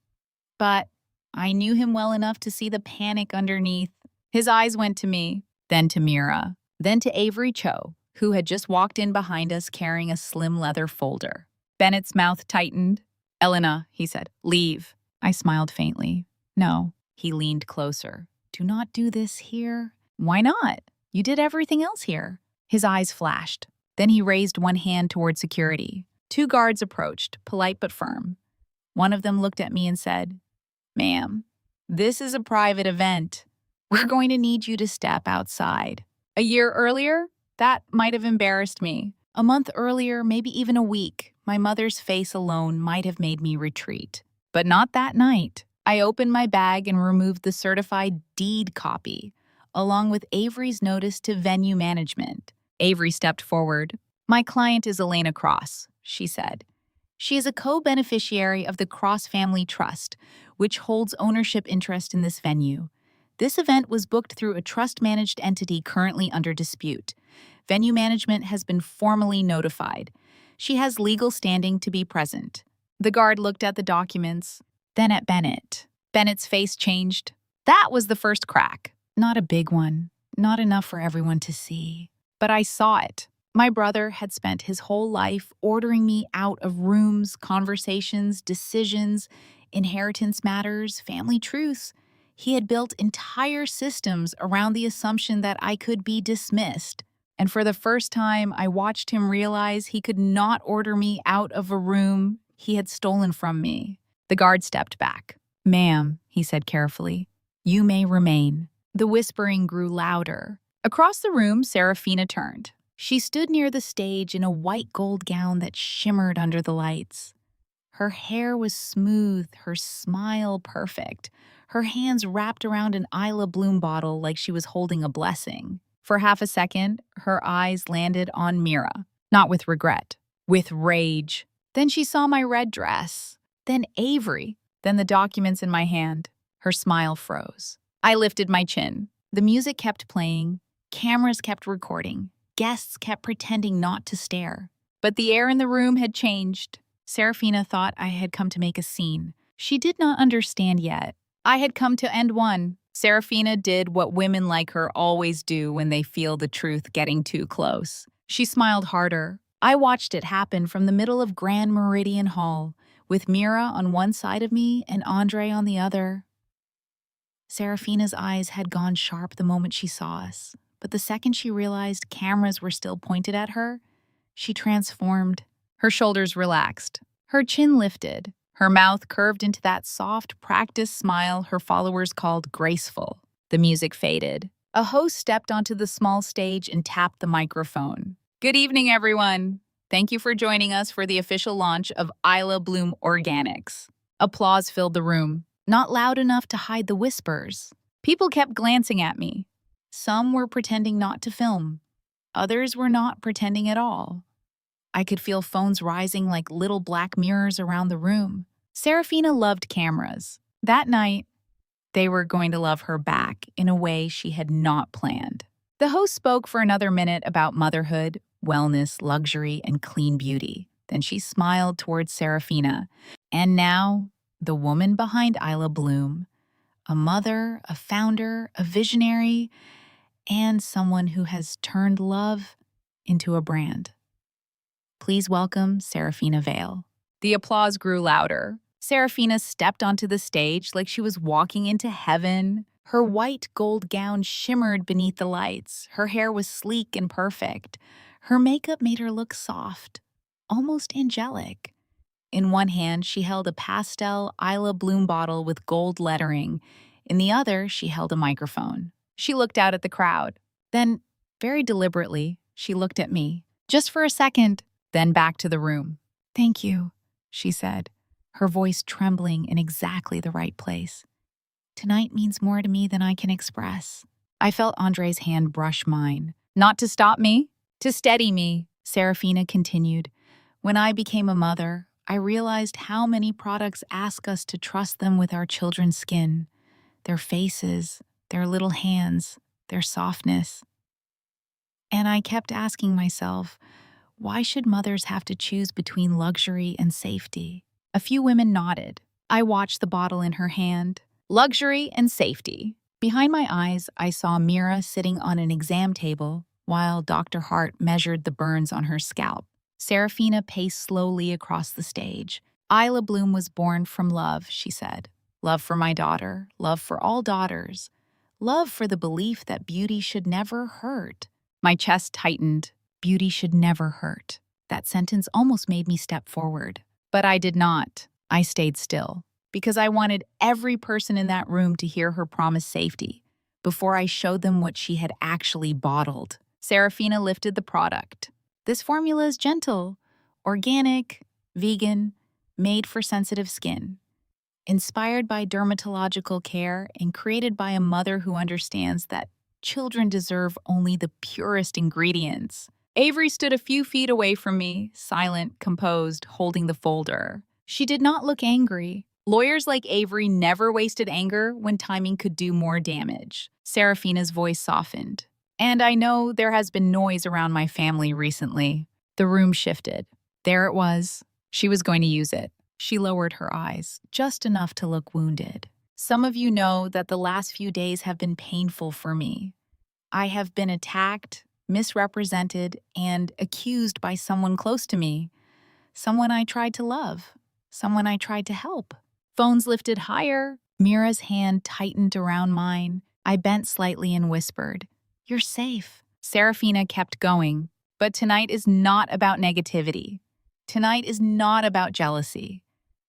But I knew him well enough to see the panic underneath. His eyes went to me, then to Mira, then to Avery Cho, who had just walked in behind us carrying a slim leather folder. Bennett's mouth tightened. "Elena," he said, "leave." I smiled faintly. "No." He leaned closer. "Do not do this here." "Why not? You did everything else here." His eyes flashed. Then he raised one hand toward security. 2 guards approached, polite but firm. One of them looked at me and said, "Ma'am, this is a private event. We're going to need you to step outside." A year earlier, that might have embarrassed me. A month earlier, maybe even a week, my mother's face alone might have made me retreat. But not that night. I opened my bag and removed the certified deed copy, along with Avery's notice to venue management. Avery stepped forward. "My client is Elena Cross," she said. "She is a co-beneficiary of the Cross Family Trust, which holds ownership interest in this venue. This event was booked through a trust-managed entity currently under dispute. Venue management has been formally notified. She has legal standing to be present." The guard looked at the documents, then at Bennett. Bennett's face changed. That was the first crack. Not a big one, not enough for everyone to see. But I saw it. My brother had spent his whole life ordering me out of rooms, conversations, decisions, inheritance matters, family truths. He had built entire systems around the assumption that I could be dismissed. And for the first time, I watched him realize he could not order me out of a room he had stolen from me. The guard stepped back. "Ma'am," he said carefully, "you may remain." The whispering grew louder. Across the room, Seraphina turned. She stood near the stage in a white gold gown that shimmered under the lights. Her hair was smooth, her smile perfect, her hands wrapped around an Isla Bloom bottle like she was holding a blessing. For half a second, her eyes landed on Mira, not with regret, with rage. Then she saw my red dress, then Avery, then the documents in my hand. Her smile froze. I lifted my chin. The music kept playing. Cameras kept recording. Guests kept pretending not to stare. But the air in the room had changed. Seraphina thought I had come to make a scene. She did not understand yet. I had come to end one. Seraphina did what women like her always do when they feel the truth getting too close. She smiled harder. I watched it happen from the middle of Grand Meridian Hall, with Mira on one side of me and Andre on the other. Seraphina's eyes had gone sharp the moment she saw us, but the second she realized cameras were still pointed at her, she transformed. Her shoulders relaxed. Her chin lifted. Her mouth curved into that soft, practiced smile her followers called graceful. The music faded. A host stepped onto the small stage and tapped the microphone. Good evening, everyone. Thank you for joining us for the official launch of Isla Bloom Organics. Applause filled the room, not loud enough to hide the whispers. People kept glancing at me. Some were pretending not to film. Others were not pretending at all. I could feel phones rising like little black mirrors around the room. Seraphina loved cameras. That night, they were going to love her back in a way she had not planned. The host spoke for another minute about motherhood, wellness, luxury, and clean beauty. Then she smiled towards Seraphina. And now, the woman behind Isla Bloom, a mother, a founder, a visionary, and someone who has turned love into a brand. Please welcome Seraphina Vale. The applause grew louder. Seraphina stepped onto the stage like she was walking into heaven. Her white gold gown shimmered beneath the lights. Her hair was sleek and perfect. Her makeup made her look soft, almost angelic. In one hand, she held a pastel Isla Bloom bottle with gold lettering. In the other, she held a microphone. She looked out at the crowd. Then, very deliberately, she looked at me. Just for a second, then back to the room. "Thank you," she said, her voice trembling in exactly the right place. "Tonight means more to me than I can express." I felt Andre's hand brush mine. "Not to stop me, to steady me," Seraphina continued. "When I became a mother, I realized how many products ask us to trust them with our children's skin, their faces, their little hands, their softness. And I kept asking myself, why should mothers have to choose between luxury and safety?" A few women nodded. I watched the bottle in her hand. Luxury and safety. Behind my eyes, I saw Mira sitting on an exam table while Dr. Hart measured the burns on her scalp. Seraphina paced slowly across the stage. "Isla Bloom was born from love," she said. "Love for my daughter, love for all daughters, love for the belief that beauty should never hurt." My chest tightened. Beauty should never hurt. That sentence almost made me step forward. But I did not. I stayed still, because I wanted every person in that room to hear her promise safety before I showed them what she had actually bottled. Seraphina lifted the product. "This formula is gentle, organic, vegan, made for sensitive skin, inspired by dermatological care and created by a mother who understands that children deserve only the purest ingredients." Avery stood a few feet away from me, silent, composed, holding the folder. She did not look angry. Lawyers like Avery never wasted anger when timing could do more damage. Seraphina's voice softened. "And I know there has been noise around my family recently." The room shifted. There it was. She was going to use it. She lowered her eyes, just enough to look wounded. "Some of you know that the last few days have been painful for me. I have been attacked, misrepresented, and accused by someone close to me, someone I tried to love, someone I tried to help." Phones lifted higher. Mira's hand tightened around mine. I bent slightly and whispered, "You're safe." Seraphina kept going. "But tonight is not about negativity. Tonight is not about jealousy.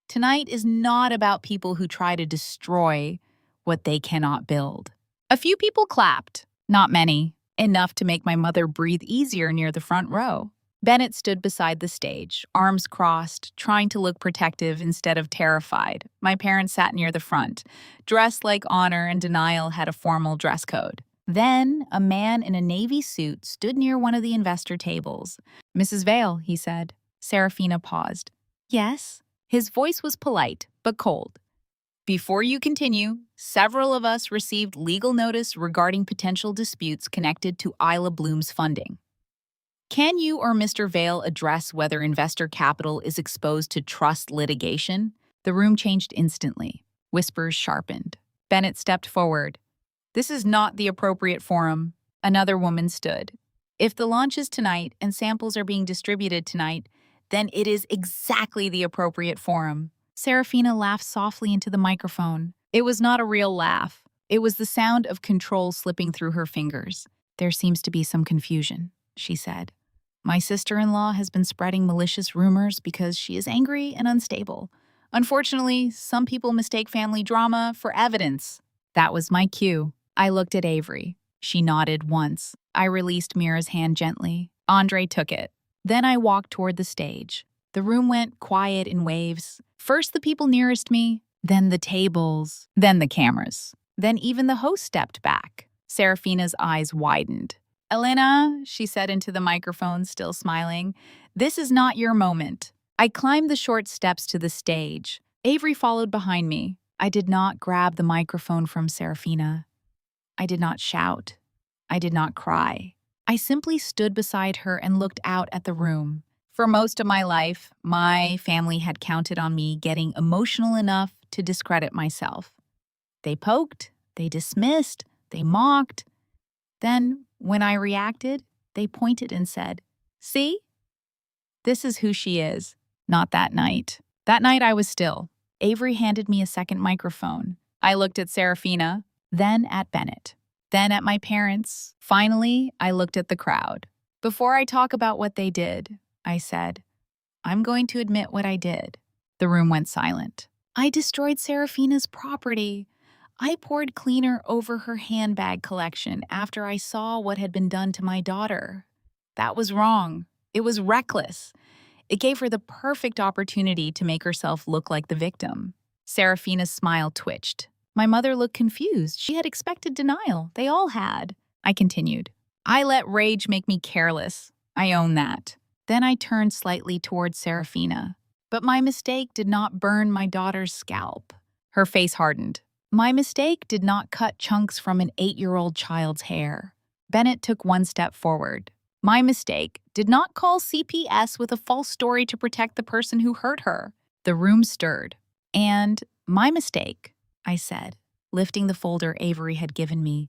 Tonight is not about people who try to destroy what they cannot build." A few people clapped, not many. Enough to make my mother breathe easier near the front row. Bennett stood beside the stage, arms crossed, trying to look protective instead of terrified. My parents sat near the front, dressed like honor and denial had a formal dress code. Then, a man in a navy suit stood near one of the investor tables. "Mrs. Vale," he said. Seraphina paused. "Yes?" His voice was polite, but cold. Before you continue, several of us received legal notice regarding potential disputes connected to Isla Bloom's funding. Can you or Mr. Vale address whether investor capital is exposed to trust litigation? The room changed instantly. Whispers sharpened. Bennett stepped forward. This is not the appropriate forum. Another woman stood. If the launch is tonight and samples are being distributed tonight, then it is exactly the appropriate forum. Seraphina laughed softly into the microphone. It was not a real laugh. It was the sound of control slipping through her fingers. There seems to be some confusion, she said. My sister-in-law has been spreading malicious rumors because she is angry and unstable. Unfortunately, some people mistake family drama for evidence. That was my cue. I looked at Avery. She nodded once. I released Mira's hand gently. Andre took it. Then I walked toward the stage. The room went quiet in waves. First the people nearest me, then the tables, then the cameras. Then even the host stepped back. Seraphina's eyes widened. Elena, she said into the microphone, still smiling, this is not your moment. I climbed the short steps to the stage. Avery followed behind me. I did not grab the microphone from Seraphina. I did not shout. I did not cry. I simply stood beside her and looked out at the room. For most of my life, my family had counted on me getting emotional enough to discredit myself. They poked, they dismissed, they mocked. Then, when I reacted, they pointed and said, "See? This is who she is." Not that night. That night I was still. Avery handed me a second microphone. I looked at Seraphina, then at Bennett, then at my parents. Finally, I looked at the crowd. Before I talk about what they did, I said, I'm going to admit what I did. The room went silent. I destroyed Seraphina's property. I poured cleaner over her handbag collection after I saw what had been done to my daughter. That was wrong. It was reckless. It gave her the perfect opportunity to make herself look like the victim. Seraphina's smile twitched. My mother looked confused. She had expected denial. They all had. I continued. I let rage make me careless. I own that. Then I turned slightly towards Seraphina. But my mistake did not burn my daughter's scalp. Her face hardened. My mistake did not cut chunks from an 8-year-old child's hair. Bennett took one step forward. My mistake did not call CPS with a false story to protect the person who hurt her. The room stirred. And my mistake, I said, lifting the folder Avery had given me,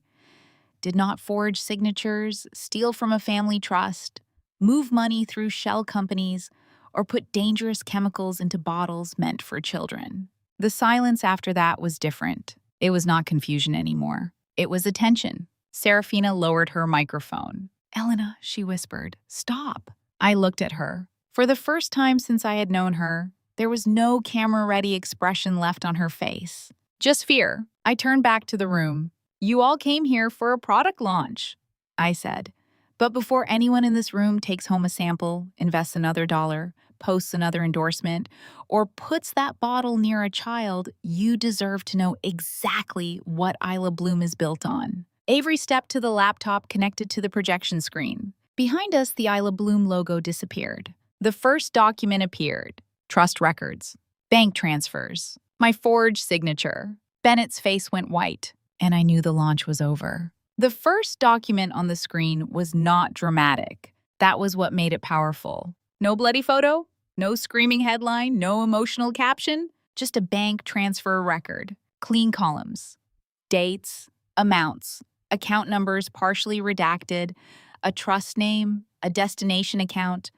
did not forge signatures, steal from a family trust, move money through shell companies, or put dangerous chemicals into bottles meant for children. The silence after that was different. It was not confusion anymore. It was attention. Seraphina lowered her microphone. Elena, she whispered, stop. I looked at her. For the first time since I had known her, there was no camera-ready expression left on her face. Just fear. I turned back to the room. You all came here for a product launch, I said. But before anyone in this room takes home a sample, invests another dollar, posts another endorsement, or puts that bottle near a child, you deserve to know exactly what Isla Bloom is built on. Avery stepped to the laptop connected to the projection screen. Behind us, the Isla Bloom logo disappeared. The first document appeared. Trust records. Bank transfers. My forged signature. Bennett's face went white, and I knew the launch was over. The first document on the screen was not dramatic. That was what made it powerful. No bloody photo, no screaming headline, no emotional caption, just a bank transfer record. Clean columns. Dates, amounts, account numbers partially redacted, a trust name, a destination account,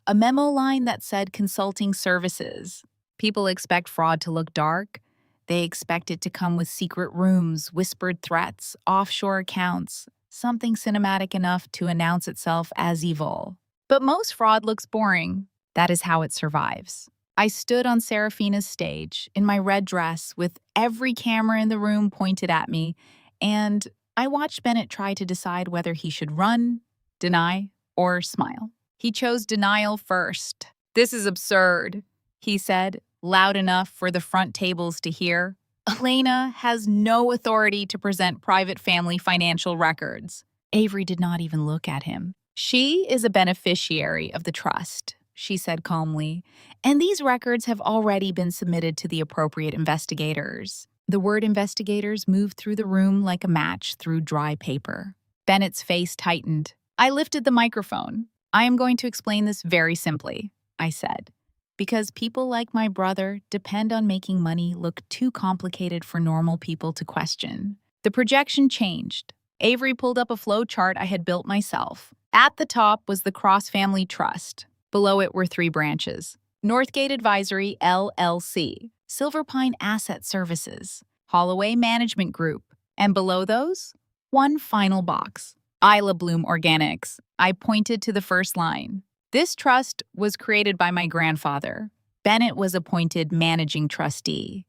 a memo line that said consulting services. People expect fraud to look dark. They expect it to come with secret rooms, whispered threats, offshore accounts, something cinematic enough to announce itself as evil. But most fraud looks boring. That is how it survives. I stood on Seraphina's stage in my red dress with every camera in the room pointed at me, and I watched Bennett try to decide whether he should run, deny, or smile. He chose denial first. This is absurd, he said, loud enough for the front tables to hear. Elena has no authority to present private family financial records. Avery did not even look at him. She is a beneficiary of the trust. she said calmly, and these records have already been submitted to the appropriate investigators. The word investigators moved through the room like a match through dry paper. Bennett's face tightened. I lifted the microphone. I am going to explain this very simply, I said, because people like my brother depend on making money look too complicated for normal people to question. The projection changed. Avery pulled up a flow chart I had built myself. At the top was the Cross Family Trust. Below it were 3 branches: Northgate Advisory, LLC, Silver Pine Asset Services, Holloway Management Group, and below those, one final box: Isla Bloom Organics. I pointed to the first line. This trust was created by my grandfather. Bennett was appointed managing trustee.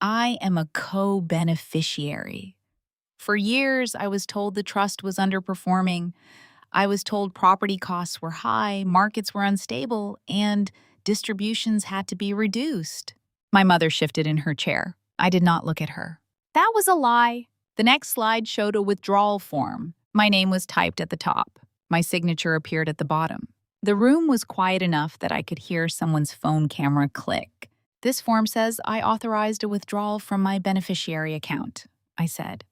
I am a co-beneficiary. For years, I was told the trust was underperforming. I was told property costs were high, markets were unstable, and distributions had to be reduced. My mother shifted in her chair. I did not look at her. That was a lie. The next slide showed a withdrawal form. My name was typed at the top. My signature appeared at the bottom. The room was quiet enough that I could hear someone's phone camera click. This form says I authorized a withdrawal from my beneficiary account, I said.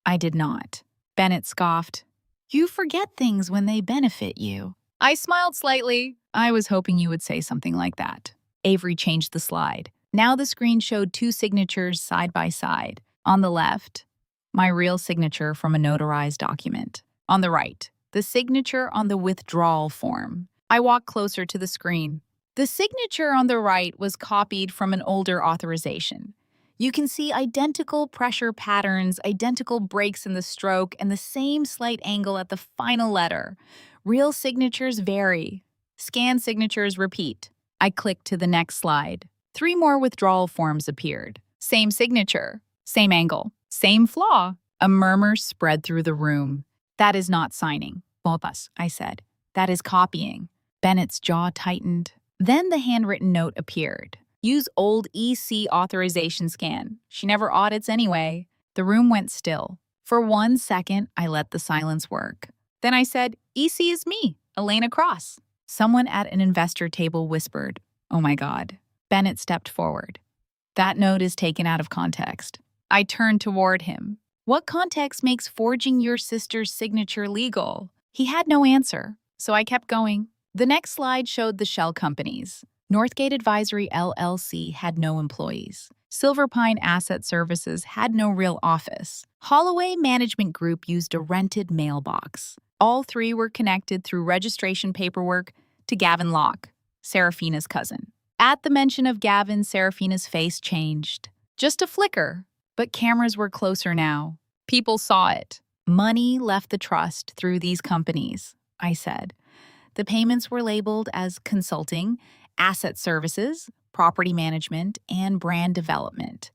I did not. Bennett scoffed. You forget things when they benefit you. I smiled slightly. I was hoping you would say something like that. Avery changed the slide. Now the screen showed 2 signatures side by side. On the left, my real signature from a notarized document. On the right, the signature on the withdrawal form. I walked closer to the screen. The signature on the right was copied from an older authorization. You can see identical pressure patterns, identical breaks in the stroke, and the same slight angle at the final letter. Real signatures vary. Scanned signatures repeat. I clicked to the next slide. 3 more withdrawal forms appeared. Same signature, same angle, same flaw. A murmur spread through the room. That is not signing, Bopas, I said. That is copying. Bennett's jaw tightened. Then the handwritten note appeared. Use old EC authorization scan. She never audits anyway. The room went still. For 1 second, I let the silence work. Then I said, EC is me, Elena Cross. Someone at an investor table whispered, oh my God. Bennett stepped forward. That note is taken out of context. I turned toward him. What context makes forging your sister's signature legal? He had no answer, so I kept going. The next slide showed the shell companies. Northgate Advisory LLC had no employees. Silver Pine Asset Services had no real office. Holloway Management Group used a rented mailbox. All 3 were connected through registration paperwork to Gavin Locke, Seraphina's cousin. At the mention of Gavin, Seraphina's face changed. Just a flicker, but cameras were closer now. People saw it. Money left the trust through these companies, I said. The payments were labeled as consulting, asset services, property management, and brand development.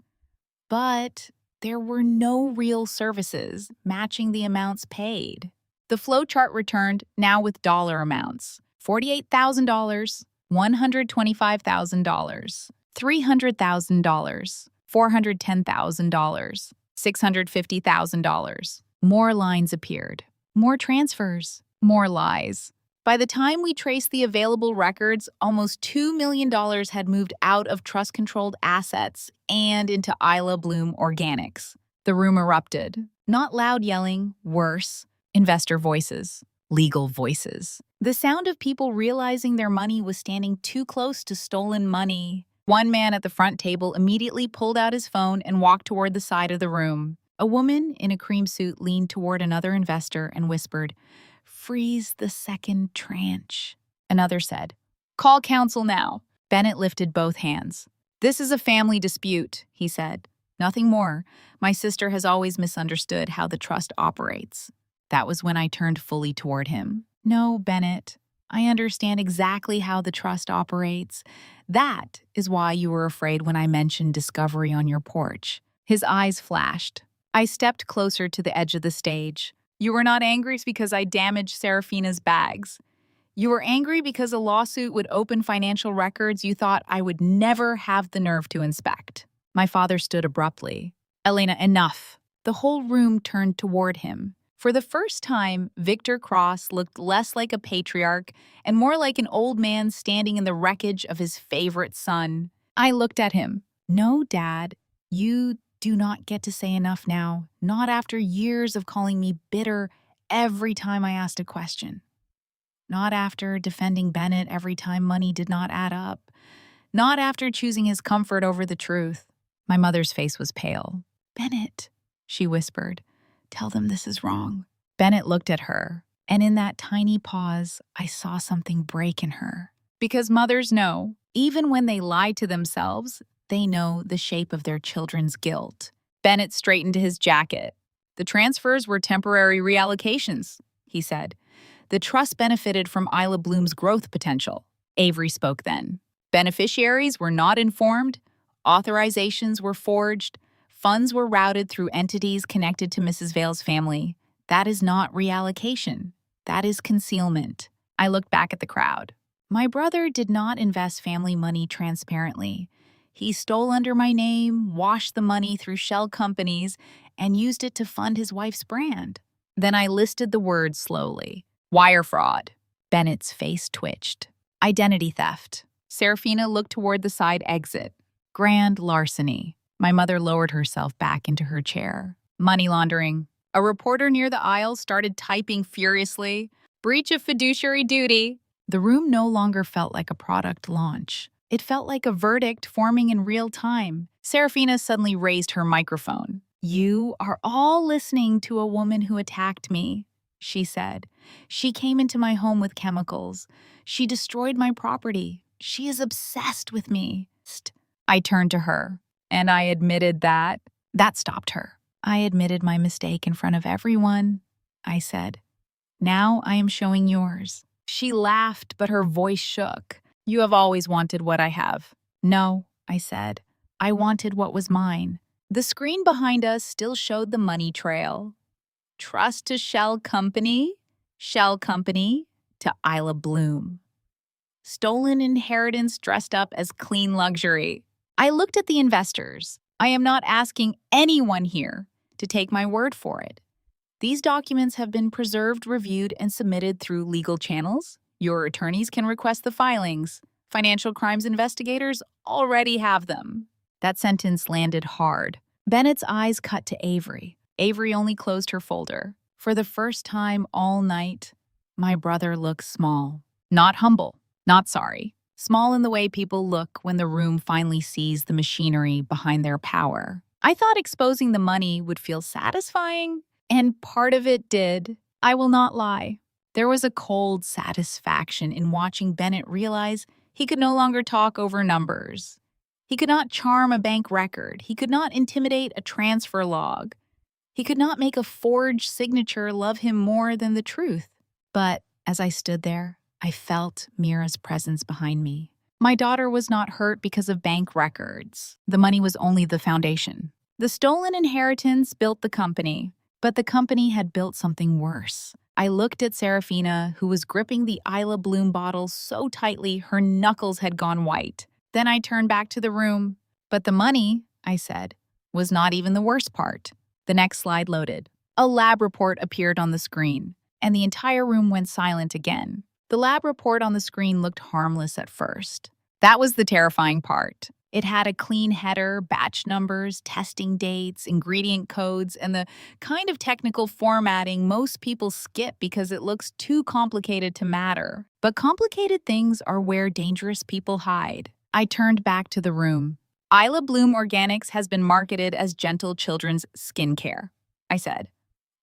But there were no real services matching the amounts paid. The flowchart returned, now with dollar amounts: $48,000, $125,000, $300,000, $410,000, $650,000. More lines appeared. More transfers. More lies. By the time we traced the available records, almost $2 million had moved out of trust-controlled assets and into Isla Bloom Organics. The room erupted. Not loud yelling, worse. Investor voices. Legal voices. The sound of people realizing their money was standing too close to stolen money. One man at the front table immediately pulled out his phone and walked toward the side of the room. A woman in a cream suit leaned toward another investor and whispered, "Freeze the second tranche." Another said, "Call counsel now." Bennett lifted both hands. "This is a family dispute," he said. "Nothing more. My sister has always misunderstood how the trust operates." That was when I turned fully toward him. "No, Bennett, I understand exactly how the trust operates. That is why you were afraid when I mentioned discovery on your porch." His eyes flashed. I stepped closer to the edge of the stage. "You were not angry because I damaged Seraphina's bags. You were angry because a lawsuit would open financial records you thought I would never have the nerve to inspect." My father stood abruptly. "Elena, enough." The whole room turned toward him. For the first time, Victor Cross looked less like a patriarch and more like an old man standing in the wreckage of his favorite son. I looked at him. No, Dad, you do not get to say enough now, not after years of calling me bitter every time I asked a question. Not after defending Bennett every time money did not add up. Not after choosing his comfort over the truth. My mother's face was pale. Bennett, she whispered, tell them this is wrong. Bennett looked at her, and in that tiny pause, I saw something break in her. Because mothers know, even when they lie to themselves, they know the shape of their children's guilt. Bennett straightened his jacket. The transfers were temporary reallocations, he said. The trust benefited from Isla Bloom's growth potential. Avery spoke then. Beneficiaries were not informed, authorizations were forged, funds were routed through entities connected to Mrs. Vale's family. That is not reallocation. That is concealment. I looked back at the crowd. My brother did not invest family money transparently. He stole under my name, washed the money through shell companies, and used it to fund his wife's brand. Then I listed the words slowly. Wire fraud. Bennett's face twitched. Identity theft. Seraphina looked toward the side exit. Grand larceny. My mother lowered herself back into her chair. Money laundering. A reporter near the aisle started typing furiously. Breach of fiduciary duty. The room no longer felt like a product launch. It felt like a verdict forming in real time. Seraphina suddenly raised her microphone. You are all listening to a woman who attacked me, she said. She came into my home with chemicals. She destroyed my property. She is obsessed with me. I turned to her, and I admitted that. That stopped her. I admitted my mistake in front of everyone, I said. Now I am showing yours. She laughed, but her voice shook. You have always wanted what I have. No, I said. I wanted what was mine. The screen behind us still showed the money trail. Trust to Shell Company to Isla Bloom. Stolen inheritance dressed up as clean luxury. I looked at the investors. I am not asking anyone here to take my word for it. These documents have been preserved, reviewed, and submitted through legal channels. Your attorneys can request the filings. Financial crimes investigators already have them. That sentence landed hard. Bennett's eyes cut to Avery. Avery only closed her folder. For the first time all night, my brother looked small. Not humble, not sorry. Small in the way people look when the room finally sees the machinery behind their power. I thought exposing the money would feel satisfying, and part of it did. I will not lie. There was a cold satisfaction in watching Bennett realize he could no longer talk over numbers. He could not charm a bank record. He could not intimidate a transfer log. He could not make a forged signature love him more than the truth. But as I stood there, I felt Mira's presence behind me. My daughter was not hurt because of bank records. The money was only the foundation. The stolen inheritance built the company, but the company had built something worse. I looked at Seraphina, who was gripping the Isla Bloom bottle so tightly her knuckles had gone white. Then I turned back to the room. But the money, I said, was not even the worst part. The next slide loaded. A lab report appeared on the screen, and the entire room went silent again. The lab report on the screen looked harmless at first. That was the terrifying part. It had a clean header, batch numbers, testing dates, ingredient codes, and the kind of technical formatting most people skip because it looks too complicated to matter. But complicated things are where dangerous people hide. I turned back to the room. Isla Bloom Organics has been marketed as gentle children's skincare, I said.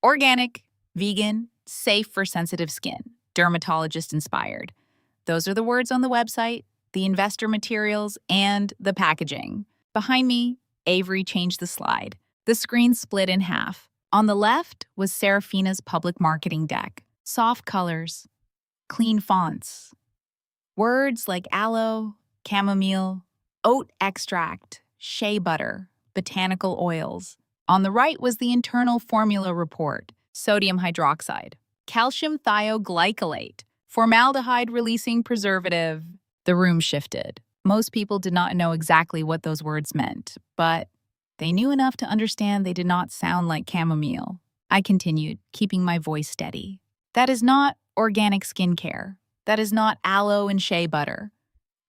Organic, vegan, safe for sensitive skin, dermatologist-inspired. Those are the words on the website, the investor materials, and the packaging. Behind me, Avery changed the slide. The screen split in half. On the left was Seraphina's public marketing deck. Soft colors, clean fonts. Words like aloe, chamomile, oat extract, shea butter, botanical oils. On the right was the internal formula report. Sodium hydroxide, calcium thioglycolate, formaldehyde-releasing preservative. The room shifted. Most people did not know exactly what those words meant, but they knew enough to understand they did not sound like chamomile. I continued, keeping my voice steady. That is not organic skincare. That is not aloe and shea butter.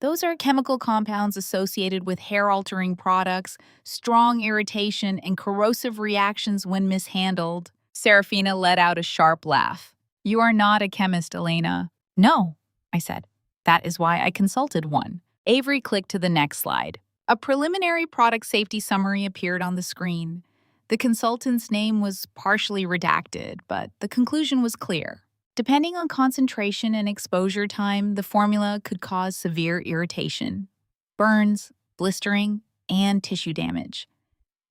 Those are chemical compounds associated with hair-altering products, strong irritation, and corrosive reactions when mishandled. Seraphina let out a sharp laugh. You are not a chemist, Elena. No, I said. That is why I consulted one. Avery clicked to the next slide. A preliminary product safety summary appeared on the screen. The consultant's name was partially redacted, but the conclusion was clear. Depending on concentration and exposure time, the formula could cause severe irritation, burns, blistering, and tissue damage,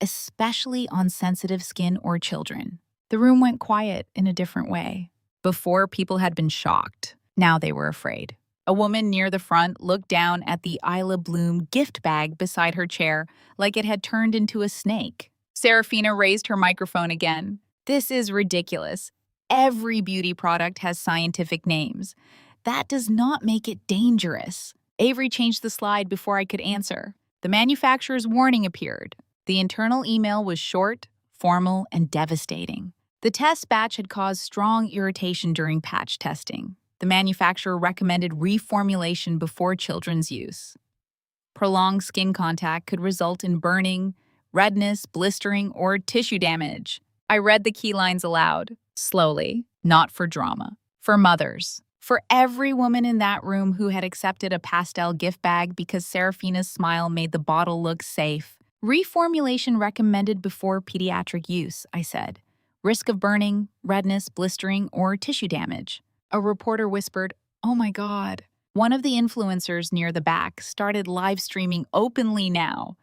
especially on sensitive skin or children. The room went quiet in a different way. Before, people had been shocked. Now they were afraid. A woman near the front looked down at the Isla Bloom gift bag beside her chair like it had turned into a snake. Seraphina raised her microphone again. This is ridiculous. Every beauty product has scientific names. That does not make it dangerous. Avery changed the slide before I could answer. The manufacturer's warning appeared. The internal email was short, formal, and devastating. The test batch had caused strong irritation during patch testing. The manufacturer recommended reformulation before children's use. Prolonged skin contact could result in burning, redness, blistering, or tissue damage. I read the key lines aloud, slowly, not for drama, for mothers, for every woman in that room who had accepted a pastel gift bag because Seraphina's smile made the bottle look safe. Reformulation recommended before pediatric use, I said. Risk of burning, redness, blistering, or tissue damage. A reporter whispered, "Oh my God." One of the influencers near the back started live streaming openly now.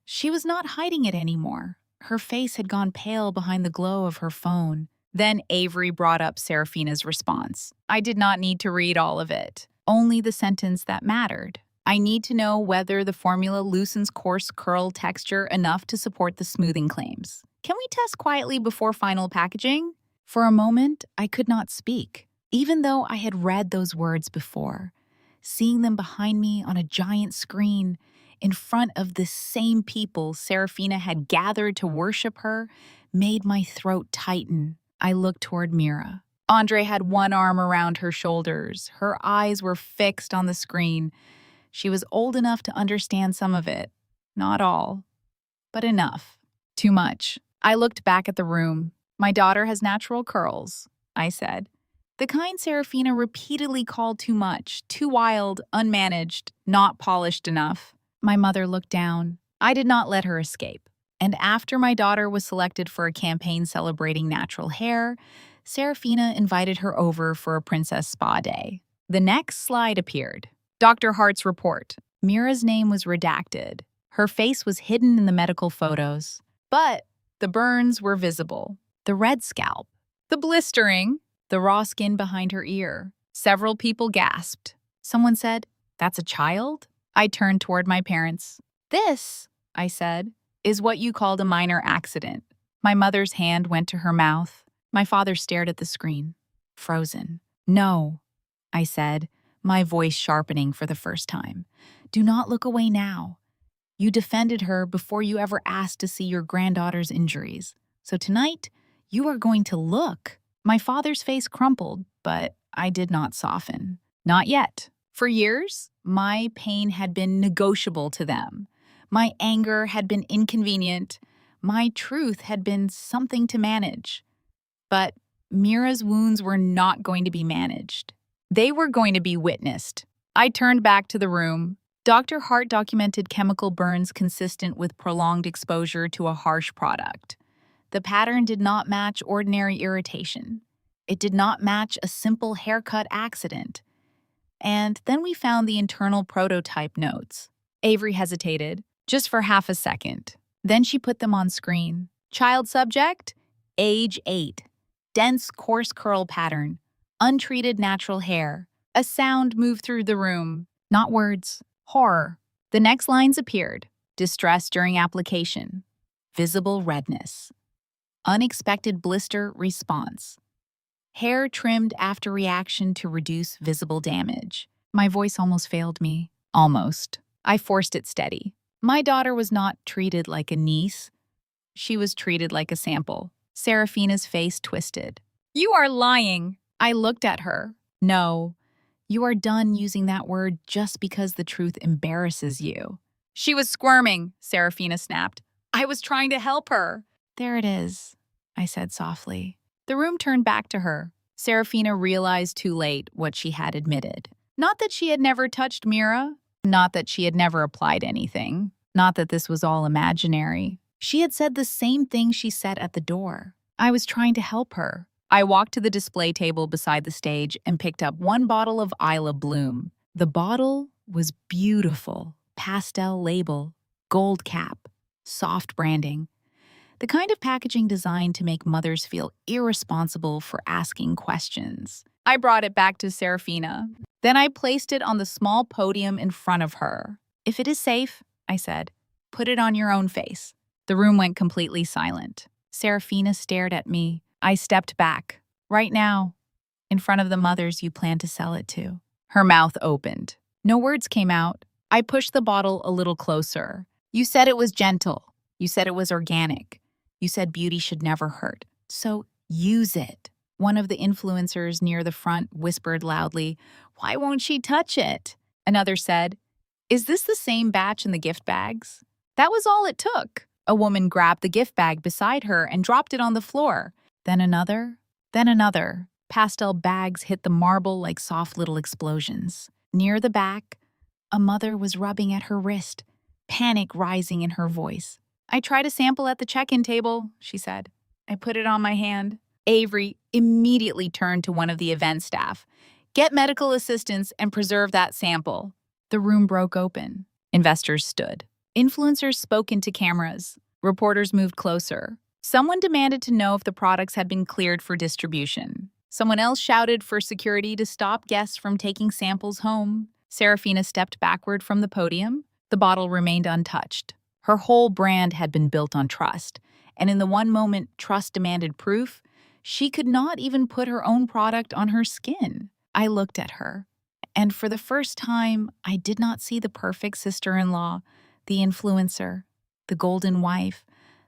She was not hiding it anymore. Her face had gone pale behind the glow of her phone. Then Avery brought up Seraphina's response. I did not need to read all of it, only the sentence that mattered. I need to know whether the formula loosens coarse curl texture enough to support the smoothing claims. Can we test quietly before final packaging? For a moment, I could not speak, even though I had read those words before. Seeing them behind me on a giant screen, in front of the same people Seraphina had gathered to worship her, made my throat tighten. I looked toward Mira. Andre had one arm around her shoulders. Her eyes were fixed on the screen. She was old enough to understand some of it. Not all, but enough. Too much. I looked back at the room. My daughter has natural curls, I said. The kind Seraphina repeatedly called too much, too wild, unmanaged, not polished enough. My mother looked down. I did not let her escape. And after my daughter was selected for a campaign celebrating natural hair, Seraphina invited her over for a princess spa day. The next slide appeared. Dr. Hart's report. Mira's name was redacted. Her face was hidden in the medical photos. But the burns were visible. The red scalp. The blistering. The raw skin behind her ear. Several people gasped. Someone said, "That's a child?" I turned toward my parents. "This," I said, "is what you called a minor accident." My mother's hand went to her mouth. My father stared at the screen, frozen. "No," I said, my voice sharpening for the first time. "Do not look away now. You defended her before you ever asked to see your granddaughter's injuries. So tonight, you are going to look." My father's face crumpled, but I did not soften. Not yet. For years, my pain had been negotiable to them. My anger had been inconvenient. My truth had been something to manage. But Mira's wounds were not going to be managed. They were going to be witnessed. I turned back to the room. Dr. Hart documented chemical burns consistent with prolonged exposure to a harsh product. The pattern did not match ordinary irritation. It did not match a simple haircut accident. And then we found the internal prototype notes. Avery hesitated, just for half a second. Then she put them on screen. Child subject, age 8. Dense, coarse curl pattern. Untreated natural hair. A sound moved through the room. Not words. Horror. The next lines appeared. Distress during application. Visible redness. Unexpected blister response. Hair trimmed after reaction to reduce visible damage. My voice almost failed me. Almost. I forced it steady. My daughter was not treated like a niece. She was treated like a sample. Seraphina's face twisted. You are lying. I looked at her. No, you are done using that word just because the truth embarrasses you. She was squirming, Seraphina snapped. I was trying to help her. There it is, I said softly. The room turned back to her. Seraphina realized too late what she had admitted. Not that she had never touched Mira, not that she had never applied anything, not that this was all imaginary. She had said the same thing she said at the door. I was trying to help her. I walked to the display table beside the stage and picked up one bottle of Isla Bloom. The bottle was beautiful. Pastel label, gold cap, soft branding. The kind of packaging designed to make mothers feel irresponsible for asking questions. I brought it back to Seraphina. Then I placed it on the small podium in front of her. If it is safe, I said, put it on your own face. The room went completely silent. Seraphina stared at me. I stepped back. Right now, in front of the mothers you plan to sell it to. Her mouth opened. No words came out. I pushed the bottle a little closer. You said it was gentle. You said it was organic. You said beauty should never hurt. So use it. One of the influencers near the front whispered loudly, "Why won't she touch it?" Another said, "Is this the same batch in the gift bags?" That was all it took. A woman grabbed the gift bag beside her and dropped it on the floor. Then another. Pastel bags hit the marble like soft little explosions. Near the back, a mother was rubbing at her wrist, panic rising in her voice. I tried a sample at the check-in table, she said. I put it on my hand. Avery immediately turned to one of the event staff. Get medical assistance and preserve that sample. The room broke open. Investors stood. Influencers spoke into cameras. Reporters moved closer. Someone demanded to know if the products had been cleared for distribution. Someone else shouted for security to stop guests from taking samples home. Seraphina stepped backward from the podium. The bottle remained untouched. Her whole brand had been built on trust, and in the one moment trust demanded proof, she could not even put her own product on her skin. I looked at her, and for the first time, I did not see the perfect sister-in-law, the influencer, the golden wife,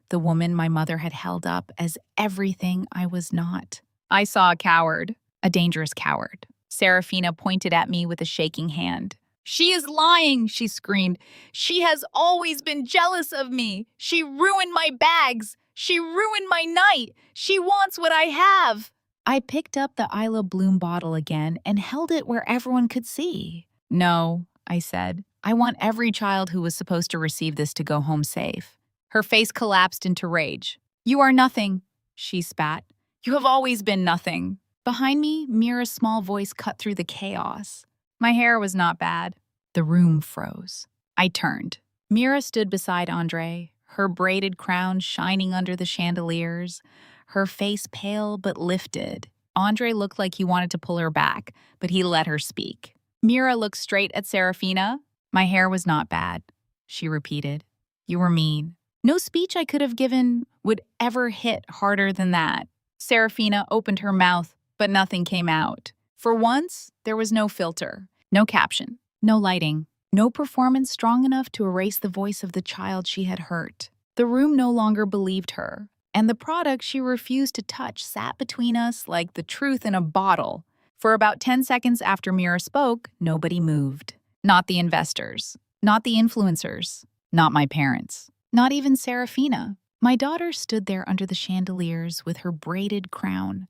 the woman my mother had held up as everything I was not. I saw a coward, a dangerous coward. Seraphina pointed at me with a shaking hand. She is lying, she screamed. She has always been jealous of me. She ruined my bags. She ruined my night. She wants what I have. I picked up the Isla Bloom bottle again and held it where everyone could see. No, I said. I want every child who was supposed to receive this to go home safe. Her face collapsed into rage. You are nothing, she spat. You have always been nothing. Behind me, Mira's small voice cut through the chaos. My hair was not bad. The room froze. I turned. Mira stood beside Andre, her braided crown shining under the chandeliers, her face pale but lifted. Andre looked like he wanted to pull her back, but he let her speak. Mira looked straight at Seraphina. My hair was not bad, she repeated. You were mean. No speech I could have given would ever hit harder than that. Seraphina opened her mouth, but nothing came out. For once, there was no filter, no caption, no lighting, no performance strong enough to erase the voice of the child she had hurt. The room no longer believed her, and the product she refused to touch sat between us like the truth in a bottle. For about 10 seconds after Mira spoke, nobody moved. Not the investors, not the influencers, not my parents, not even Seraphina. My daughter stood there under the chandeliers with her braided crown,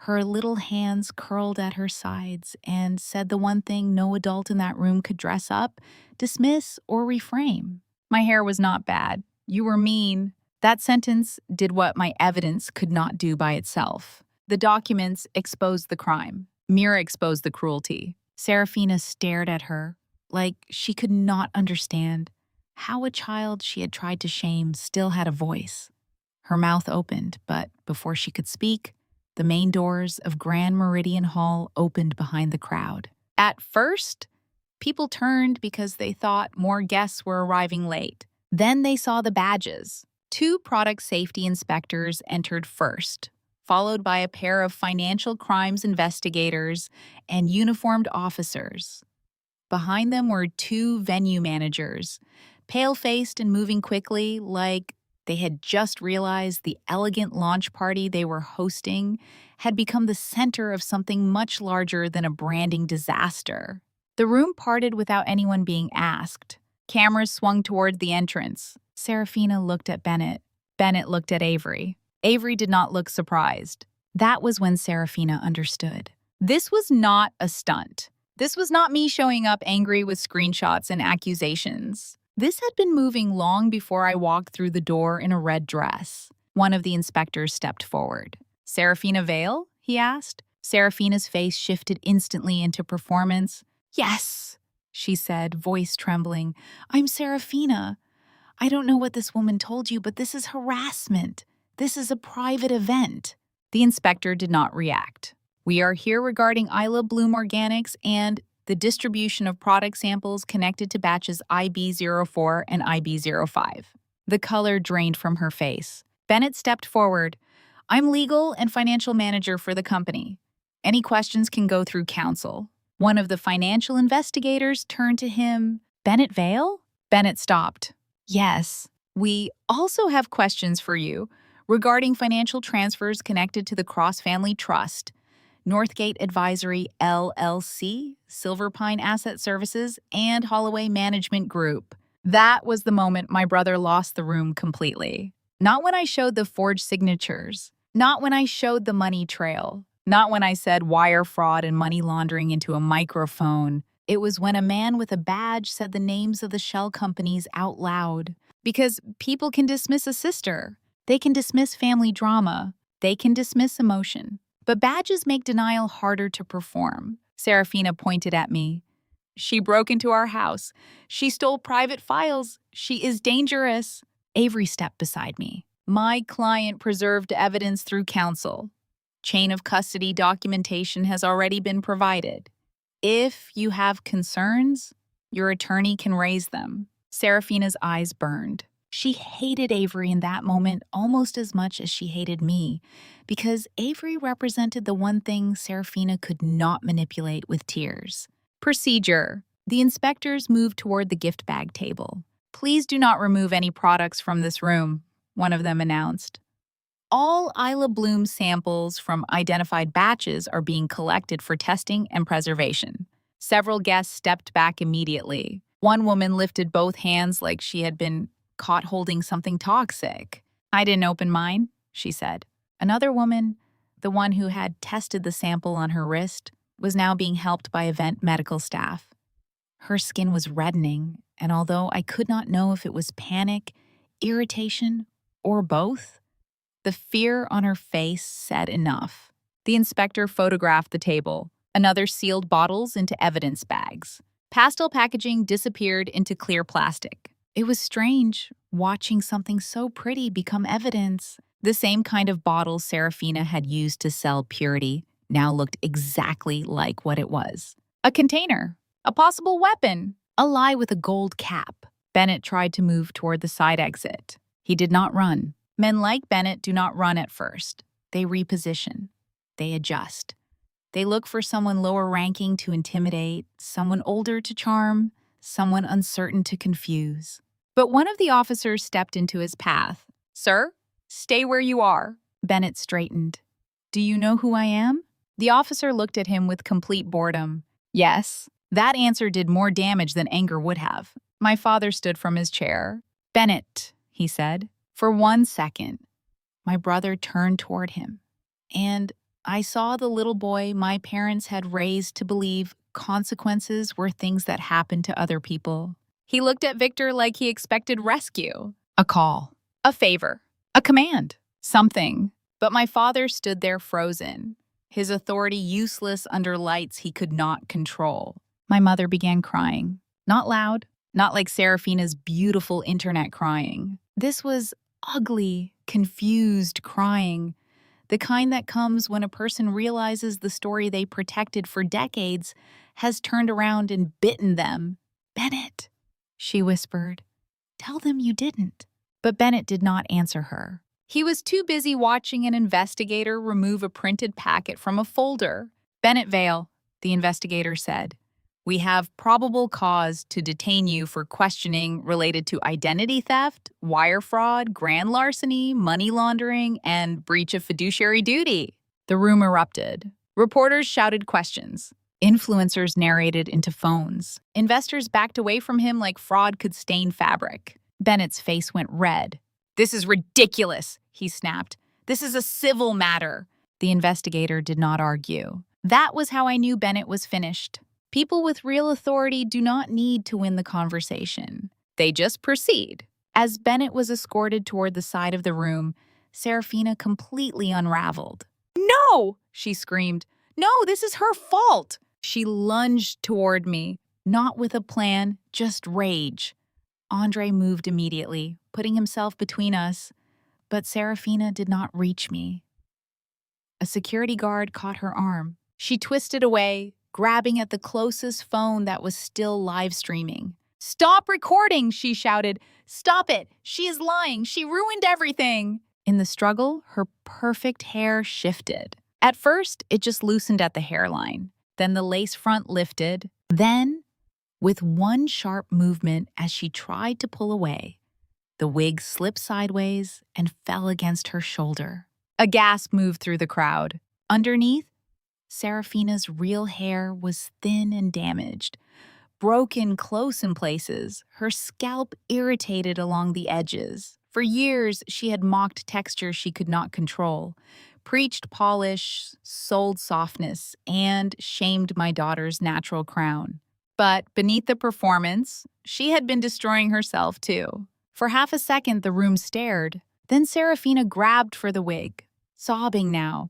her little hands curled at her sides, and said the one thing no adult in that room could dress up, dismiss, or reframe. My hair was not bad. You were mean. That sentence did what my evidence could not do by itself. The documents exposed the crime. Mira exposed the cruelty. Seraphina stared at her like she could not understand how a child she had tried to shame still had a voice. Her mouth opened, but before she could speak, the main doors of Grand Meridian Hall opened behind the crowd. At first, people turned because they thought more guests were arriving late. Then they saw the badges. 2 product safety inspectors entered first, followed by a pair of financial crimes investigators and uniformed officers. Behind them were 2 venue managers, pale-faced and moving quickly like They had just realized the elegant launch party they were hosting had become the center of something much larger than a branding disaster. The room parted without anyone being asked. Cameras swung toward the entrance. Seraphina looked at Bennett. Bennett looked at Avery. Avery did not look surprised. That was when Seraphina understood. This was not a stunt. This was not me showing up angry with screenshots and accusations. This had been moving long before I walked through the door in a red dress. One of the inspectors stepped forward. "Seraphina Vale?" he asked. Seraphina's face shifted instantly into performance. "Yes," she said, voice trembling. "I'm Seraphina. I don't know what this woman told you, but this is harassment. This is a private event." The inspector did not react. "We are here regarding Isla Bloom Organics and the distribution of product samples connected to batches IB04 and IB05. The color drained from her face. Bennett stepped forward. "I'm legal and financial manager for the company. Any questions can go through counsel." One of the financial investigators turned to him. "Bennett Vale?" Bennett stopped. "Yes. We also have questions for you regarding financial transfers connected to the Cross Family Trust, Northgate Advisory LLC, Silver Pine Asset Services, and Holloway Management Group." That was the moment my brother lost the room completely. Not when I showed the forged signatures. Not when I showed the money trail. Not when I said wire fraud and money laundering into a microphone. It was when a man with a badge said the names of the shell companies out loud. Because people can dismiss a sister. They can dismiss family drama. They can dismiss emotion. But badges make denial harder to perform. Seraphina pointed at me. "She broke into our house. She stole private files. She is dangerous." Avery stepped beside me. "My client preserved evidence through counsel. Chain of custody documentation has already been provided. If you have concerns, your attorney can raise them." Seraphina's eyes burned. She hated Avery in that moment almost as much as she hated me, because Avery represented the one thing Seraphina could not manipulate with tears. Procedure. The inspectors moved toward the gift bag table. "Please do not remove any products from this room," one of them announced. "All Isla Bloom samples from identified batches are being collected for testing and preservation." Several guests stepped back immediately. One woman lifted both hands like she had been caught holding something toxic. "I didn't open mine," she said. Another woman, the one who had tested the sample on her wrist, was now being helped by event medical staff. Her skin was reddening, and although I could not know if it was panic, irritation, or both, the fear on her face said enough. The inspector photographed the table. Another sealed bottles into evidence bags. Pastel packaging disappeared into clear plastic. It was strange, watching something so pretty become evidence. The same kind of bottle Seraphina had used to sell purity now looked exactly like what it was. A container. A possible weapon. A lie with a gold cap. Bennett tried to move toward the side exit. He did not run. Men like Bennett do not run at first. They reposition. They adjust. They look for someone lower ranking to intimidate, someone older to charm, someone uncertain to confuse. But one of the officers stepped into his path. "Sir, stay where you are." Bennett straightened. "Do you know who I am?" The officer looked at him with complete boredom. "Yes." That answer did more damage than anger would have. My father stood from his chair. "Bennett," he said. For 1 second, my brother turned toward him, and I saw the little boy my parents had raised to believe consequences were things that happened to other people. He looked at Victor like he expected rescue. A call. A favor. A command. Something. But my father stood there frozen, his authority useless under lights he could not control. My mother began crying. Not loud. Not like Seraphina's beautiful internet crying. This was ugly, confused crying. The kind that comes when a person realizes the story they protected for decades has turned around and bitten them. "Bennett," she whispered. "Tell them you didn't." But Bennett did not answer her. He was too busy watching an investigator remove a printed packet from a folder. "Bennett Vale," the investigator said. We have probable cause to detain you for questioning related to identity theft, wire fraud, grand larceny, money laundering, and breach of fiduciary duty. The room erupted. Reporters shouted questions. Influencers narrated into phones. Investors backed away from him like fraud could stain fabric. Bennett's face went red. "This is ridiculous," he snapped. "This is a civil matter." The investigator did not argue. That was how I knew Bennett was finished. People with real authority do not need to win the conversation. They just proceed. As Bennett was escorted toward the side of the room, Seraphina completely unraveled. "No!" she screamed. "No, this is her fault!" She lunged toward me, not with a plan, just rage. Andre moved immediately, putting himself between us, but Seraphina did not reach me. A security guard caught her arm. She twisted away, grabbing at the closest phone that was still live streaming. "Stop recording!" she shouted. "Stop it! She is lying! She ruined everything!" In the struggle, her perfect hair shifted. At first, it just loosened at the hairline. Then the lace front lifted. Then, with one sharp movement as she tried to pull away, the wig slipped sideways and fell against her shoulder. A gasp moved through the crowd. Underneath, Seraphina's real hair was thin and damaged, broken close in places, her scalp irritated along the edges. For years, she had mocked texture she could not control, preached polish, sold softness, and shamed my daughter's natural crown. But beneath the performance, she had been destroying herself too. For half a second, the room stared. Then Seraphina grabbed for the wig, sobbing now.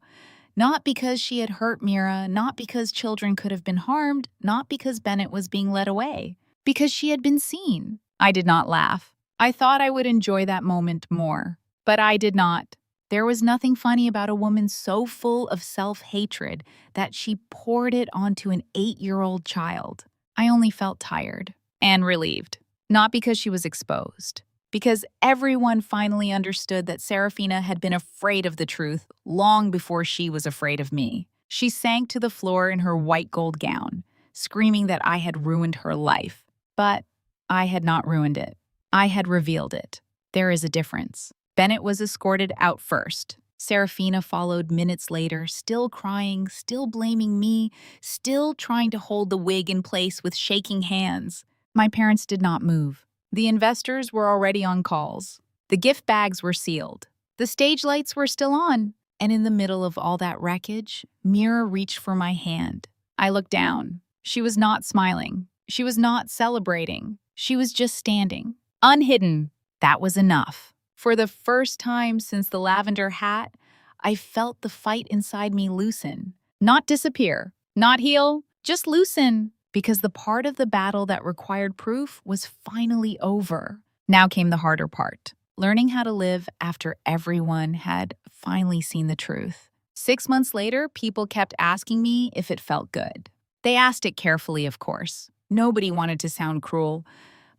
Not because she had hurt Mira, not because children could have been harmed, not because Bennett was being led away. Because she had been seen. I did not laugh. I thought I would enjoy that moment more. But I did not. There was nothing funny about a woman so full of self-hatred that she poured it onto an 8-year-old child. I only felt tired and relieved. Not because she was exposed. Because everyone finally understood that Seraphina had been afraid of the truth long before she was afraid of me. She sank to the floor in her white gold gown, screaming that I had ruined her life. But I had not ruined it. I had revealed it. There is a difference. Bennett was escorted out first. Seraphina followed minutes later, still crying, still blaming me, still trying to hold the wig in place with shaking hands. My parents did not move. The investors were already on calls. The gift bags were sealed. The stage lights were still on. And in the middle of all that wreckage, Mira reached for my hand. I looked down. She was not smiling. She was not celebrating. She was just standing. Unhidden. That was enough. For the first time since the lavender hat, I felt the fight inside me loosen. Not disappear. Not heal. Just loosen. Because the part of the battle that required proof was finally over. Now came the harder part, learning how to live after everyone had finally seen the truth. 6 months later, people kept asking me if it felt good. They asked it carefully, of course. Nobody wanted to sound cruel,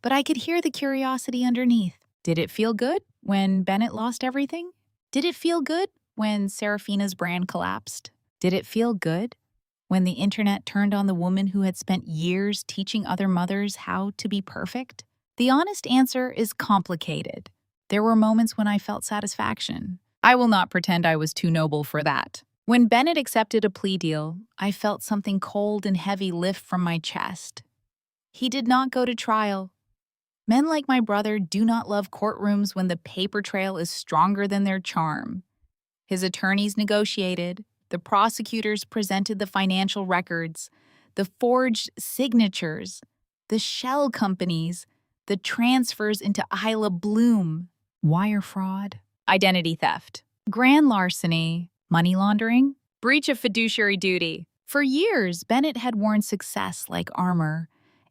but I could hear the curiosity underneath. Did it feel good when Bennett lost everything? Did it feel good when Seraphina's brand collapsed? Did it feel good when the internet turned on the woman who had spent years teaching other mothers how to be perfect? The honest answer is complicated. There were moments when I felt satisfaction. I will not pretend I was too noble for that. When Bennett accepted a plea deal, I felt something cold and heavy lift from my chest. He did not go to trial. Men like my brother do not love courtrooms when the paper trail is stronger than their charm. His attorneys negotiated. The prosecutors presented the financial records, the forged signatures, the shell companies, the transfers into Isla Bloom, wire fraud, identity theft, grand larceny, money laundering, breach of fiduciary duty. For years, Bennett had worn success like armor,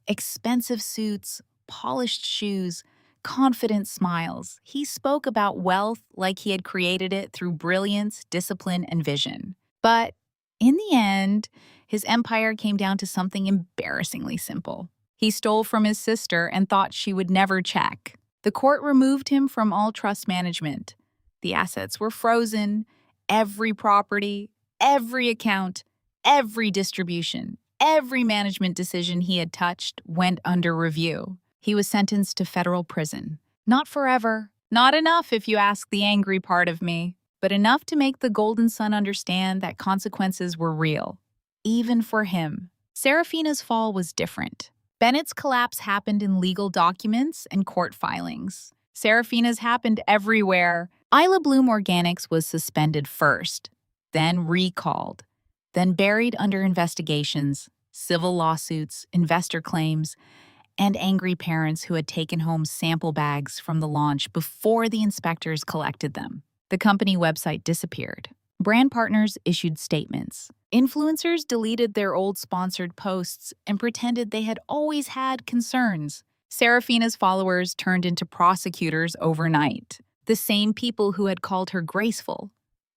expensive suits, polished shoes, confident smiles. He spoke about wealth like he had created it through brilliance, discipline, and vision. But in the end, his empire came down to something embarrassingly simple. He stole from his sister and thought she would never check. The court removed him from all trust management. The assets were frozen, every property, every account, every distribution. Every management decision he had touched went under review. He was sentenced to federal prison. Not forever. Not enough, if you ask the angry part of me, but enough to make the Golden Son understand that consequences were real. Even for him. Seraphina's fall was different. Bennett's collapse happened in legal documents and court filings. Seraphina's happened everywhere. Isla Bloom Organics was suspended first, then recalled, then buried under investigations, civil lawsuits, investor claims, and angry parents who had taken home sample bags from the launch before the inspectors collected them. The company website disappeared. Brand partners issued statements. Influencers deleted their old sponsored posts and pretended they had always had concerns. Seraphina's followers turned into prosecutors overnight. The same people who had called her graceful,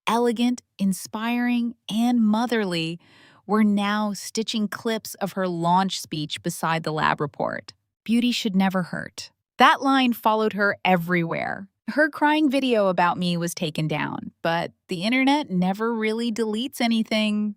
elegant, inspiring, and motherly were now stitching clips of her launch speech beside the lab report. Beauty should never hurt. That line followed her everywhere. Her crying video about me was taken down, but the internet never really deletes anything.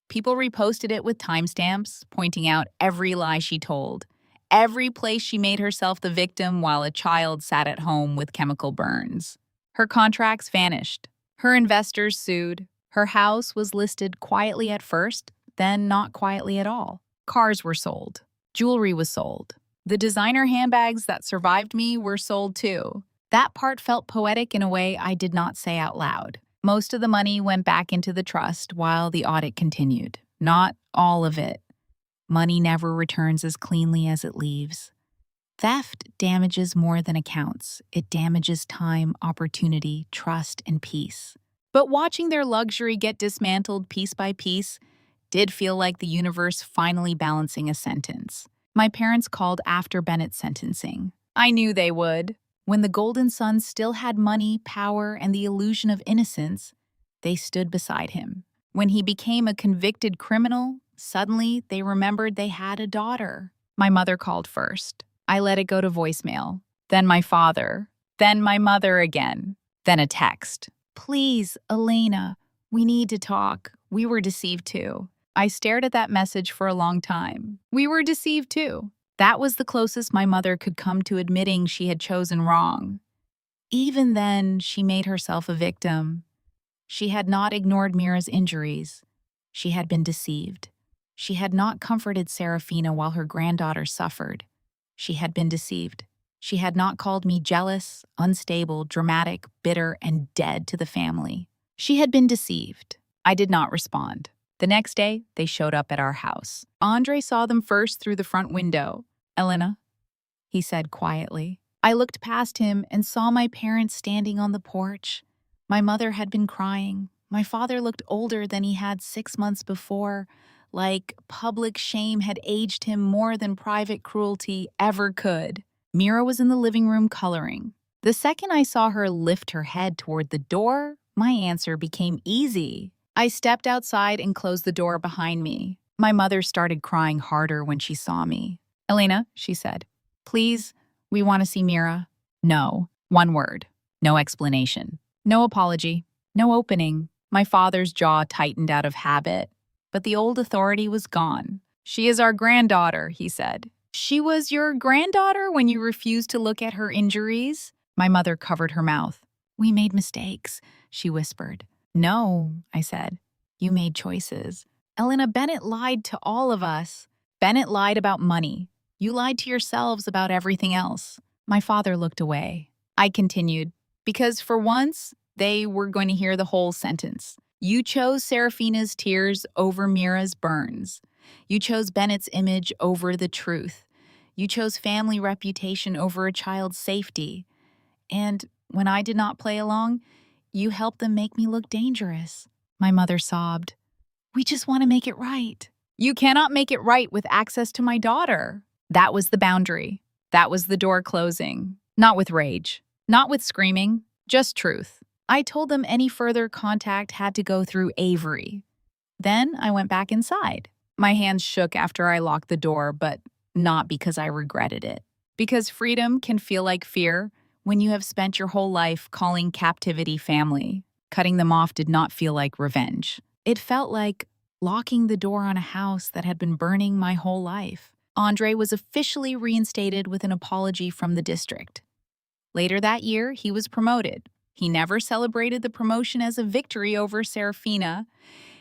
People reposted it with timestamps, pointing out every lie she told, every place she made herself the victim while a child sat at home with chemical burns. Her contracts vanished. Her investors sued. Her house was listed quietly at first, then not quietly at all. Cars were sold. Jewelry was sold. The designer handbags that survived me were sold too. That part felt poetic in a way I did not say out loud. Most of the money went back into the trust while the audit continued. Not all of it. Money never returns as cleanly as it leaves. Theft damages more than accounts. It damages time, opportunity, trust, and peace. But watching their luxury get dismantled piece by piece did feel like the universe finally balancing a sentence. My parents called after Bennett's sentencing. I knew they would. When the Golden Son still had money, power, and the illusion of innocence, they stood beside him. When he became a convicted criminal, suddenly they remembered they had a daughter. My mother called first. I let it go to voicemail. Then my father. Then my mother again. Then a text. Please, Elena, we need to talk. We were deceived too. I stared at that message for a long time. We were deceived too. That was the closest my mother could come to admitting she had chosen wrong. Even then, she made herself a victim. She had not ignored Mira's injuries. She had been deceived. She had not comforted Seraphina while her granddaughter suffered. She had been deceived. She had not called me jealous, unstable, dramatic, bitter, and dead to the family. She had been deceived. I did not respond. The next day, they showed up at our house. Andre saw them first through the front window. Elena, he said quietly. I looked past him and saw my parents standing on the porch. My mother had been crying. My father looked older than he had 6 months before, like public shame had aged him more than private cruelty ever could. Mira was in the living room coloring. The second I saw her lift her head toward the door, my answer became easy. I stepped outside and closed the door behind me. My mother started crying harder when she saw me. Elena, she said, please, we want to see Mira. No, one word. No explanation. No apology. No opening. My father's jaw tightened out of habit, but the old authority was gone. She is our granddaughter, he said. She was your granddaughter when you refused to look at her injuries? My mother covered her mouth. We made mistakes, she whispered. No, I said. You made choices. Elena, Bennett lied to all of us. Bennett lied about money. You lied to yourselves about everything else. My father looked away. I continued, because for once, they were going to hear the whole sentence. You chose Seraphina's tears over Mira's burns. You chose Bennett's image over the truth. You chose family reputation over a child's safety. And when I did not play along, you helped them make me look dangerous. My mother sobbed. We just want to make it right. You cannot make it right with access to my daughter. That was the boundary. That was the door closing. Not with rage. Not with screaming. Just truth. I told them any further contact had to go through Avery. Then I went back inside. My hands shook after I locked the door, but not because I regretted it. Because freedom can feel like fear when you have spent your whole life calling captivity family. Cutting them off did not feel like revenge. It felt like locking the door on a house that had been burning my whole life. Andre was officially reinstated with an apology from the district. Later that year, he was promoted. He never celebrated the promotion as a victory over Seraphina.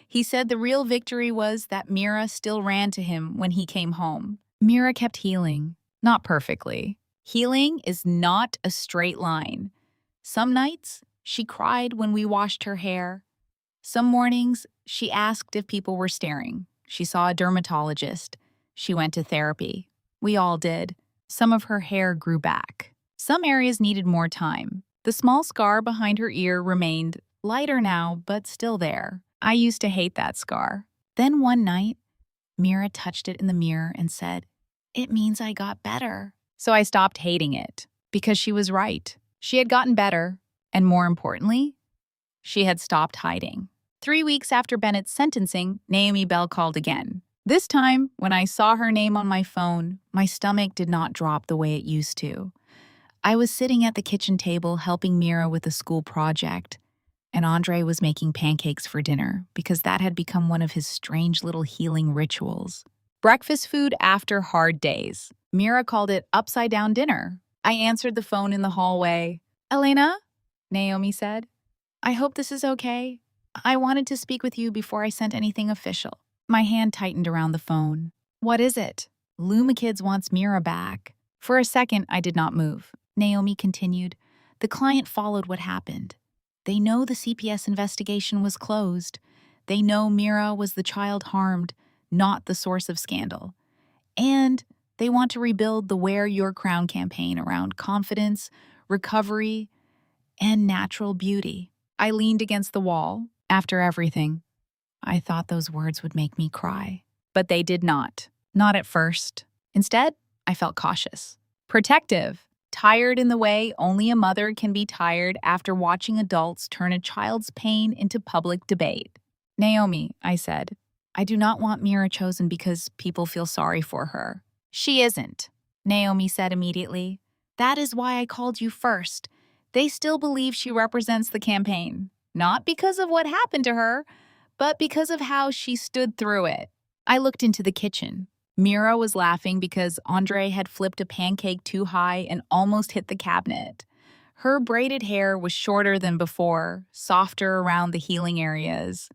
He said the real victory was that Mira still ran to him when he came home. Mira kept healing, not perfectly. Healing is not a straight line. Some nights, she cried when we washed her hair. Some mornings, she asked if people were staring. She saw a dermatologist. She went to therapy. We all did. Some of her hair grew back. Some areas needed more time. The small scar behind her ear remained, lighter now, but still there. I used to hate that scar. Then one night, Mira touched it in the mirror and said, "It means I got better." So I stopped hating it, because she was right. She had gotten better, and more importantly, she had stopped hiding. 3 weeks after Bennett's sentencing, Naomi Bell called again. This time, when I saw her name on my phone, my stomach did not drop the way it used to. I was sitting at the kitchen table helping Mira with a school project, and Andre was making pancakes for dinner because that had become one of his strange little healing rituals. Breakfast food after hard days. Mira called it upside-down dinner. I answered the phone in the hallway. "Elena?" Naomi said. "I hope this is okay. I wanted to speak with you before I sent anything official." My hand tightened around the phone. "What is it?" "Luma Kids wants Mira back." For a second, I did not move. Naomi continued. "The client followed what happened. They know the CPS investigation was closed. They know Mira was the child harmed, not the source of scandal. And they want to rebuild the Wear Your Crown campaign around confidence, recovery, and natural beauty." I leaned against the wall. After everything, I thought those words would make me cry. But they did not. Not at first. Instead, I felt cautious. Protective. Tired in the way only a mother can be tired after watching adults turn a child's pain into public debate. "Naomi," I said, "I do not want Mira chosen because people feel sorry for her." "She isn't," Naomi said immediately. "That is why I called you first. They still believe she represents the campaign. Not because of what happened to her, but because of how she stood through it." I looked into the kitchen. Mira was laughing because Andre had flipped a pancake too high and almost hit the cabinet. Her braided hair was shorter than before, softer around the healing areas.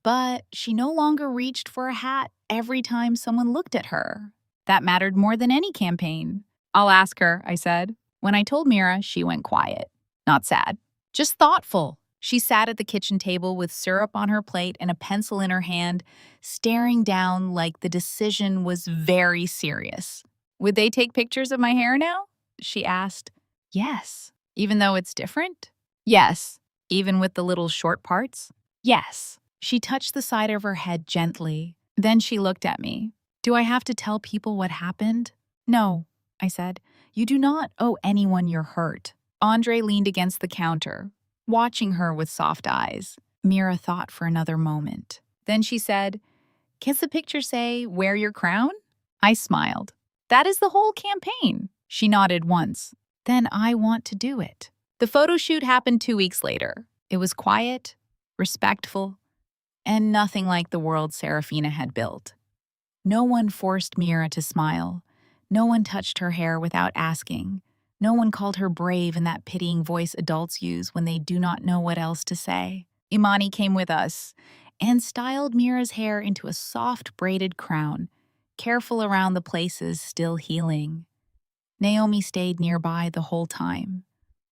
But she no longer reached for a hat every time someone looked at her. That mattered more than any campaign. "I'll ask her," I said. When I told Mira, she went quiet. Not sad, just thoughtful. She sat at the kitchen table with syrup on her plate and a pencil in her hand, staring down like the decision was very serious. "Would they take pictures of my hair now?" she asked. "Yes." "Even though it's different?" "Yes." "Even with the little short parts?" "Yes." She touched the side of her head gently. Then she looked at me. "Do I have to tell people what happened?" "No," I said. "You do not owe anyone your hurt." Andre leaned against the counter, watching her with soft eyes. Mira thought for another moment. Then she said, "Can the picture say, 'Wear your crown'?" I smiled. "That is the whole campaign." She nodded once. "Then I want to do it." The photo shoot happened 2 weeks later. It was quiet, respectful, and nothing like the world Seraphina had built. No one forced Mira to smile. No one touched her hair without asking. No one called her brave in that pitying voice adults use when they do not know what else to say. Imani came with us and styled Mira's hair into a soft braided crown, careful around the places still healing. Naomi stayed nearby the whole time.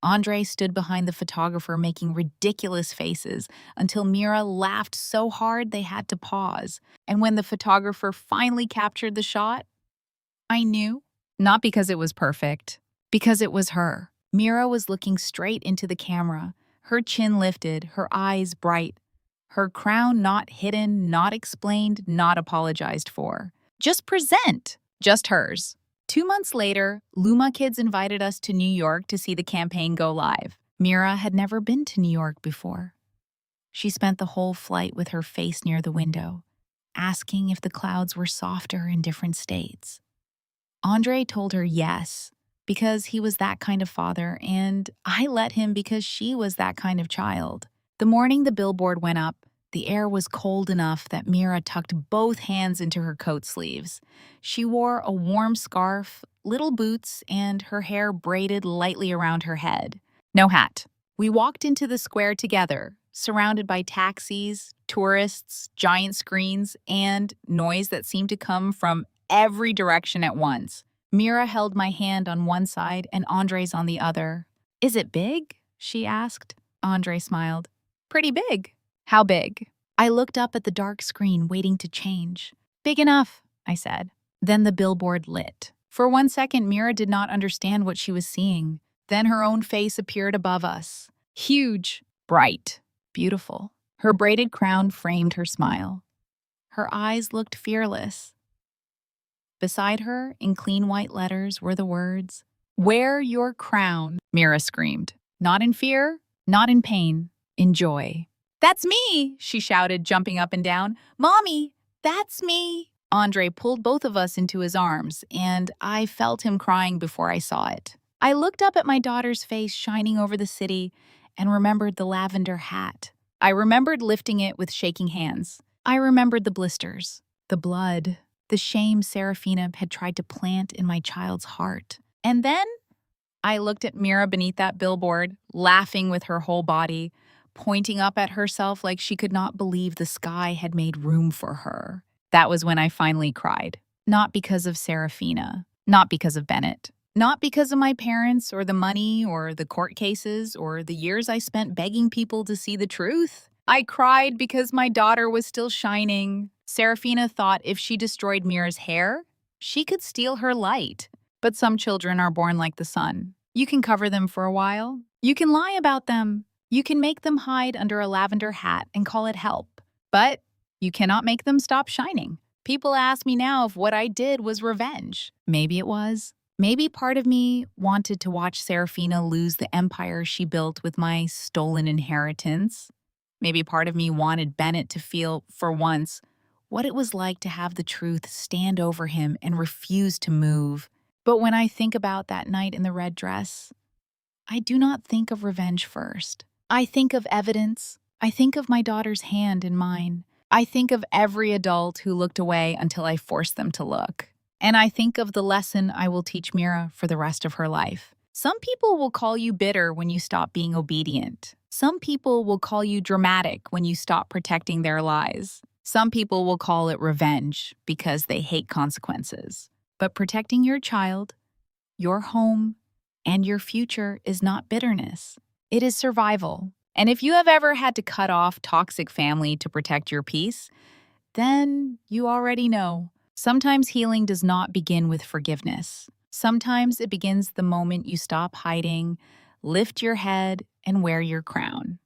Andre stood behind the photographer making ridiculous faces until Mira laughed so hard they had to pause. And when the photographer finally captured the shot, I knew, not because it was perfect, because it was her. Mira was looking straight into the camera, her chin lifted, her eyes bright, her crown not hidden, not explained, not apologized for. Just present, just hers. 2 months later, Luma Kids invited us to New York to see the campaign go live. Mira had never been to New York before. She spent the whole flight with her face near the window, asking if the clouds were softer in different states. Andre told her yes, because he was that kind of father, and I let him because she was that kind of child. The morning the billboard went up, The air was cold enough that Mira tucked both hands into her coat sleeves. She wore a warm scarf, little boots, and her hair braided lightly around her head. No hat. We walked into the square together, surrounded by taxis, tourists, giant screens, and noise that seemed to come from every direction at once. Mira held my hand on one side and Andre's on the other. "Is it big?" she asked. Andre smiled. "Pretty big." "How big?" I looked up at the dark screen, waiting to change. "Big enough," I said. Then the billboard lit. For 1 second, Mira did not understand what she was seeing. Then her own face appeared above us. Huge, bright, beautiful. Her braided crown framed her smile. Her eyes looked fearless. Beside her, in clean white letters, were the words, "Wear your crown," Mira screamed. Not in fear, not in pain, in joy. "That's me!" she shouted, jumping up and down. "Mommy, that's me!" Andre pulled both of us into his arms, and I felt him crying before I saw it. I looked up at my daughter's face shining over the city and remembered the lavender hat. I remembered lifting it with shaking hands. I remembered the blisters, the blood, the shame Seraphina had tried to plant in my child's heart. And then I looked at Mira beneath that billboard, laughing with her whole body, pointing up at herself like she could not believe the sky had made room for her. That was when I finally cried. Not because of Seraphina, not because of Bennett, not because of my parents or the money or the court cases or the years I spent begging people to see the truth. I cried because my daughter was still shining. Seraphina thought if she destroyed Mira's hair, she could steal her light. But some children are born like the sun. You can cover them for a while. You can lie about them. You can make them hide under a lavender hat and call it help. But you cannot make them stop shining. People ask me now if what I did was revenge. Maybe it was. Maybe part of me wanted to watch Seraphina lose the empire she built with my stolen inheritance. Maybe part of me wanted Bennett to feel, for once, what it was like to have the truth stand over him and refuse to move. But when I think about that night in the red dress, I do not think of revenge first. I think of evidence. I think of my daughter's hand in mine. I think of every adult who looked away until I forced them to look. And I think of the lesson I will teach Mira for the rest of her life. Some people will call you bitter when you stop being obedient. Some people will call you dramatic when you stop protecting their lies. Some people will call it revenge because they hate consequences. But protecting your child, your home, and your future is not bitterness. It is survival. And if you have ever had to cut off toxic family to protect your peace, then you already know. Sometimes healing does not begin with forgiveness. Sometimes it begins the moment you stop hiding, lift your head, and wear your crown.